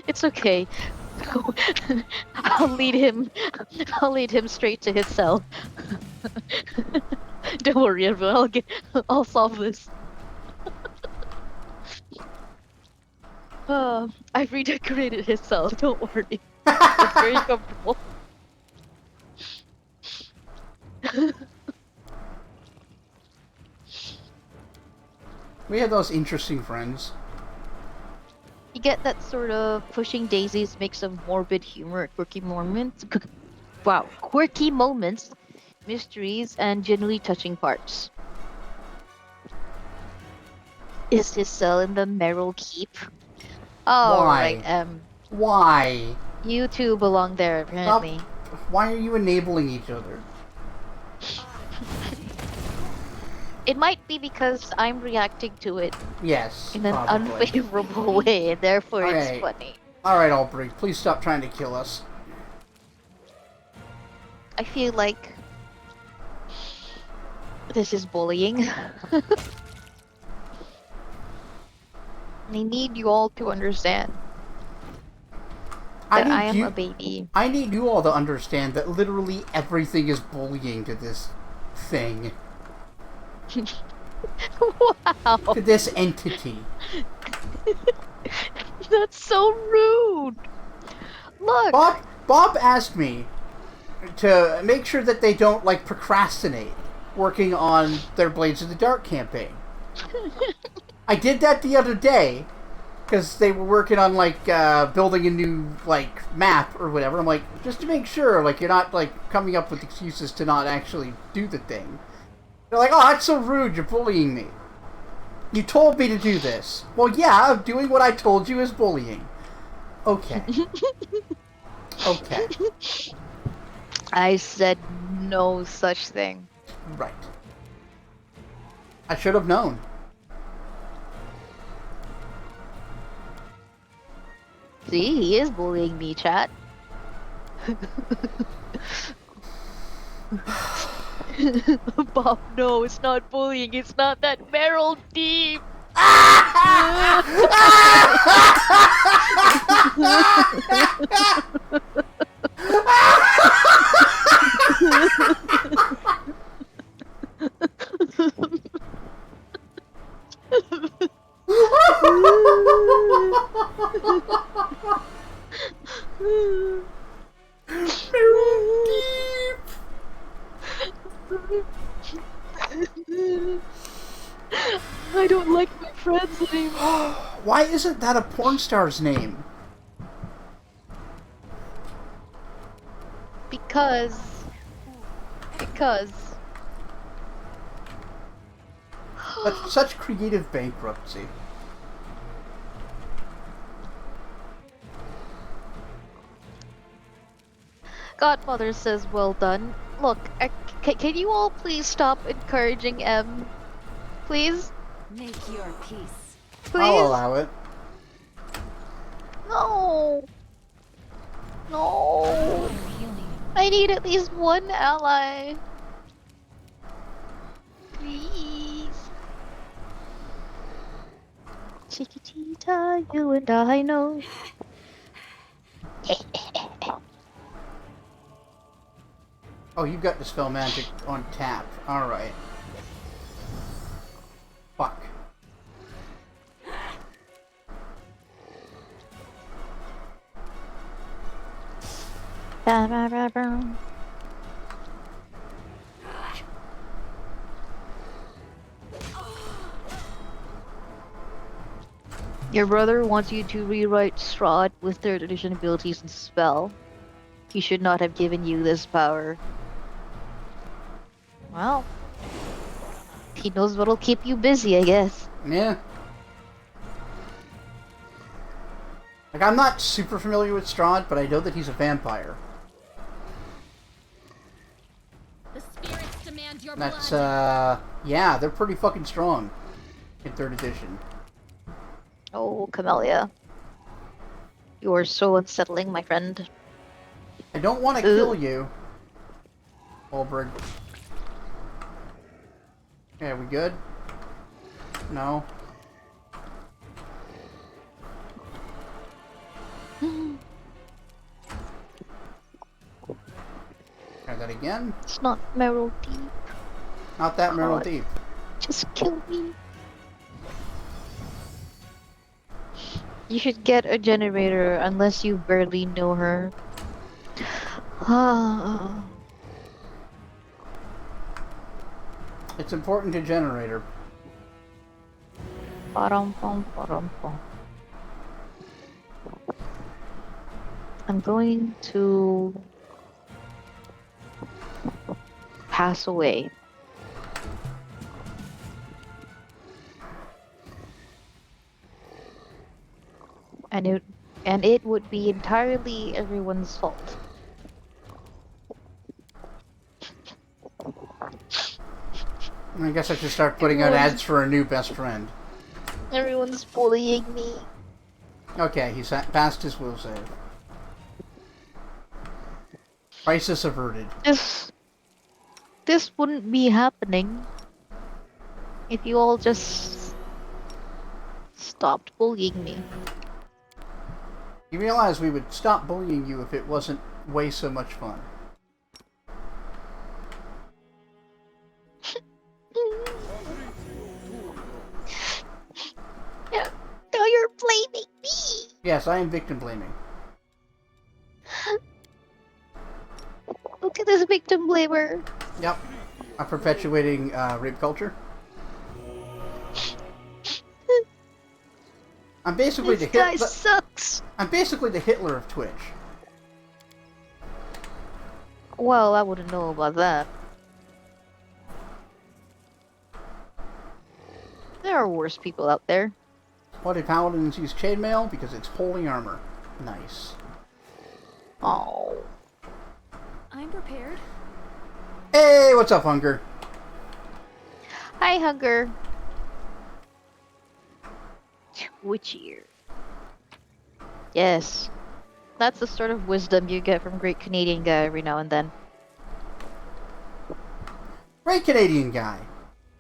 It's okay. I'll lead him straight to his cell. Don't worry, everyone. I'll solve this. I've redecorated his cell. Don't worry. It's very comfortable. We had those interesting friends. You get that sort of pushing daisies mix of morbid humor, quirky moments. Wow, quirky moments, mysteries, and genuinely touching parts. Is his cell in the Merrill Keep? Oh, Why? right. Why? You two belong there, apparently. Why are you enabling each other? It might be because I'm reacting to it Yes, in an probably. unfavorable way, and therefore it's Okay. funny. Alright, Aubrey, please stop trying to kill us. I feel like this is bullying. I need you all to understand that I am a baby. I need you all to understand that literally everything is bullying to this thing. Wow, To this entity. that's so rude. Look, Bob asked me to make sure that they don't, like, procrastinate working on their Blades of the Dark campaign. I did that the other day, because they were working on, like, building a new, like, map or whatever. I'm like, just to make sure, like, you're not, like, coming up with excuses to not actually do the thing. They're like, oh, that's so rude, you're bullying me. You told me to do this. Well, yeah, doing what I told you is bullying. Okay. Okay. I said no such thing. Right. I should have known. See, he is bullying me, chat. Bob, no, it's not bullying. It's not that Meryl deep. I don't like my friends anymore. Why isn't that a porn star's name? Because. That's such creative bankruptcy. Godfather says, well done. Look, can you all please stop encouraging M? Please? Make your peace. Please? I'll allow it. No. No. I need at least one ally. Please. Chiquitita, you and I know. Oh, you got Dispel Magic on tap. Alright. Fuck. Your brother wants you to rewrite Strahd with 3rd edition abilities and spell. He should not have given you this power. Well, he knows what'll keep you busy, I guess. Yeah. Like, I'm not super familiar with Strahd, but I know that he's a vampire. The spirits demand your That's, blood. yeah, they're pretty fucking strong in 3rd edition. Oh, Camellia. You are so unsettling, my friend. I don't want to kill you, Ulbrich. Okay, are we good? No. Okay, Try that again. It's not Meryl Deep. Not that Meryl God. Deep. Just kill me. You should get a generator unless you barely know her. It's important to generator. Ba-dum-bum. I'm going to pass away. And it would be entirely everyone's fault. I guess I should start putting out ads for a new best friend. Everyone's bullying me. Okay, he's passed his will save. Crisis averted. This wouldn't be happening if you all just stopped bullying me. You realize we would stop bullying you if it wasn't way so much fun. Now you're blaming me. Yes, I am victim blaming. Look at this victim blamer. Yep. I'm perpetuating rape culture. I'm basically This guy sucks. I'm basically the Hitler of Twitch. Well, I wouldn't know about that. There are worse people out there. Why do paladins use chainmail? Because it's holy armor. Nice. Oh. I'm prepared. Hey, what's up, Hunger? Hi, Hunger. Twitchier. Yes. That's the sort of wisdom you get from Great Canadian Guy every now and then. Great Canadian Guy.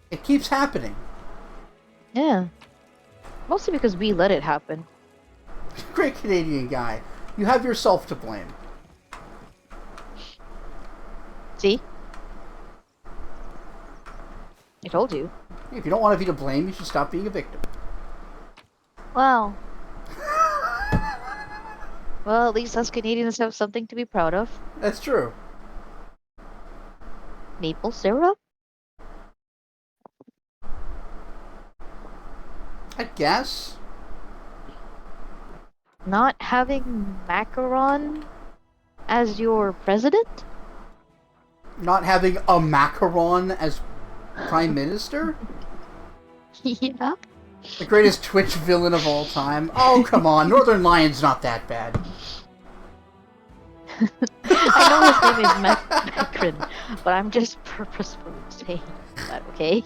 It keeps happening. Yeah. Mostly because we let it happen. Great Canadian Guy. You have yourself to blame. See? I told you. If you don't want to be to blame, you should stop being a victim. Wow. Well, at least us Canadians have something to be proud of. That's true. Maple syrup? I guess. Not having Macaron as your president? Not having a macaron as prime minister? Yeah. The greatest Twitch villain of all time. Oh, come on. Northern Lion's not that bad. I know his name is Macron, but I'm just purposefully saying that, okay?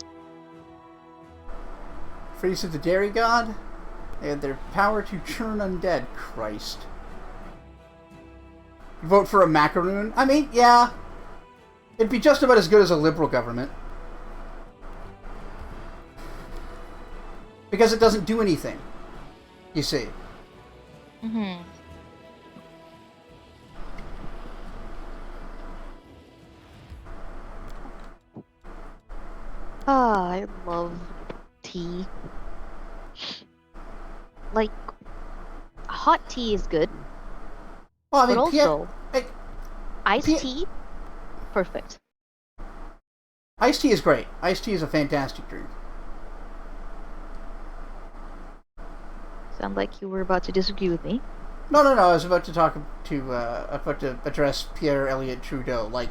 Freeze of the Dairy God? They had their power to churn undead. Christ. You vote for a macaroon? I mean, yeah. It'd be just about as good as a liberal government. Because it doesn't do anything. You see. Mm-hmm. Ah, I love tea. Like, hot tea is good, Well, I but mean, also, like, iced tea, perfect. iced tea is great. Iced tea is a fantastic drink. Sound like you were about to disagree with me. No. I was about to address Pierre Elliott Trudeau. Like,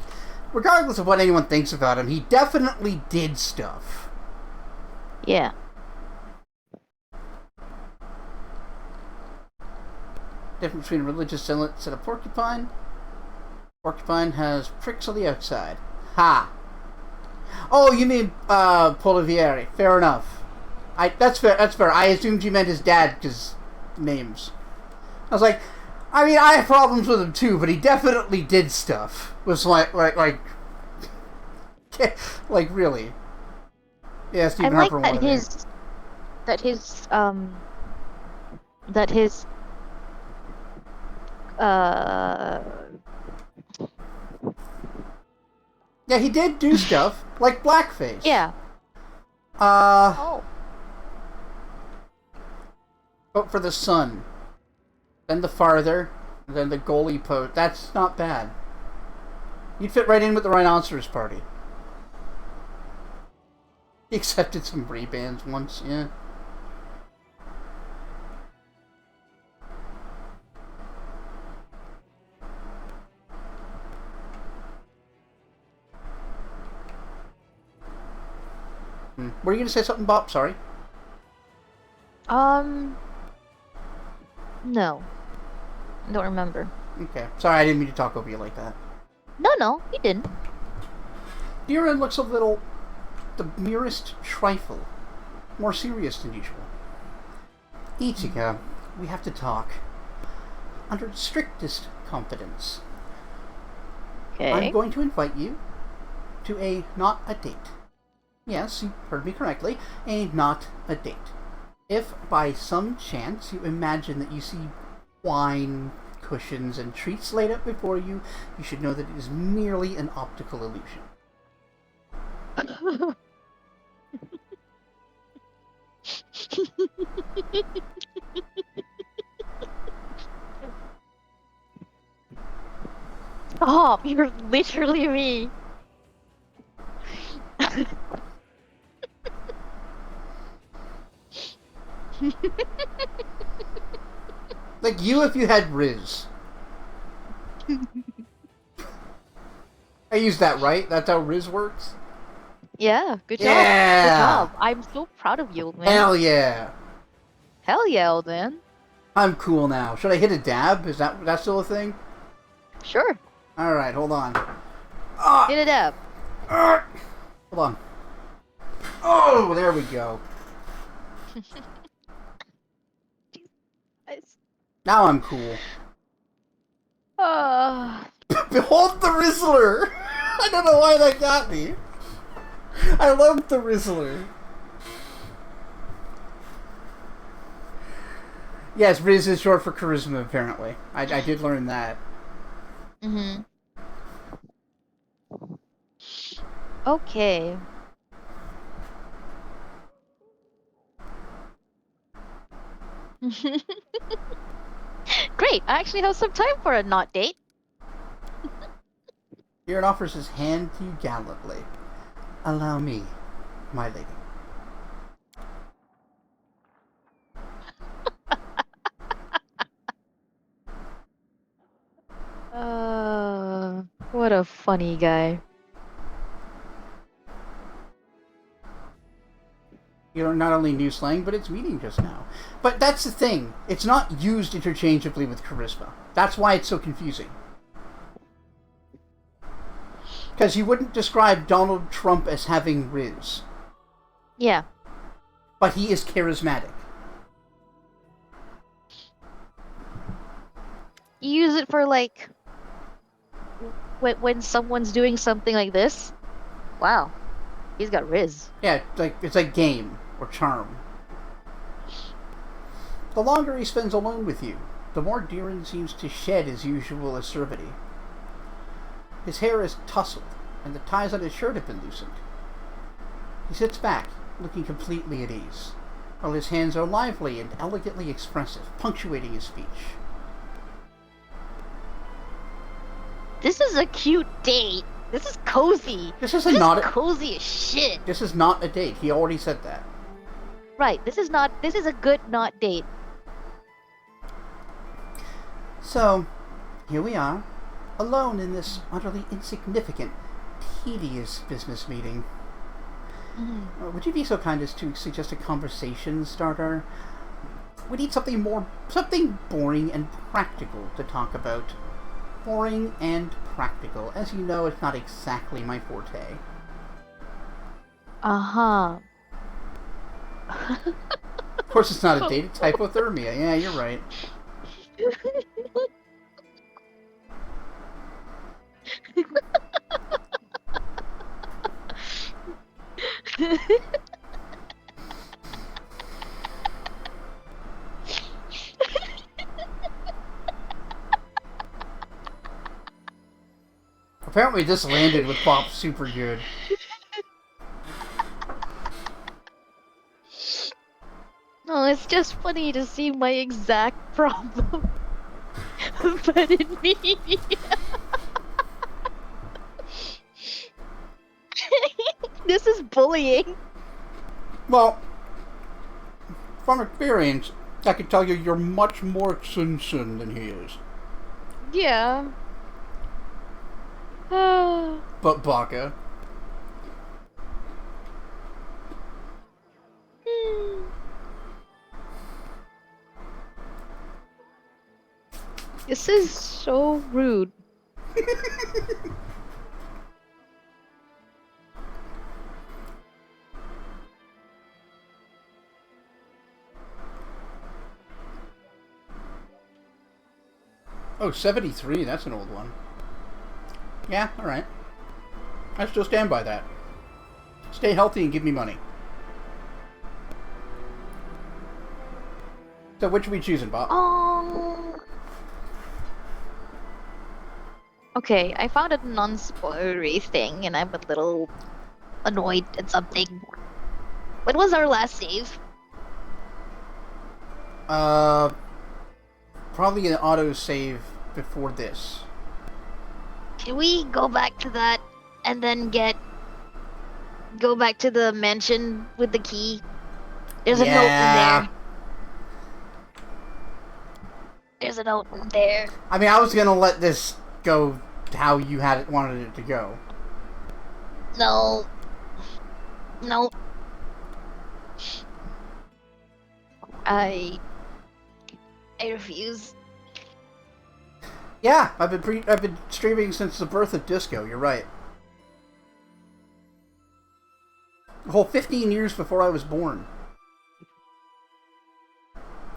regardless of what anyone thinks about him, he definitely did stuff. Yeah. Difference between a religious zealot and a porcupine. Porcupine has pricks on the outside. Ha! Oh, you mean Polivieri. Fair enough. That's fair. I assumed you meant his dad, because names. I was like, I mean, I have problems with him too, but he definitely did stuff. Was like, like really. Yeah, Stephen I like Harper that wanted his Yeah, he did do stuff, like blackface. Yeah. Uh, Oh. Vote for the sun. Then the farther, and then the goalie pose. That's not bad. You'd fit right in with the Rhinoceros Party. He accepted some rebands once, yeah. Were you gonna say something, Bop? Sorry. No. I don't remember. Okay. Sorry, I didn't mean to talk over you like that. No, you didn't. Diran looks a little... the merest trifle. More serious than usual. Ichiga, we have to talk. Under strictest confidence. Okay. I'm going to invite you to not a date. Yes, you heard me correctly. Not a date. If by some chance you imagine that you see wine, cushions, and treats laid out before you, you should know that it is merely an optical illusion. Stop! You're literally me. Like you if you had Riz. I used that right? That's how Riz works? Yeah, good job. Yeah. Good job. I'm so proud of you, old man. Hell yeah. Hell yeah, old man. I'm cool now. Should I hit a dab? Is that still a thing? Sure. Alright, hold on. Hit it up. Hold on. Oh, there we go. Now I'm cool. Behold the Rizzler! I don't know why that got me. I love the Rizzler. Yes, Riz is short for charisma, apparently. I did learn that. Mm-hmm. Okay. Great, I actually have some time for a not date. Aaron offers his hand to you gallantly. Allow me, my lady. What a funny guy. You know, not only new slang, but it's meeting just now. But that's the thing. It's not used interchangeably with charisma. That's why it's so confusing. Because you wouldn't describe Donald Trump as having Riz. Yeah. But he is charismatic. You use it for, like, when someone's doing something like this. Wow. He's got Riz. Yeah, it's like game or charm. The longer he spends alone with you, the more Diran seems to shed his usual acerbity. His hair is tousled, and the ties on his shirt have been loosened. He sits back, looking completely at ease, while his hands are lively and elegantly expressive, punctuating his speech. This is a cute date. This is cozy. This is cozy as shit. This is not a date. He already said that. Right. This is a good not date. So, here we are, alone in this utterly insignificant, tedious business meeting. Mm-hmm. Would you be so kind as to suggest a conversation starter? We need something boring and practical to talk about. Boring and practical. As you know, it's not exactly my forte. Uh-huh. Of course it's not a date, it's hypothermia. Yeah, you're right. Apparently this landed with Bop super good. No, it's just funny to see my exact problem. But in me. This is bullying. Well, from experience, I can tell you you're much more Sun than he is. Yeah. But Baka. This is so rude. Oh, 73, that's an old one. Yeah, alright. I still stand by that. Stay healthy and give me money. So which are we choosing, Bob? Okay, I found a non-spoilery thing, and I'm a little annoyed at something. When was our last save? Probably an auto-save before this. Can we go back to that and then go back to the mansion with the key? There's a note in there. There's a note in there. I mean, I was gonna let this go how you wanted it to go. No. No. I refuse. Yeah, I've been streaming since the birth of disco. You're right. A whole 15 years before I was born.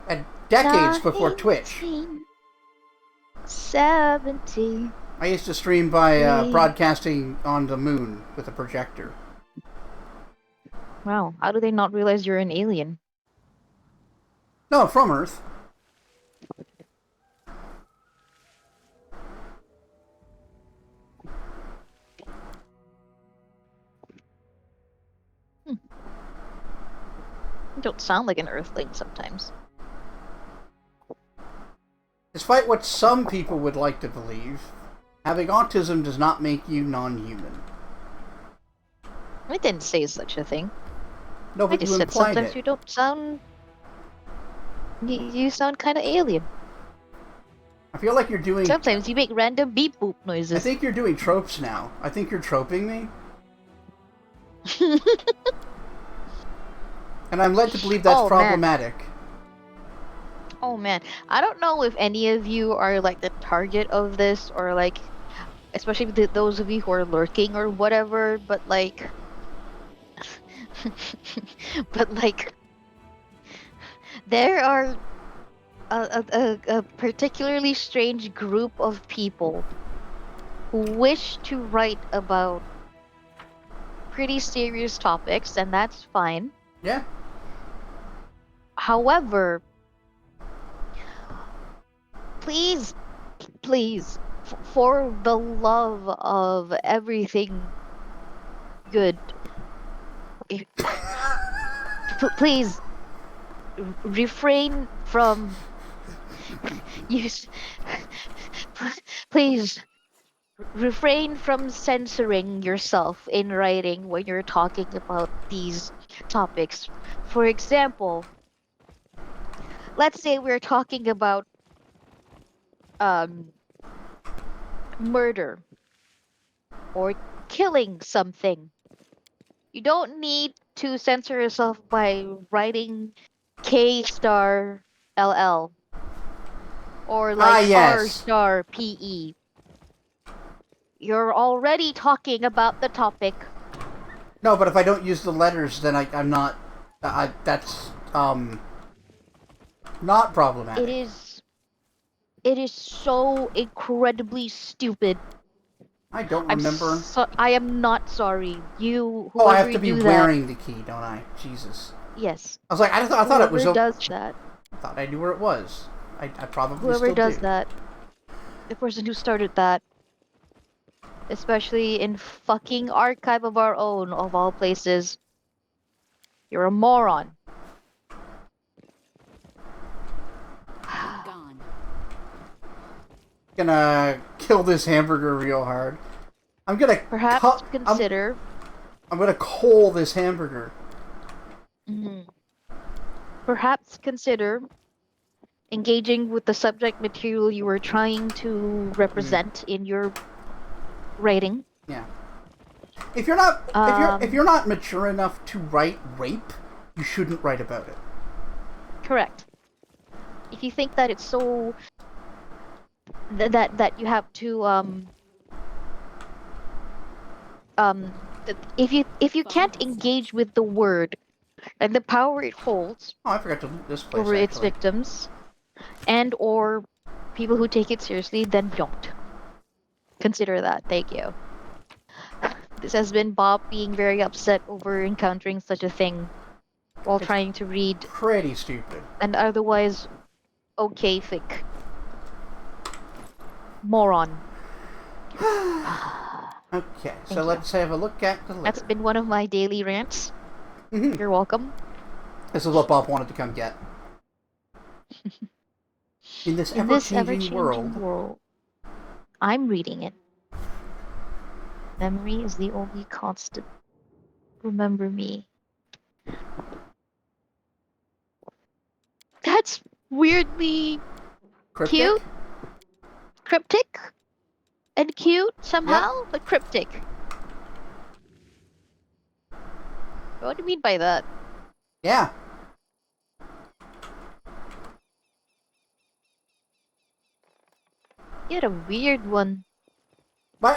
And decades before Twitch. 70. I used to stream by broadcasting on the moon with a projector. Wow, how do they not realize you're an alien? No, from Earth. You don't sound like an Earthling sometimes. Despite what some people would like to believe, having autism does not make you non-human. I didn't say such a thing. No, I but just you said implied sometimes it. you don't sound... You sound kind of alien. I feel like you're doing... Sometimes you make random beep boop noises. I think you're doing tropes now. I think you're troping me. And I'm led to believe that's problematic. Oh man, I don't know if any of you are like the target of this, or like, especially those of you who are lurking or whatever, but like, there are a particularly strange group of people who wish to write about pretty serious topics, and that's fine. Yeah. However, please, for the love of everything good, please refrain from use. Please refrain from censoring yourself in writing when you're talking about these topics. For example, let's say we're talking about murder or killing something. You don't need to censor yourself by writing K star LL or like R star PE. You're already talking about the topic. No, but if I don't use the letters, then I'm not. That's not problematic. It is so incredibly stupid. I don't remember. I am not sorry. You. Oh, I have to be wearing the key, don't I? Jesus. Yes. I was like, I thought it was. Whoever does that. I thought I knew where it was. I probably Whoever still does do. that. The person who started that especially in fucking Archive of Our Own, of all places. You're a moron. Gone. Gonna kill this hamburger real hard. I'm gonna Perhaps consider. I'm gonna coal this hamburger. Mhm. Perhaps consider engaging with the subject material you were trying to represent in your writing. Yeah. If you're not if you're not mature enough to write rape, you shouldn't write about it. Correct. If you think that it's so that you have to if you can't engage with the word and the power it holds Oh, I forgot to loot this place over its actually. victims and or people who take it seriously, then don't. Consider that. Thank you. This has been Bob being very upset over encountering such a thing while It's trying to read pretty stupid. an otherwise okay fic. Moron. Okay, so you. let's have a look at the That's litter. been one of my daily rants. Mhm. You're welcome. This is what Bob wanted to come get. In this In this ever-changing ever-changing world, world, I'm reading it. Memory is the only constant. Remember me. That's weirdly cryptic. cute, cryptic, and cute somehow, Yep. but cryptic. What do you mean by that? Yeah. You had a weird one. My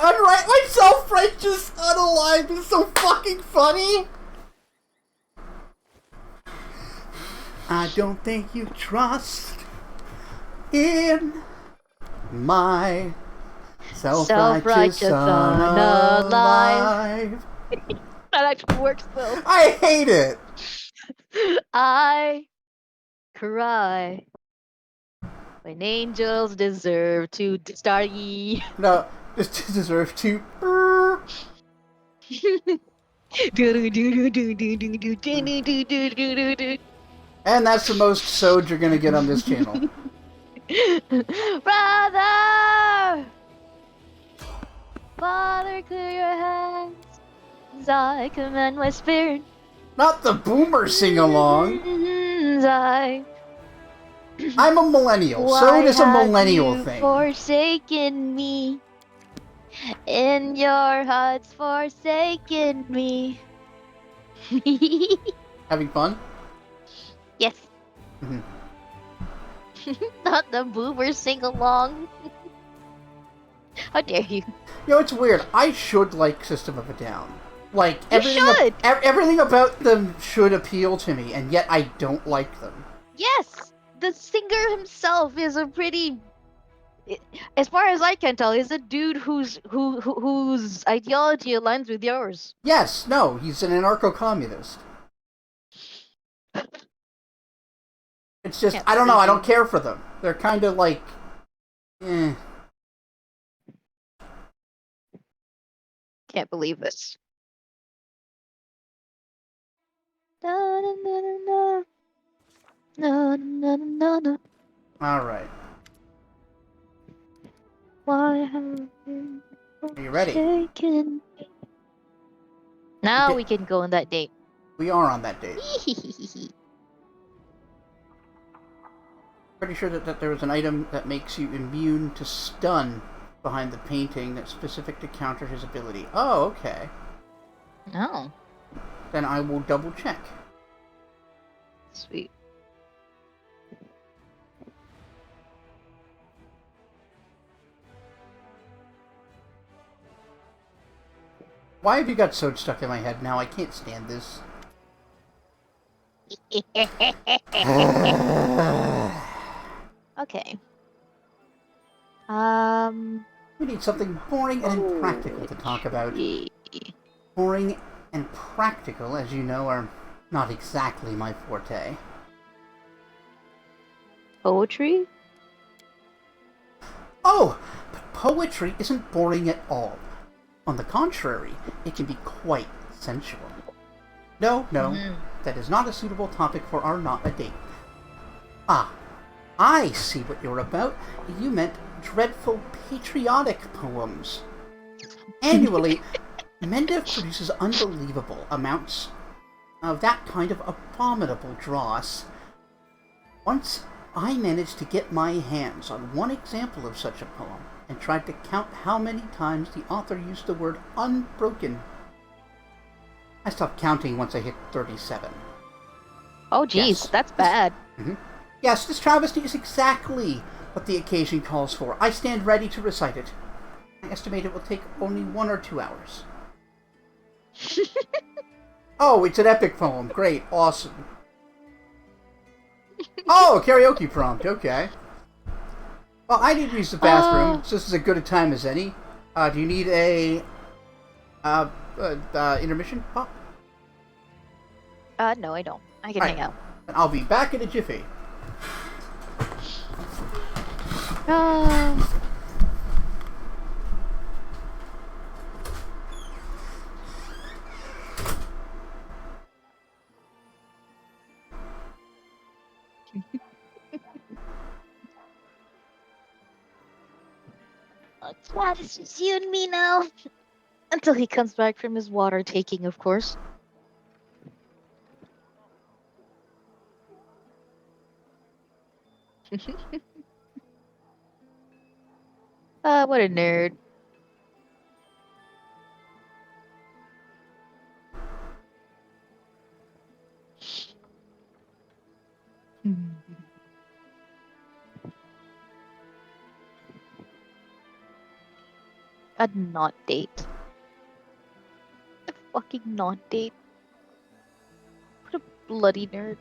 self-righteous unalive is so fucking funny. I don't think you trust in my self-righteous unalive. That actually works though. I hate it. I cry when angels deserve to starry. No, just deserve to. And that's the most sewed you're gonna get on this channel. Brother! Father, clear your hands as I command my spirit. Not the boomer sing-along. I'm a millennial, so it is a millennial thing. Forsaken me, in your heart's forsaken me. Having fun? Yes. Mhm. Not the boomer sing along. How dare you? You know, it's weird. I should like System of a Down. Like, You should! everything about them should appeal to me, and yet I don't like them. Yes! The singer himself is a pretty, as far as I can tell, is a dude whose ideology aligns with yours. Yes, no, he's an anarcho-communist. It's just, Can't I don't know, believe I don't you. care for them. They're kind of like, eh. Can't believe this. Na, na, na, na, na, na, na, na. Alright. Why have you Are you ready? forsaken me? Now we can go on that date. We are on that date. Pretty sure that there was an item that makes you immune to stun behind the painting that's specific to counter his ability. Oh, okay. No. Then I will double check. Sweet. Why have you got so stuck in my head now? I can't stand this. Okay. We need something boring and impractical to talk about. Boring and practical, as you know, are not exactly my forte. Poetry? Oh, but poetry isn't boring at all. On the contrary, it can be quite sensual. No, that is not a suitable topic for our not a date. Ah, I see what you're about. You meant dreadful patriotic poems. Annually, Mendev produces unbelievable amounts of that kind of abominable dross. Once I managed to get my hands on one example of such a poem and tried to count how many times the author used the word unbroken. I stopped counting once I hit 37. Oh, geez, Yes. that's bad. Yes, this travesty is exactly what the occasion calls for. I stand ready to recite it. I estimate it will take only 1 or 2 hours. Oh, it's an epic poem. Great. Awesome. Oh, a karaoke prompt. Okay. Well, I need to use the bathroom, so this is as good a time as any. Do you need a intermission, Pop? No, I don't. I can hang out. I'll be back in a jiffy. Travis, it's you and me now. Until he comes back from his water taking, of course. What a nerd. A not date. A fucking not date. What a bloody nerd.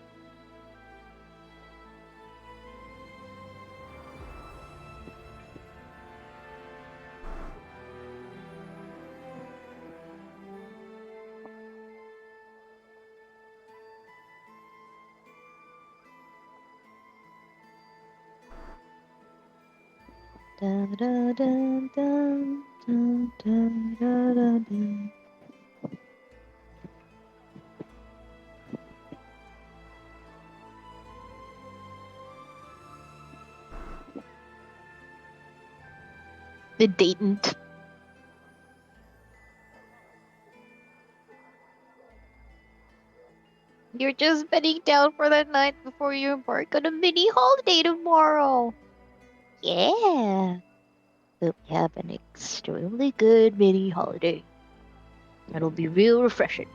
Dun, dun, dun, dun, dun, dun, dun, dun, dun. The datant. You're just bedding down for the night before you embark on a mini holiday tomorrow. Yeah. Hope you have an extremely good mini holiday. It'll be real refreshing.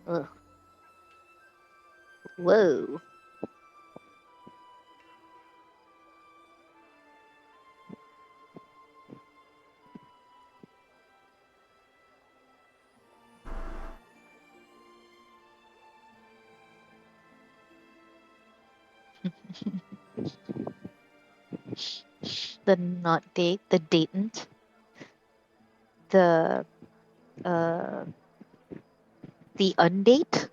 Ugh. Whoa. The not date, the datant, the undate.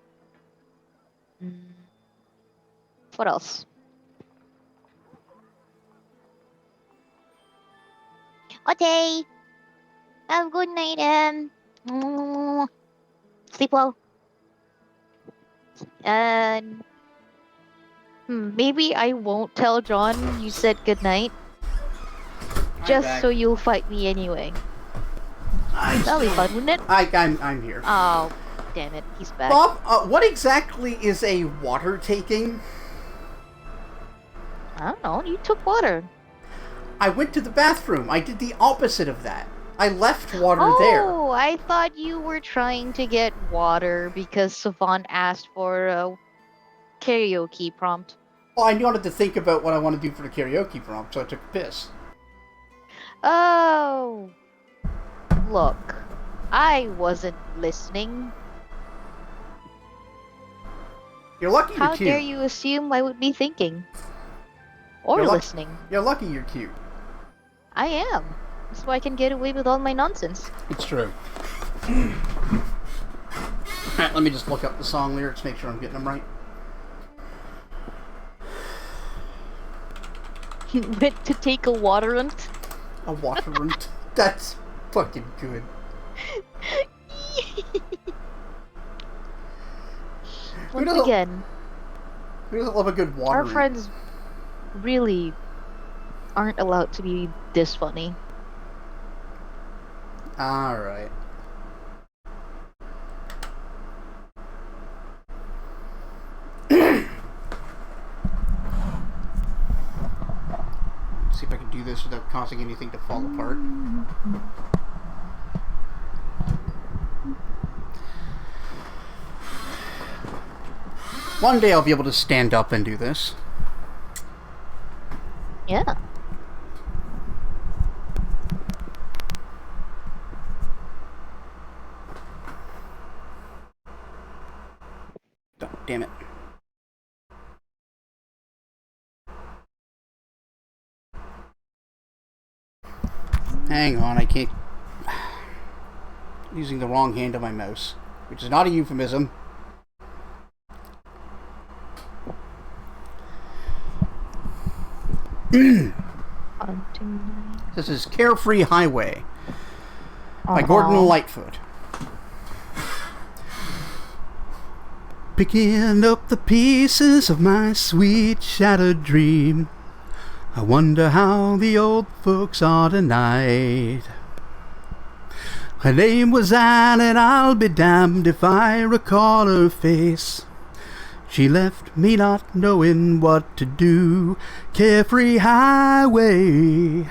What else? Okay. Have a good night, sleep well. And maybe I won't tell John you said goodnight. Just so you'll fight me anyway. That'll be fun, wouldn't it? I'm here. Oh, damn it. He's back. Bob, what exactly is a water taking? I don't know. You took water. I went to the bathroom. I did the opposite of that. I left water there. Oh, I thought you were trying to get water because Savant asked for a karaoke prompt. Well, I wanted to think about what I want to do for the karaoke prompt, so I took a piss. Oh. Look, I wasn't listening. You're lucky you're How cute. dare you assume I would be thinking? Or You're listening. You're lucky you're cute. I am. That's why I can get away with all my nonsense. It's true. Alright, let me just look up the song lyrics, make sure I'm getting them right. went to take a water hunt. A water root. That's fucking good. Once doesn't- again, Who doesn't love a good water our root? friends really aren't allowed to be this funny. Alright. See if I can do this without causing anything to fall apart. One day I'll be able to stand up and do this. Yeah. Oh, damn it. Hang on, I can't... using the wrong hand on my mouse, which is not a euphemism. This is Carefree Highway by Gordon Lightfoot. Picking up the pieces of my sweet shattered dream, I wonder how the old folks are tonight. Her name was Anne, and I'll be damned if I recall her face. She left me not knowing what to do. Carefree highway,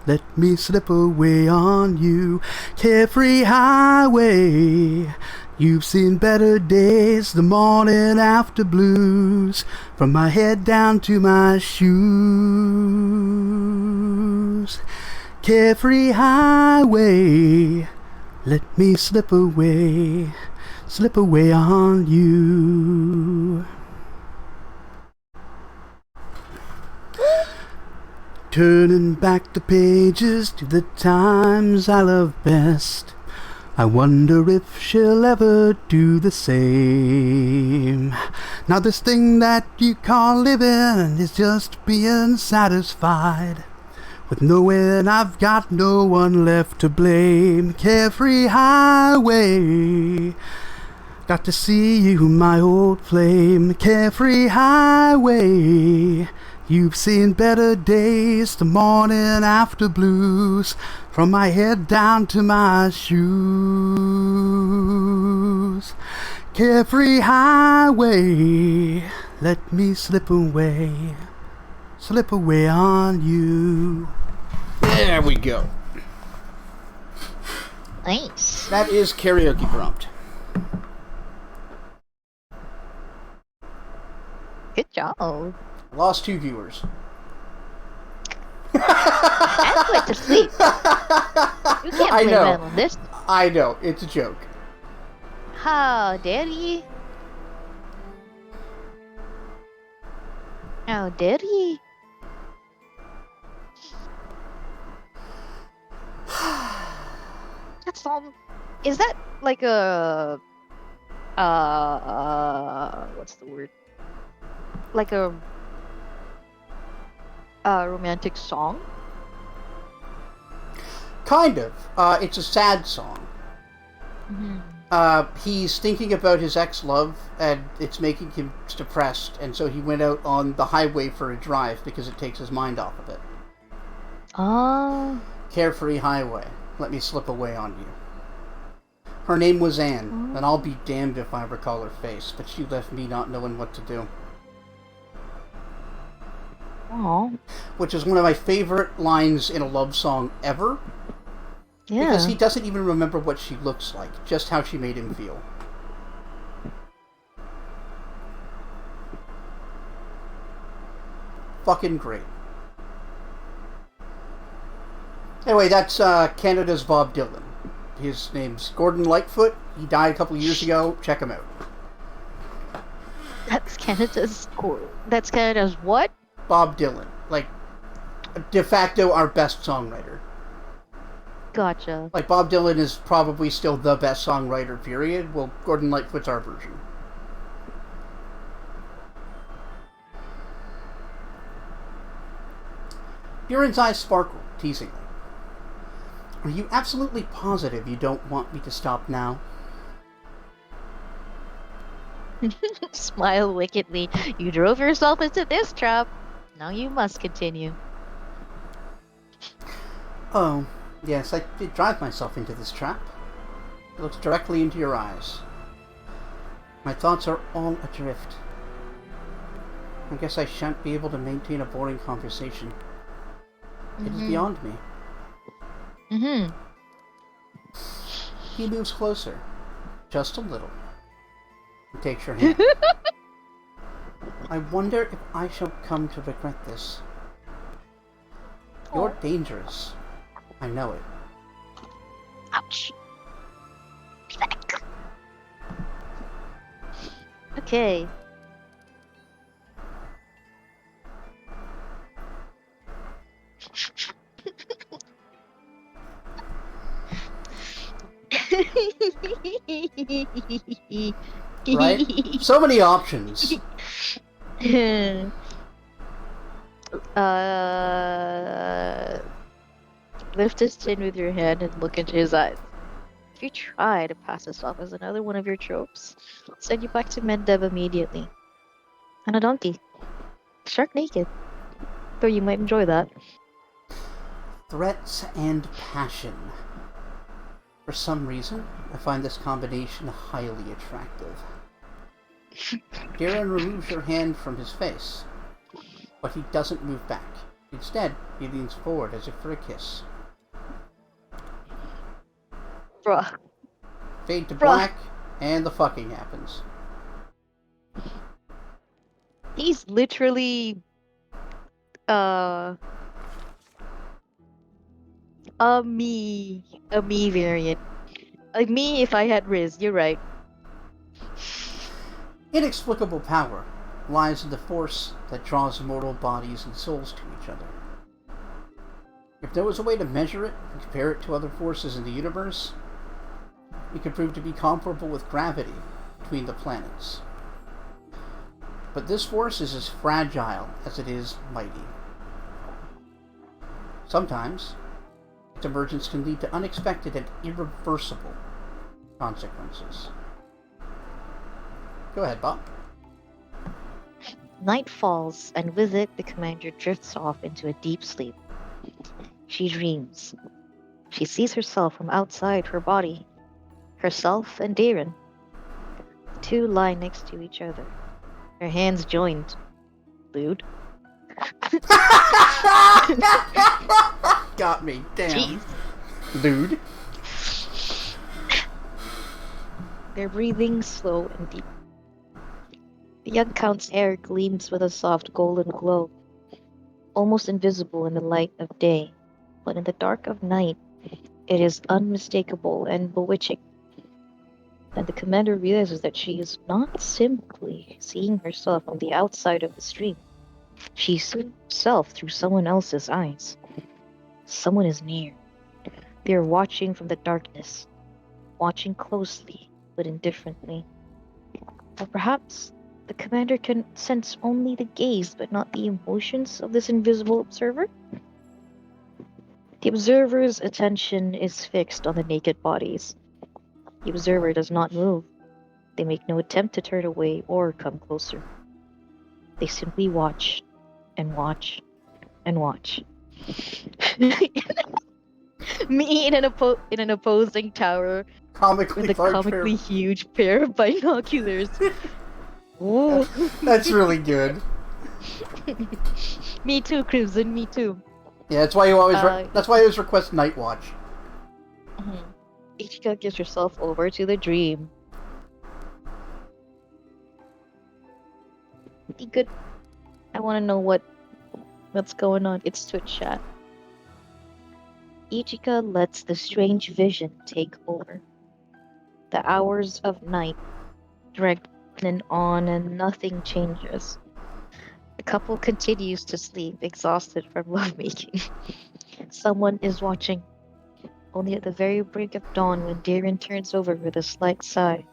let me slip away on you. Carefree highway, you've seen better days, the morning after blues, from my head down to my shoes. Carefree highway, let me slip away on you. Turning back the pages to the times I love best, I wonder if she'll ever do the same. Now this thing that you call living is just being satisfied with knowing I've got no one left to blame. Carefree highway, got to see you, my old flame. Carefree highway, you've seen better days, the morning after blues, from my head down to my shoes. Carefree highway, let me slip away on you. There we go. Nice. That is Karaoke Grumped. Good job. Lost 2 viewers. I went to sleep. You can't I blame know. them on this. I know, it's a joke. How dare ye? How dare ye? That song, is that like a what's the word? Like a romantic song? Kind of. It's a sad song. He's thinking about his ex-love, and it's making him depressed, and so he went out on the highway for a drive because it takes his mind off of it. Oh. Carefree highway, let me slip away on you. Her name was Anne, and I'll be damned if I recall her face, but she left me not knowing what to do. Oh. Which is one of my favorite lines in a love song ever. Yeah. Because he doesn't even remember what she looks like, just how she made him feel. Fucking great. Anyway, that's Canada's Bob Dylan. His name's Gordon Lightfoot. He died a couple of years ago. Check him out. That's Canada's what? Bob Dylan. Like, de facto our best songwriter. Gotcha. Like, Bob Dylan is probably still the best songwriter, period. Well, Gordon Lightfoot's our version. Buren's eyes sparkle, teasingly. Are you absolutely positive you don't want me to stop now? Smile wickedly. You drove yourself into this trap. Now you must continue. Oh, yes, I did drive myself into this trap. It looks directly into your eyes. My thoughts are all adrift. I guess I shan't be able to maintain a boring conversation. It is beyond me. He moves closer, just a little, and takes your hand. I wonder if I shall come to regret this. You're dangerous. I know it. Ouch. Pathetic. Okay. Right? So many options. Lift his chin with your hand and look into his eyes. If you try to pass this off as another one of your tropes, I'll send you back to Mendev immediately. On a donkey. Shark naked. Though you might enjoy that. Threats and passion. For some reason, I find this combination highly attractive. Darren removes your hand from his face, but he doesn't move back. Instead, he leans forward as if for a kiss. Bruh. Fade to black, and the fucking happens. He's literally a me variant. Like me if I had Riz, you're right. Inexplicable power lies in the force that draws mortal bodies and souls to each other. If there was a way to measure it and compare it to other forces in the universe, it could prove to be comparable with gravity between the planets. But this force is as fragile as it is mighty. Sometimes, its emergence can lead to unexpected and irreversible consequences. Go ahead, Bob. Night falls, and with it, the commander drifts off into a deep sleep. She dreams. She sees herself from outside her body. Herself and Darren. The two lie next to each other. Their hands joined. Lewd. Got me. Damn. Jeez. Lewd. Their breathing slow and deep. The young count's hair gleams with a soft golden glow, almost invisible in the light of day, but in the dark of night, it is unmistakable and bewitching. And the commander realizes that she is not simply seeing herself on the outside of the stream. She sees herself through someone else's eyes. Someone is near. They are watching from the darkness, watching closely but indifferently. Or perhaps the commander can sense only the gaze but not the emotions of this invisible observer? The observer's attention is fixed on the naked bodies. The observer does not move. They make no attempt to turn away or come closer. They simply watch and watch and watch. Me in an opposing tower Comically with a large comically pair. huge pair of binoculars. Whoa. That's really good. Me too, Crimson. Me too. Yeah, that's why you always. Uh, That's why I always request Night Watch. Ichika gives herself over to the dream. Be good. I want to know what's going on. It's Twitch chat. Ichika lets the strange vision take over. The hours of night drag on and nothing changes. The couple continues to sleep, exhausted from lovemaking. Someone is watching. Only at the very brink of dawn when Darren turns over with a slight sigh,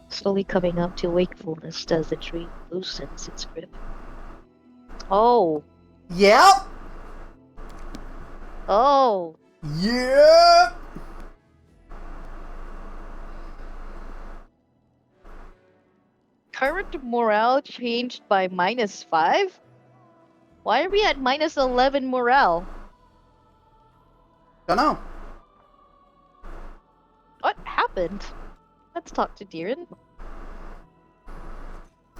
slowly coming up to wakefulness as the dream loosens its grip. Oh! Yep! Oh, Yep! current morale changed by -5? Why are we at -11 morale? Don't know. What happened? Let's talk to Deeren.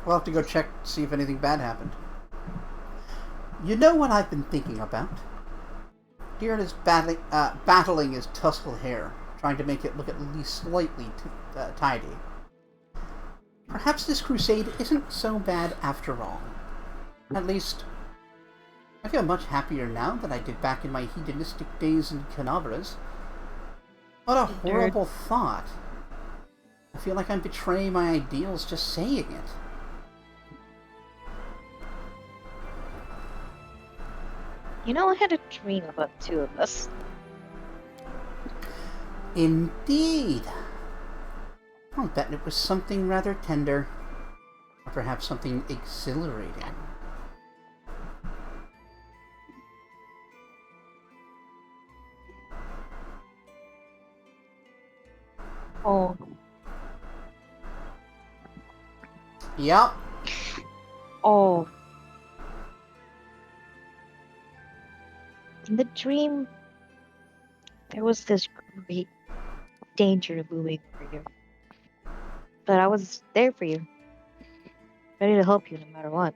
We'll have to go check to see if anything bad happened. You know what I've been thinking about? Deeren is battling his tousled hair, trying to make it look at least slightly tidy. Perhaps this crusade isn't so bad after all. At least, I feel much happier now than I did back in my hedonistic days in Canavras. What a horrible thought. I feel like I'm betraying my ideals just saying it. You know, I had a dream about two of us. Indeed. I'll bet it was something rather tender. Or perhaps something exhilarating. Oh. Yep. Oh. In the dream, there was this great danger looming for you. But I was there for you. Ready to help you no matter what.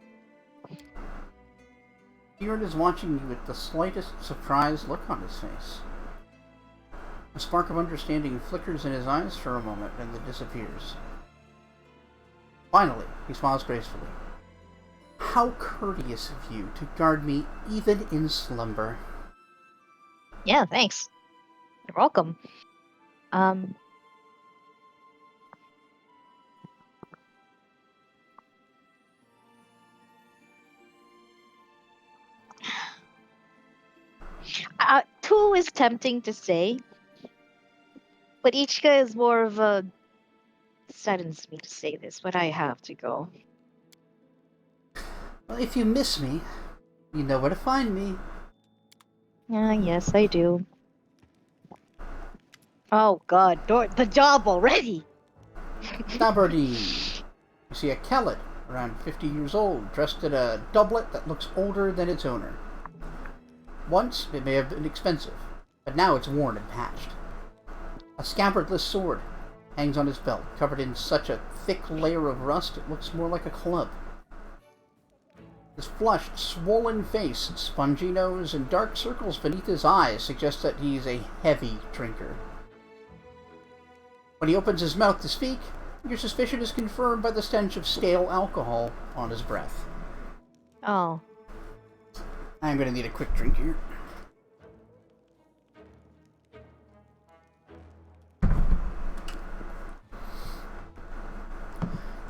Deeren is watching you with the slightest surprised look on his face. A spark of understanding flickers in his eyes for a moment and then disappears. Finally, he smiles gracefully. How courteous of you to guard me even in slumber. Yeah, thanks. You're welcome. Two is tempting to say, but Ichika is more of a saddens me to say this, but I have to go. Well, if you miss me, you know where to find me. Yes, I do. Oh god, the job already! Aberdeen. You see a Kellid, around 50 years old, dressed in a doublet that looks older than its owner. Once, it may have been expensive, but now it's worn and patched. A scabbardless sword hangs on his belt, covered in such a thick layer of rust it looks more like a club. His flushed, swollen face, spongy nose, and dark circles beneath his eyes suggest that he's a heavy drinker. When he opens his mouth to speak, your suspicion is confirmed by the stench of stale alcohol on his breath. Oh. I'm gonna need a quick drink here.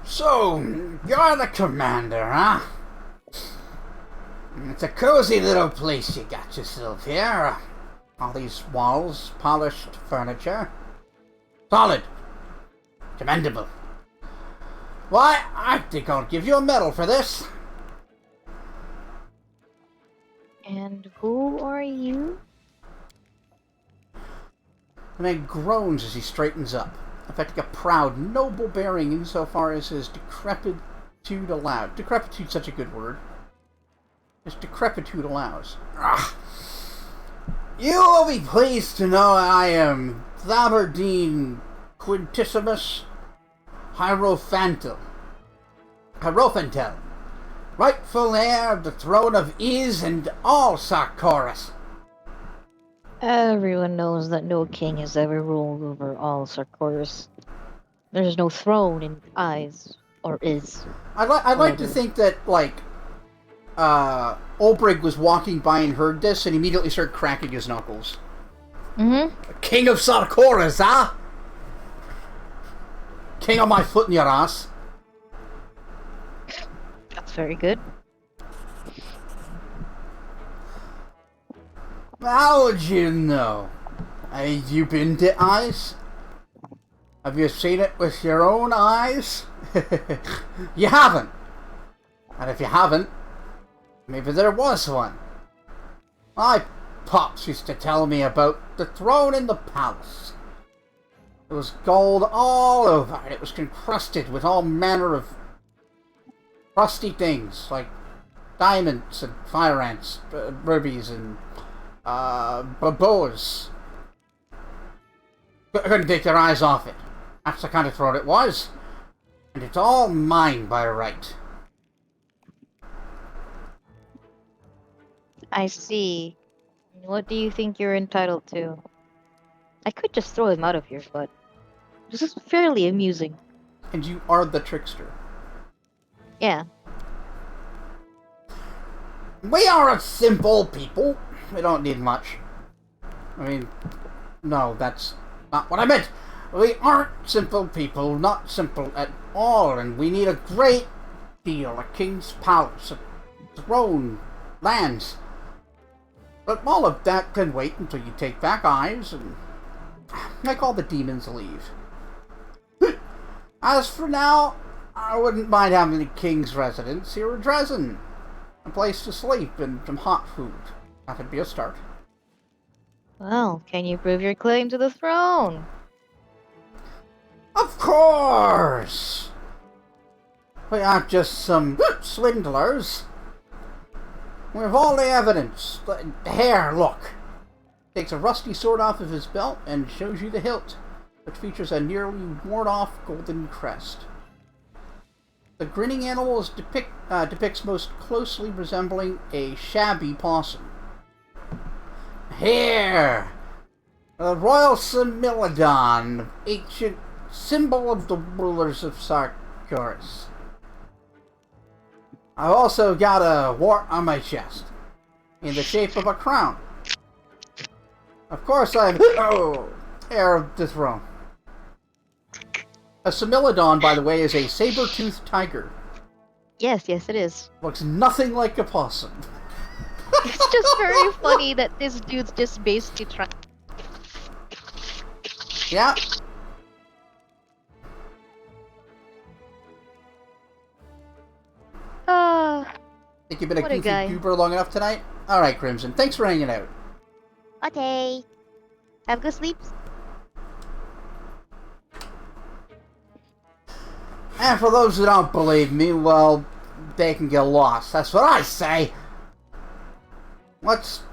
So, you're the commander, huh? It's a cozy little place you got yourself here. All these walls, polished furniture. Solid. Commendable. Why, I think I'll give you a medal for this. And who are you? The man groans as he straightens up, affecting a proud, noble bearing insofar as his decrepitude allowed. Decrepitude's such a good word. His decrepitude allows. Ugh. You will be pleased to know I am Aberdeen Quintissimus Hierophantel, rightful heir of the throne of Iz and all Sarkoris. Everyone knows that no king has ever ruled over all Sarkoris. There's no throne in Eyes, or Is. I'd like to think that, like, Olbrig was walking by and heard this and immediately started cracking his knuckles. Mm-hmm. King of Sarkoris, huh? King of my foot in your ass. That's very good. How would you know? Have you been to Eyes? Have you seen it with your own eyes? You haven't. And if you haven't, maybe there was one. I Pops used to tell me about the throne in the palace. It was gold all over, and it was encrusted with all manner of rusty things, like diamonds and fire ants, rubies and boas. Couldn't take their eyes off it. That's the kind of throne it was. And it's all mine by right. I see. What do you think you're entitled to? I could just throw him out of here, but this is fairly amusing. And you are the trickster. Yeah. We are a simple people. We don't need much. I mean, no, that's not what I meant. We aren't simple people, not simple at all, and we need a great deal. A king's palace, a throne, lands. But all of that can wait until you take back eyes and make all the demons leave. As for now, I wouldn't mind having a king's residence here in Dresden. A place to sleep and some hot food. That would be a start. Well, can you prove your claim to the throne? Of course! We aren't just some swindlers. We have all the evidence. Here, look. Takes a rusty sword off of his belt and shows you the hilt, which features a nearly worn-off golden crest. The grinning animal depicts most closely resembling a shabby possum. Here! The Royal Similodon, ancient symbol of the rulers of Sarkoris. I've also got a wart on my chest, in the shape of a crown. Of course I'm heir of the throne. A Similodon, by the way, is a saber-toothed tiger. Yes, it is. Looks nothing like a possum. It's just very funny that this dude's just basically trying. Yeah. Think you've been a What a goofy guy. goober long enough tonight? Alright, Crimson. Thanks for hanging out. Okay. Have good sleeps. And for those who don't believe me, well, they can get lost. That's what I say. Let's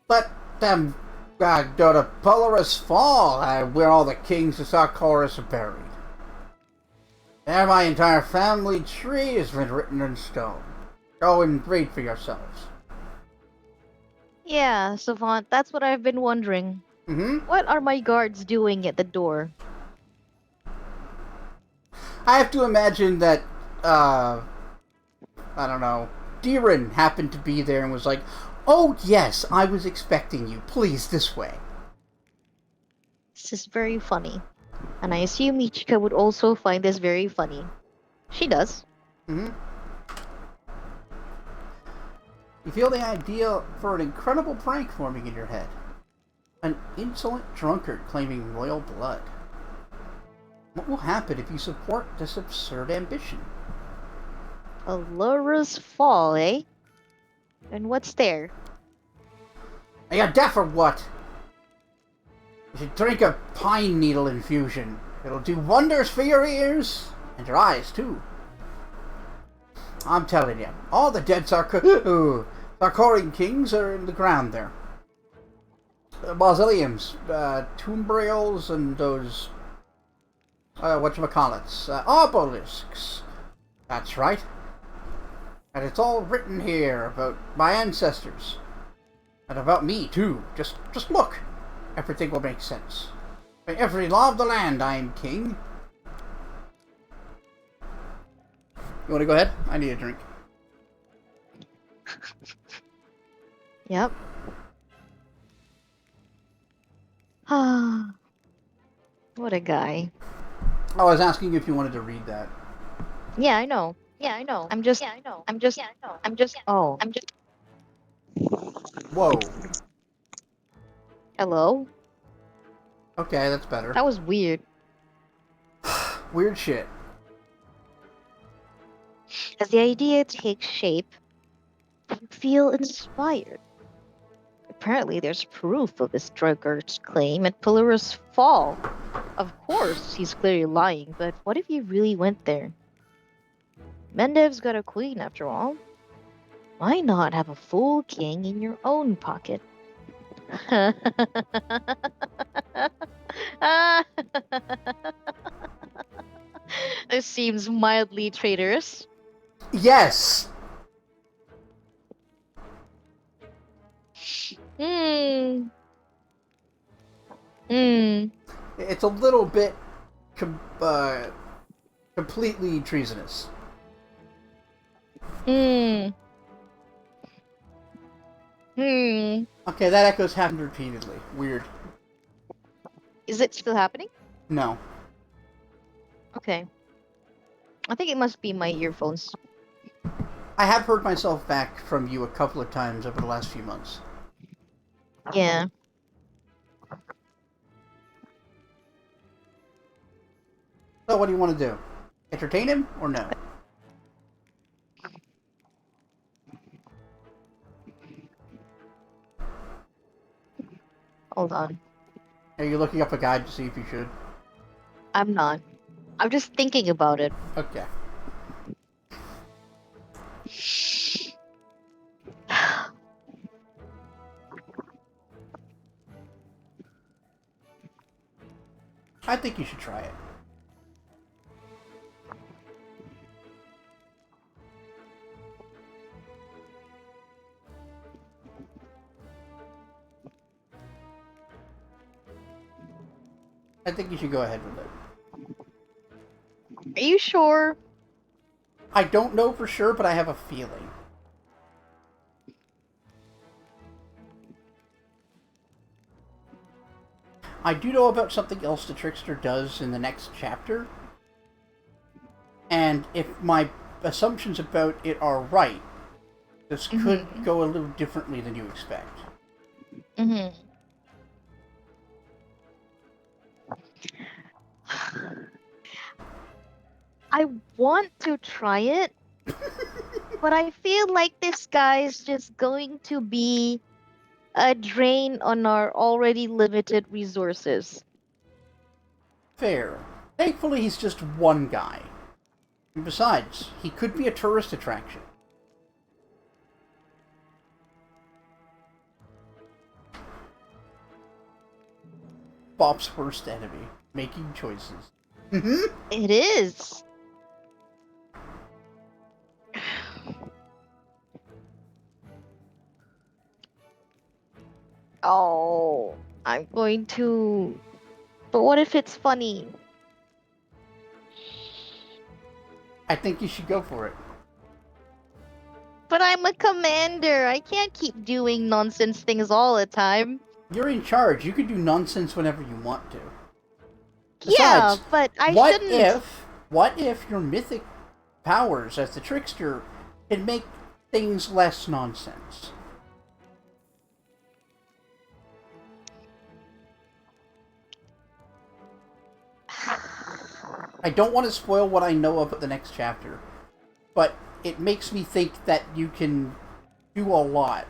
let them go to Polaris Fall, where all the kings of Sarkoris are buried. There my entire family tree has been written in stone. Go and read for yourselves. Yeah, Savant, that's what I've been wondering. Mm-hmm. What are my guards doing at the door? I have to imagine that, I don't know, Deerin happened to be there and was like, "Oh yes, I was expecting you. Please, this way." This is very funny. And I assume Ichika would also find this very funny. She does. Mm-hmm. You feel the idea for an incredible prank forming in your head. An insolent drunkard claiming royal blood. What will happen if you support this absurd ambition? Alora's Fall, eh? And what's there? Are you deaf or what? You should drink a pine needle infusion. It'll do wonders for your ears and your eyes too. I'm telling you, all the dead Sarkorian kings are in the ground there. Mausoleums, tomb burials, and those whatchamacallits, obelisks. That's right. And it's all written here about my ancestors. And about me, too. Just look. Everything will make sense. By every law of the land, I am king. You want to go ahead? I need a drink. Yep. Ah, what a guy. I was asking if you wanted to read that. Yeah, I know. I'm just. Oh. Whoa. Hello? Okay, that's better. That was weird. Weird shit. As the idea takes shape, you feel inspired. Apparently, there's proof of this drunkards claim at Pelura's fall. Of course, he's clearly lying, but what if he really went there? Mendev's got a queen, after all. Why not have a full king in your own pocket? This seems mildly traitorous. Yes! Hmm. Hmm. It's a little bit completely treasonous. Hmm. Hmm. Okay, that echo's happened repeatedly. Weird. Is it still happening? No. Okay. I think it must be my earphones. I have heard myself back from you a couple of times over the last few months. Yeah. So what do you want to do? Entertain him or no? Hold on. Are you looking up a guide to see if you should? I'm not. I'm just thinking about it. Okay. I think you should try it. I think you should go ahead with it. Are you sure? I don't know for sure, but I have a feeling. I do know about something else the Trickster does in the next chapter. And if my assumptions about it are right, this could go a little differently than you expect. Mm-hmm. I want to try it, but I feel like this guy's just going to be a drain on our already limited resources. Fair. Thankfully, he's just one guy. And besides, he could be a tourist attraction. Bop's worst enemy. Making choices. It is. Oh, I'm going to. But what if it's funny? I think you should go for it. But I'm a commander. I can't keep doing nonsense things all the time. You're in charge. You can do nonsense whenever you want to. Yeah, Besides, but I what shouldn't. what if your mythic powers as the Trickster can make things less nonsense? I don't want to spoil what I know about the next chapter, but it makes me think that you can do a lot.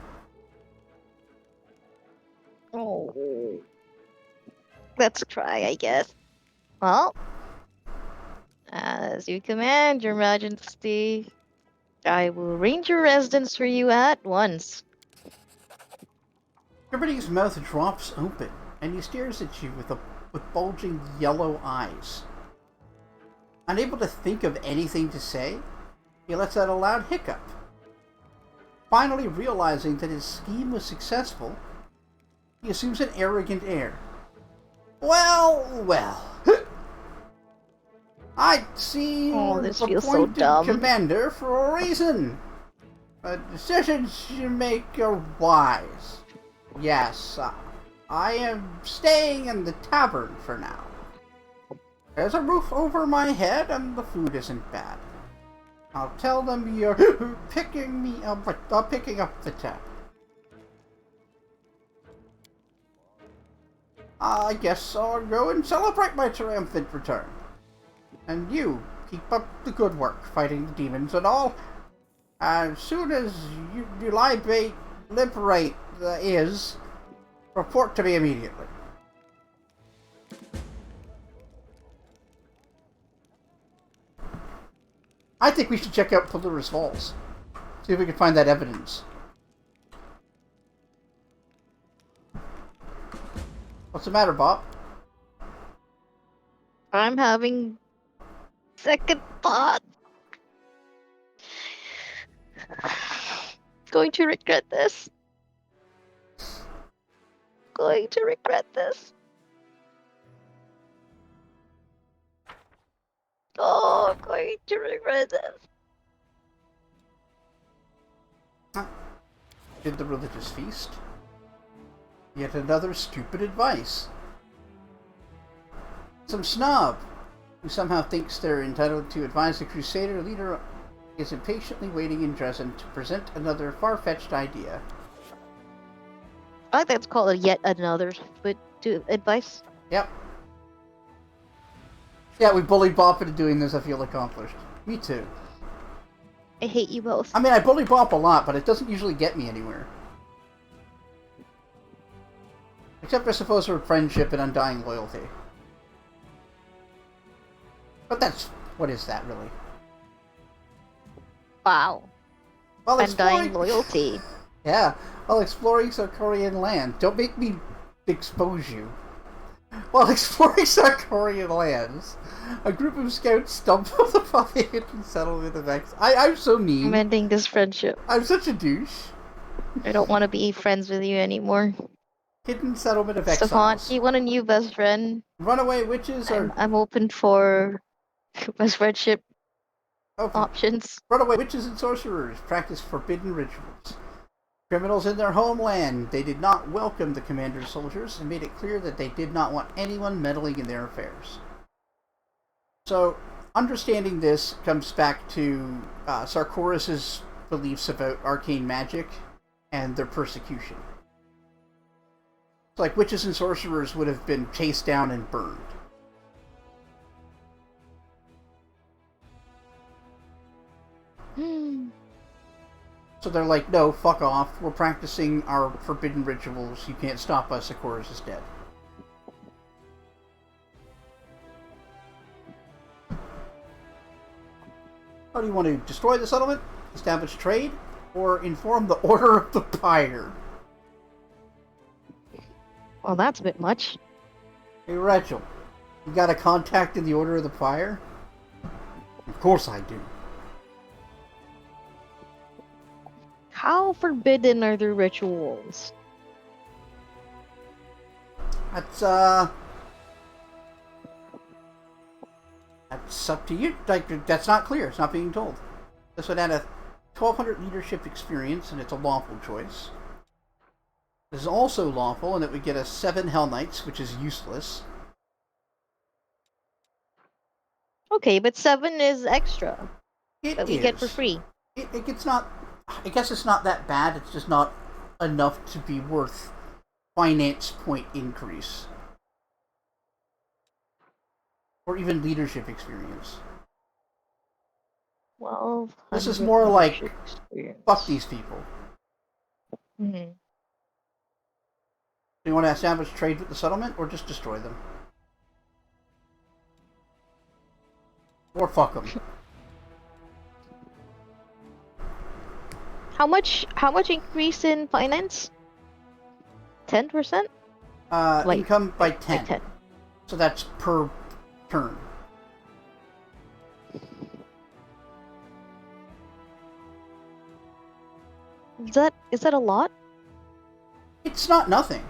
Oh. Let's try, I guess. Well, as you command, Your Majesty, I will arrange your residence for you at once. Everybody's mouth drops open, and he stares at you with bulging yellow eyes. Unable to think of anything to say, he lets out a loud hiccup. Finally realizing that his scheme was successful, he assumes an arrogant air. Well, well. I see Oh, you're this feels so appointed dumb. commander for a reason. Decisions you make are wise. Yes, I am staying in the tavern for now. There's a roof over my head and the food isn't bad. I'll tell them you're picking up the tab. I guess I'll go and celebrate my triumphant return. And you, keep up the good work, fighting the demons and all. As soon as you liberate is, report to me immediately. I think we should check out Pelluris Falls. See if we can find that evidence. What's the matter, Bop? I'm having second thought. Going to regret this. Going to regret this. Oh, I'm going to regret this. Did the religious feast? Yet another stupid advice. Some snob who somehow thinks they're entitled to advise the Crusader leader is impatiently waiting in Dresden to present another far-fetched idea. I think that's called yet another stupid advice. Yep. Yeah, we bullied Bop into doing this, I feel accomplished. Me too. I hate you both. I mean, I bully Bop a lot, but it doesn't usually get me anywhere. Except, I suppose, for friendship and undying loyalty. But that's... what is that, really? Wow. While Undying loyalty. Yeah, while exploring Sarkorian land. Don't make me expose you. While exploring Sarkorian lands, a group of scouts stumbled upon the hidden settlement of X. I'm so mean. I'm ending this friendship. I'm such a douche. I don't want to be friends with you anymore. Hidden settlement of Stefan, exiles. do you want a new best friend? Runaway witches are... I'm open for best friendship options. Runaway witches and sorcerers practice forbidden rituals. Criminals in their homeland, they did not welcome the commander's soldiers and made it clear that they did not want anyone meddling in their affairs. So, understanding this comes back to Sarkoris's beliefs about arcane magic and their persecution. It's like witches and sorcerers would have been chased down and burned. So they're like, no, fuck off. We're practicing our forbidden rituals. You can't stop us. Sarkoris is dead. How do you want to destroy the settlement, establish trade, or inform the Order of the Pyre? Well, that's a bit much. Hey, Rachel, you got a contact in the Order of the Pyre? Of course I do. How forbidden are the rituals? That's up to you. Like, that's not clear. It's not being told. This would add a 1200 leadership experience, and it's a lawful choice. This is also lawful, and it would get us 7 Hell Knights, which is useless. Okay, but 7 is extra. That we get for free. It's not... I guess it's not that bad. It's just not enough to be worth finance point increase. Or even leadership experience. Well, this is more like, fuck these people. Mm-hmm. Do you want to establish trade with the settlement, or just destroy them? Or fuck them. How much increase in finance? 10%? Income by 10. Like 10. So that's per turn. Is that a lot? It's not nothing.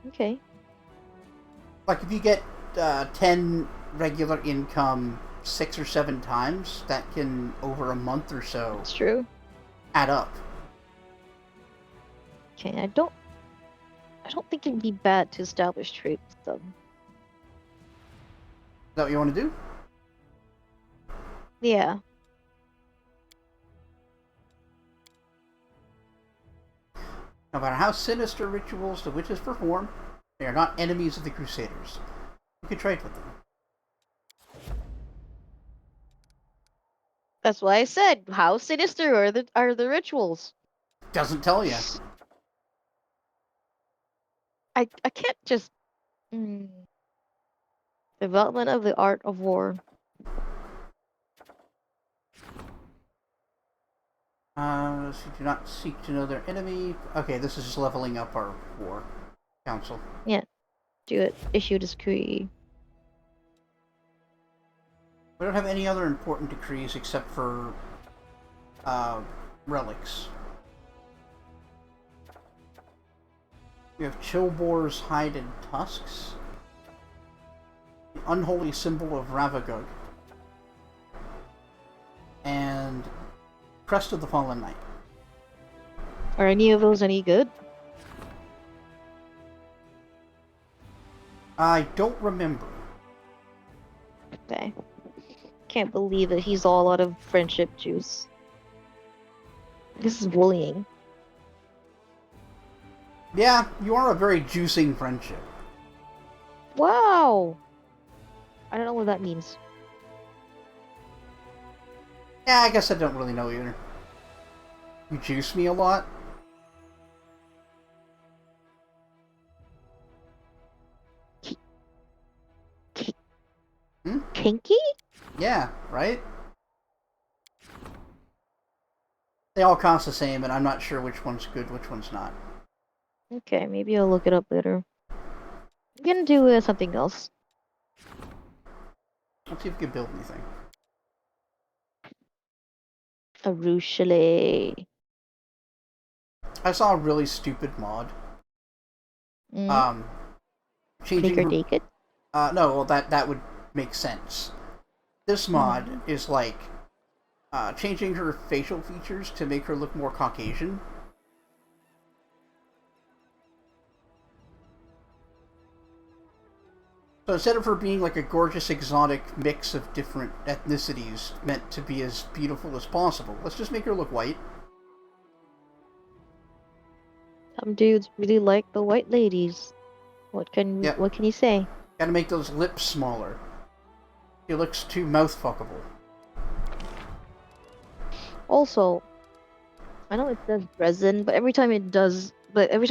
Okay. Like if you get 10 regular income 6 or 7 times, that can, over a month or so, It's true. add up. Okay, I don't think it'd be bad to establish trade with them. Is that what you want to do? Yeah. No matter how sinister rituals the witches perform, they are not enemies of the Crusaders. You can trade with them. That's why I said, how sinister are the rituals? Doesn't tell you. I can't just. Mm. Development of the art of war. So do not seek to know their enemy. Okay, this is just leveling up our war council. Yeah, do it. Issue decree. We don't have any other important decrees except for relics. We have Chilbor's hide and tusks. The unholy symbol of Ravagug. And Crest of the Fallen Knight. Are any of those any good? I don't remember. Okay. Can't believe that he's all out of friendship juice. This is bullying. Yeah, you are a very juicing friendship. Wow! I don't know what that means. Yeah, I guess I don't really know either. You juice me a lot? Hmm? Kinky? Yeah, right? They all cost the same, and I'm not sure which one's good, which one's not. Okay, maybe I'll look it up later. I'm gonna do something else. Let's see if we can build anything. A Ruchelet. I saw a really stupid mod. Mm. Changing Make her her... naked? No, well, that would make sense. This mod is like changing her facial features to make her look more Caucasian. So instead of her being like a gorgeous exotic mix of different ethnicities meant to be as beautiful as possible, let's just make her look white. Some dudes really like the white ladies. What can you say? Gotta make those lips smaller. She looks too mouth-fuckable. Also, I know it says resin, but every time I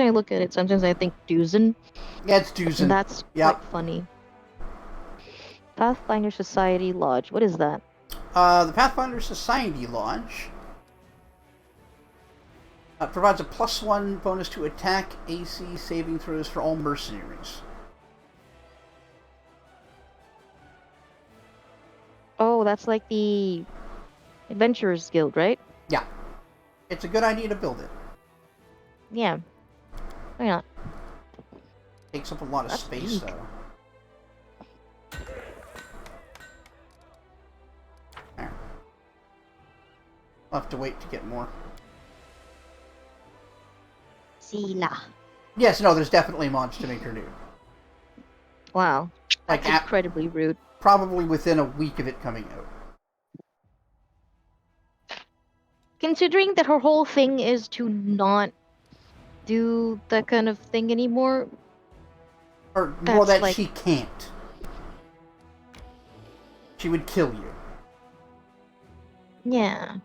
look at it, sometimes I think Duzen. Yeah, it's Duzen. And that's quite funny. Pathfinder Society Lodge. What is that? The Pathfinder Society Lodge provides a +1 bonus to attack AC saving throws for all mercenaries. Oh, that's like the Adventurers Guild, right? Yeah. It's a good idea to build it. Yeah. Why not? Takes up a lot of space, though. There. I'll have to wait to get more. Sila. Yes, no, there's definitely mods to make her new. Wow. Like, That's incredibly rude. Probably within a week of it coming out. Considering that her whole thing is to not do that kind of thing anymore. Or more that she can't. She would kill you. Yeah.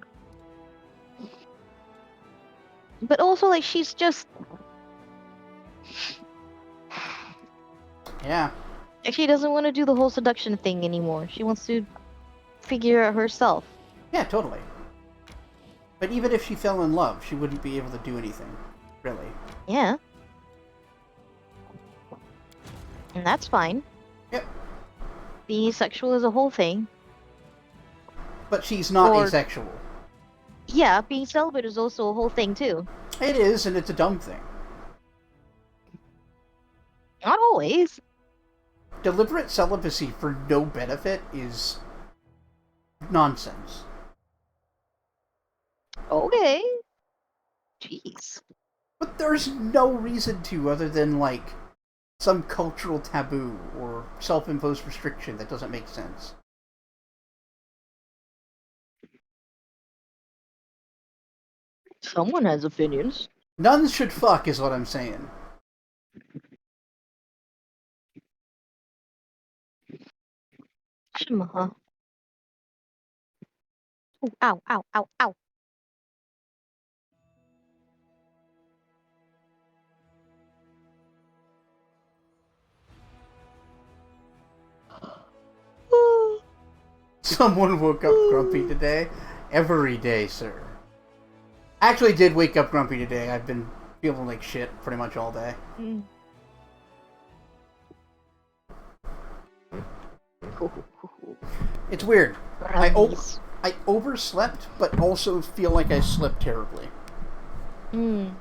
But also, like, she's just... Yeah. She doesn't want to do the whole seduction thing anymore. She wants to figure out herself. Yeah, totally. But even if she fell in love, she wouldn't be able to do anything. Really. Yeah. And that's fine. Yep. Being asexual is a whole thing. But she's not asexual. Yeah, being celibate is also a whole thing, too. It is, and it's a dumb thing. Not always. Deliberate celibacy for no benefit is nonsense. Okay. Jeez. But there's no reason to other than, like, some cultural taboo or self-imposed restriction that doesn't make sense. Someone has opinions. Nuns should fuck, is what I'm saying. Shema. Ooh, ow, ow, ow, ow. Someone woke up grumpy today. Every day, sir. I actually did wake up grumpy today. I've been feeling like shit pretty much all day. Mm. It's weird. Brownies. I overslept, but also feel like I slept terribly. Mm.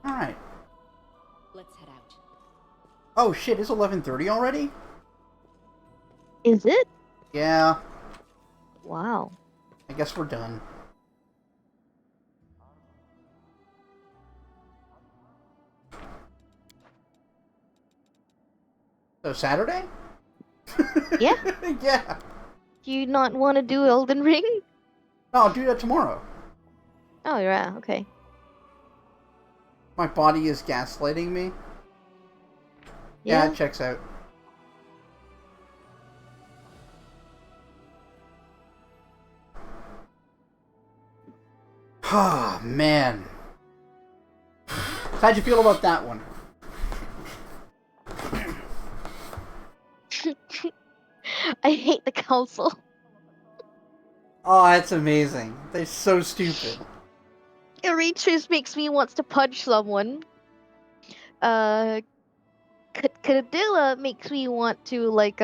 Alright. Let's head out. Oh shit, it's 11:30 already? Is it? Yeah, Wow. I guess we're done. So Saturday? Yeah. Yeah. Do you not want to do Elden Ring? No, I'll do that tomorrow. Oh, yeah, okay. My body is gaslighting me. Yeah, it checks out. Ah, man. How'd you feel about that one? I hate the council. Oh, that's amazing. They're so stupid. Eretrius makes me want to punch someone. Cadilla makes me want to, like,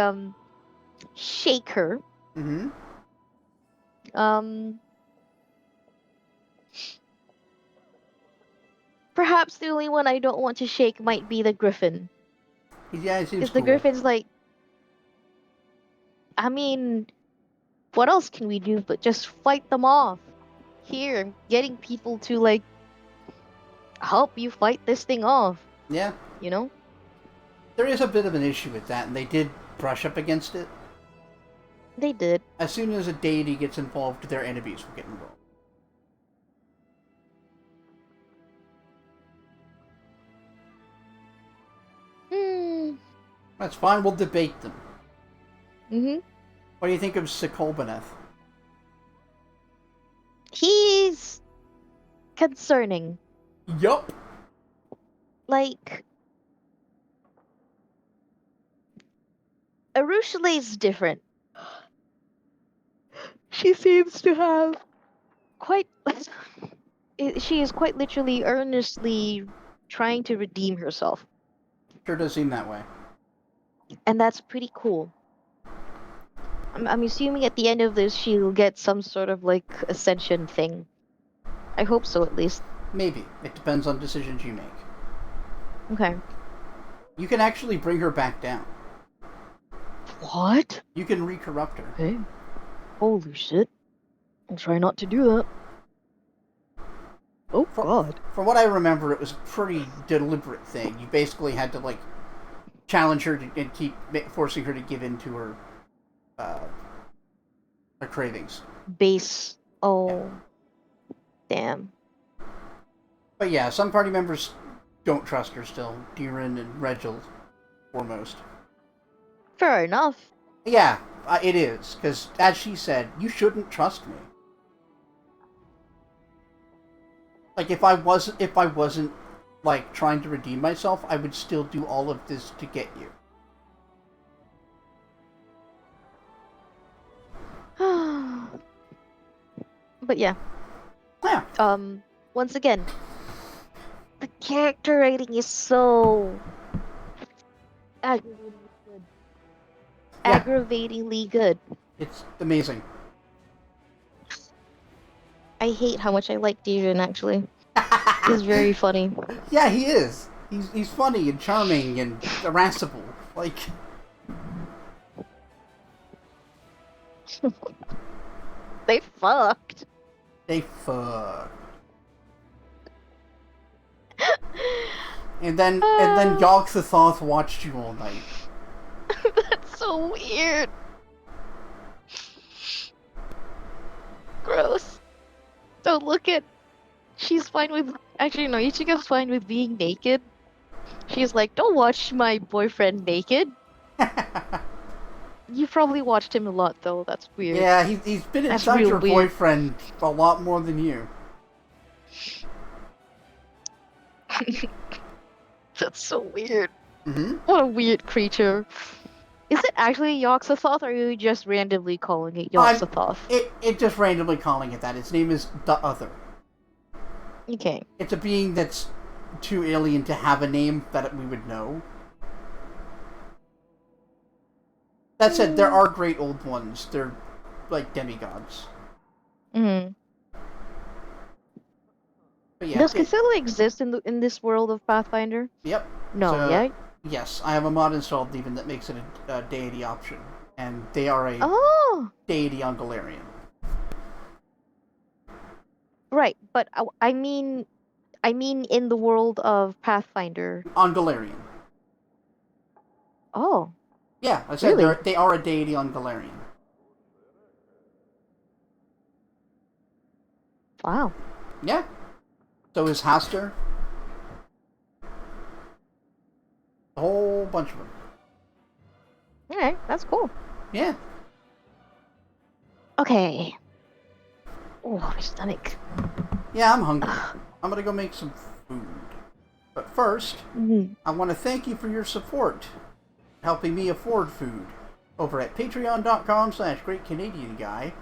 shake her. Mm-hmm. Perhaps the only one I don't want to shake might be the Griffin. Yeah, it seems Because the cool. Griffin's like, I mean, what else can we do but just fight them off? Here, I'm getting people to, like, help you fight this thing off, Yeah. you know? There is a bit of an issue with that, and they did brush up against it. They did. As soon as a deity gets involved, their enemies will get involved. Hmm. That's fine, we'll debate them. Mm-hmm. What do you think of Sokolbeneth? He's concerning. Yup. Like, Arushale's different. She seems to have quite. She is quite literally, earnestly trying to redeem herself. Sure does seem that way. And that's pretty cool. I'm assuming at the end of this she'll get some sort of, like, ascension thing. I hope so, at least. Maybe. It depends on decisions you make. Okay. You can actually bring her back down. What? You can recorrupt her. Okay. Holy shit. I'll try not to do that. Oh, God. From what I remember, it was a pretty deliberate thing. You basically had to, like, challenge her and keep forcing her to give in to her cravings. Base. Oh. Damn. But yeah, some party members don't trust her still. Durin and Reginald foremost. Fair enough. Yeah, it is. Because, as she said, you shouldn't trust me. Like, if I wasn't, like, trying to redeem myself, I would still do all of this to get you. But yeah. Yeah. Once again, the character writing is so aggravatingly good. Yeah. Aggravatingly good. It's amazing. I hate how much I like Dejan, actually. He's very funny. Yeah, he is. He's funny and charming and irascible. Like... They fucked. They fuck. And then Yogg the Thoth watched you all night. That's so weird. Gross. Don't look at... She's fine with... Actually, no, Ichigo's fine with being naked. She's like, don't watch my boyfriend naked. You probably watched him a lot, though. That's weird. Yeah, he's been That's inside real your weird. boyfriend a lot more than you. That's so weird. Mm-hmm. What a weird creature. Is it actually Yogg-Sothoth, or are you just randomly calling it I'm- Yogg-Sothoth? It just randomly calling it that. Its name is the Other. Okay. It's a being that's too alien to have a name that we would know. That said, there are great old ones. They're like demigods. Mm. But yeah, Does Cthulhu exist in this world of Pathfinder? Yep. No, So, yeah? Yes, I have a mod installed even that makes it a deity option, and they are a Oh! deity on Galarian. Right, but I mean in the world of Pathfinder. On Galarian. Oh. Yeah, I said Really? they are a deity on Galarian. Wow. Yeah. So is Haster. A whole bunch of them. Okay, that's cool. Yeah. Okay. Oh, my stomach. Yeah, I'm hungry. I'm gonna go make some food. But first, Mhm. I want to thank you for your support, helping me afford food, over at patreon.com/greatcanadianguy.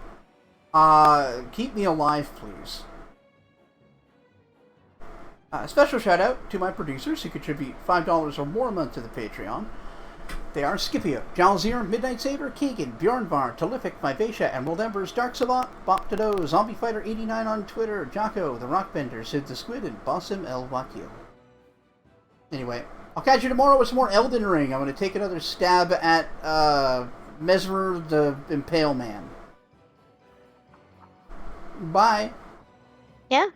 Keep me alive, please. Special shout out to my producers who contribute $5 or more a month to the Patreon. They are Scipio, Jalzir, Midnight Saber, Keegan, Bjornvar, Telific, Vivacia, Emerald Embers, Dark Savant, Bop Jon, Zombie Fighter 89 on Twitter, Jocko, The Rockbender, Sid the Squid, and Bossim El Wakil. Anyway, I'll catch you tomorrow with some more Elden Ring. I'm going to take another stab at Mesmer the Impale Man. Bye. Yeah.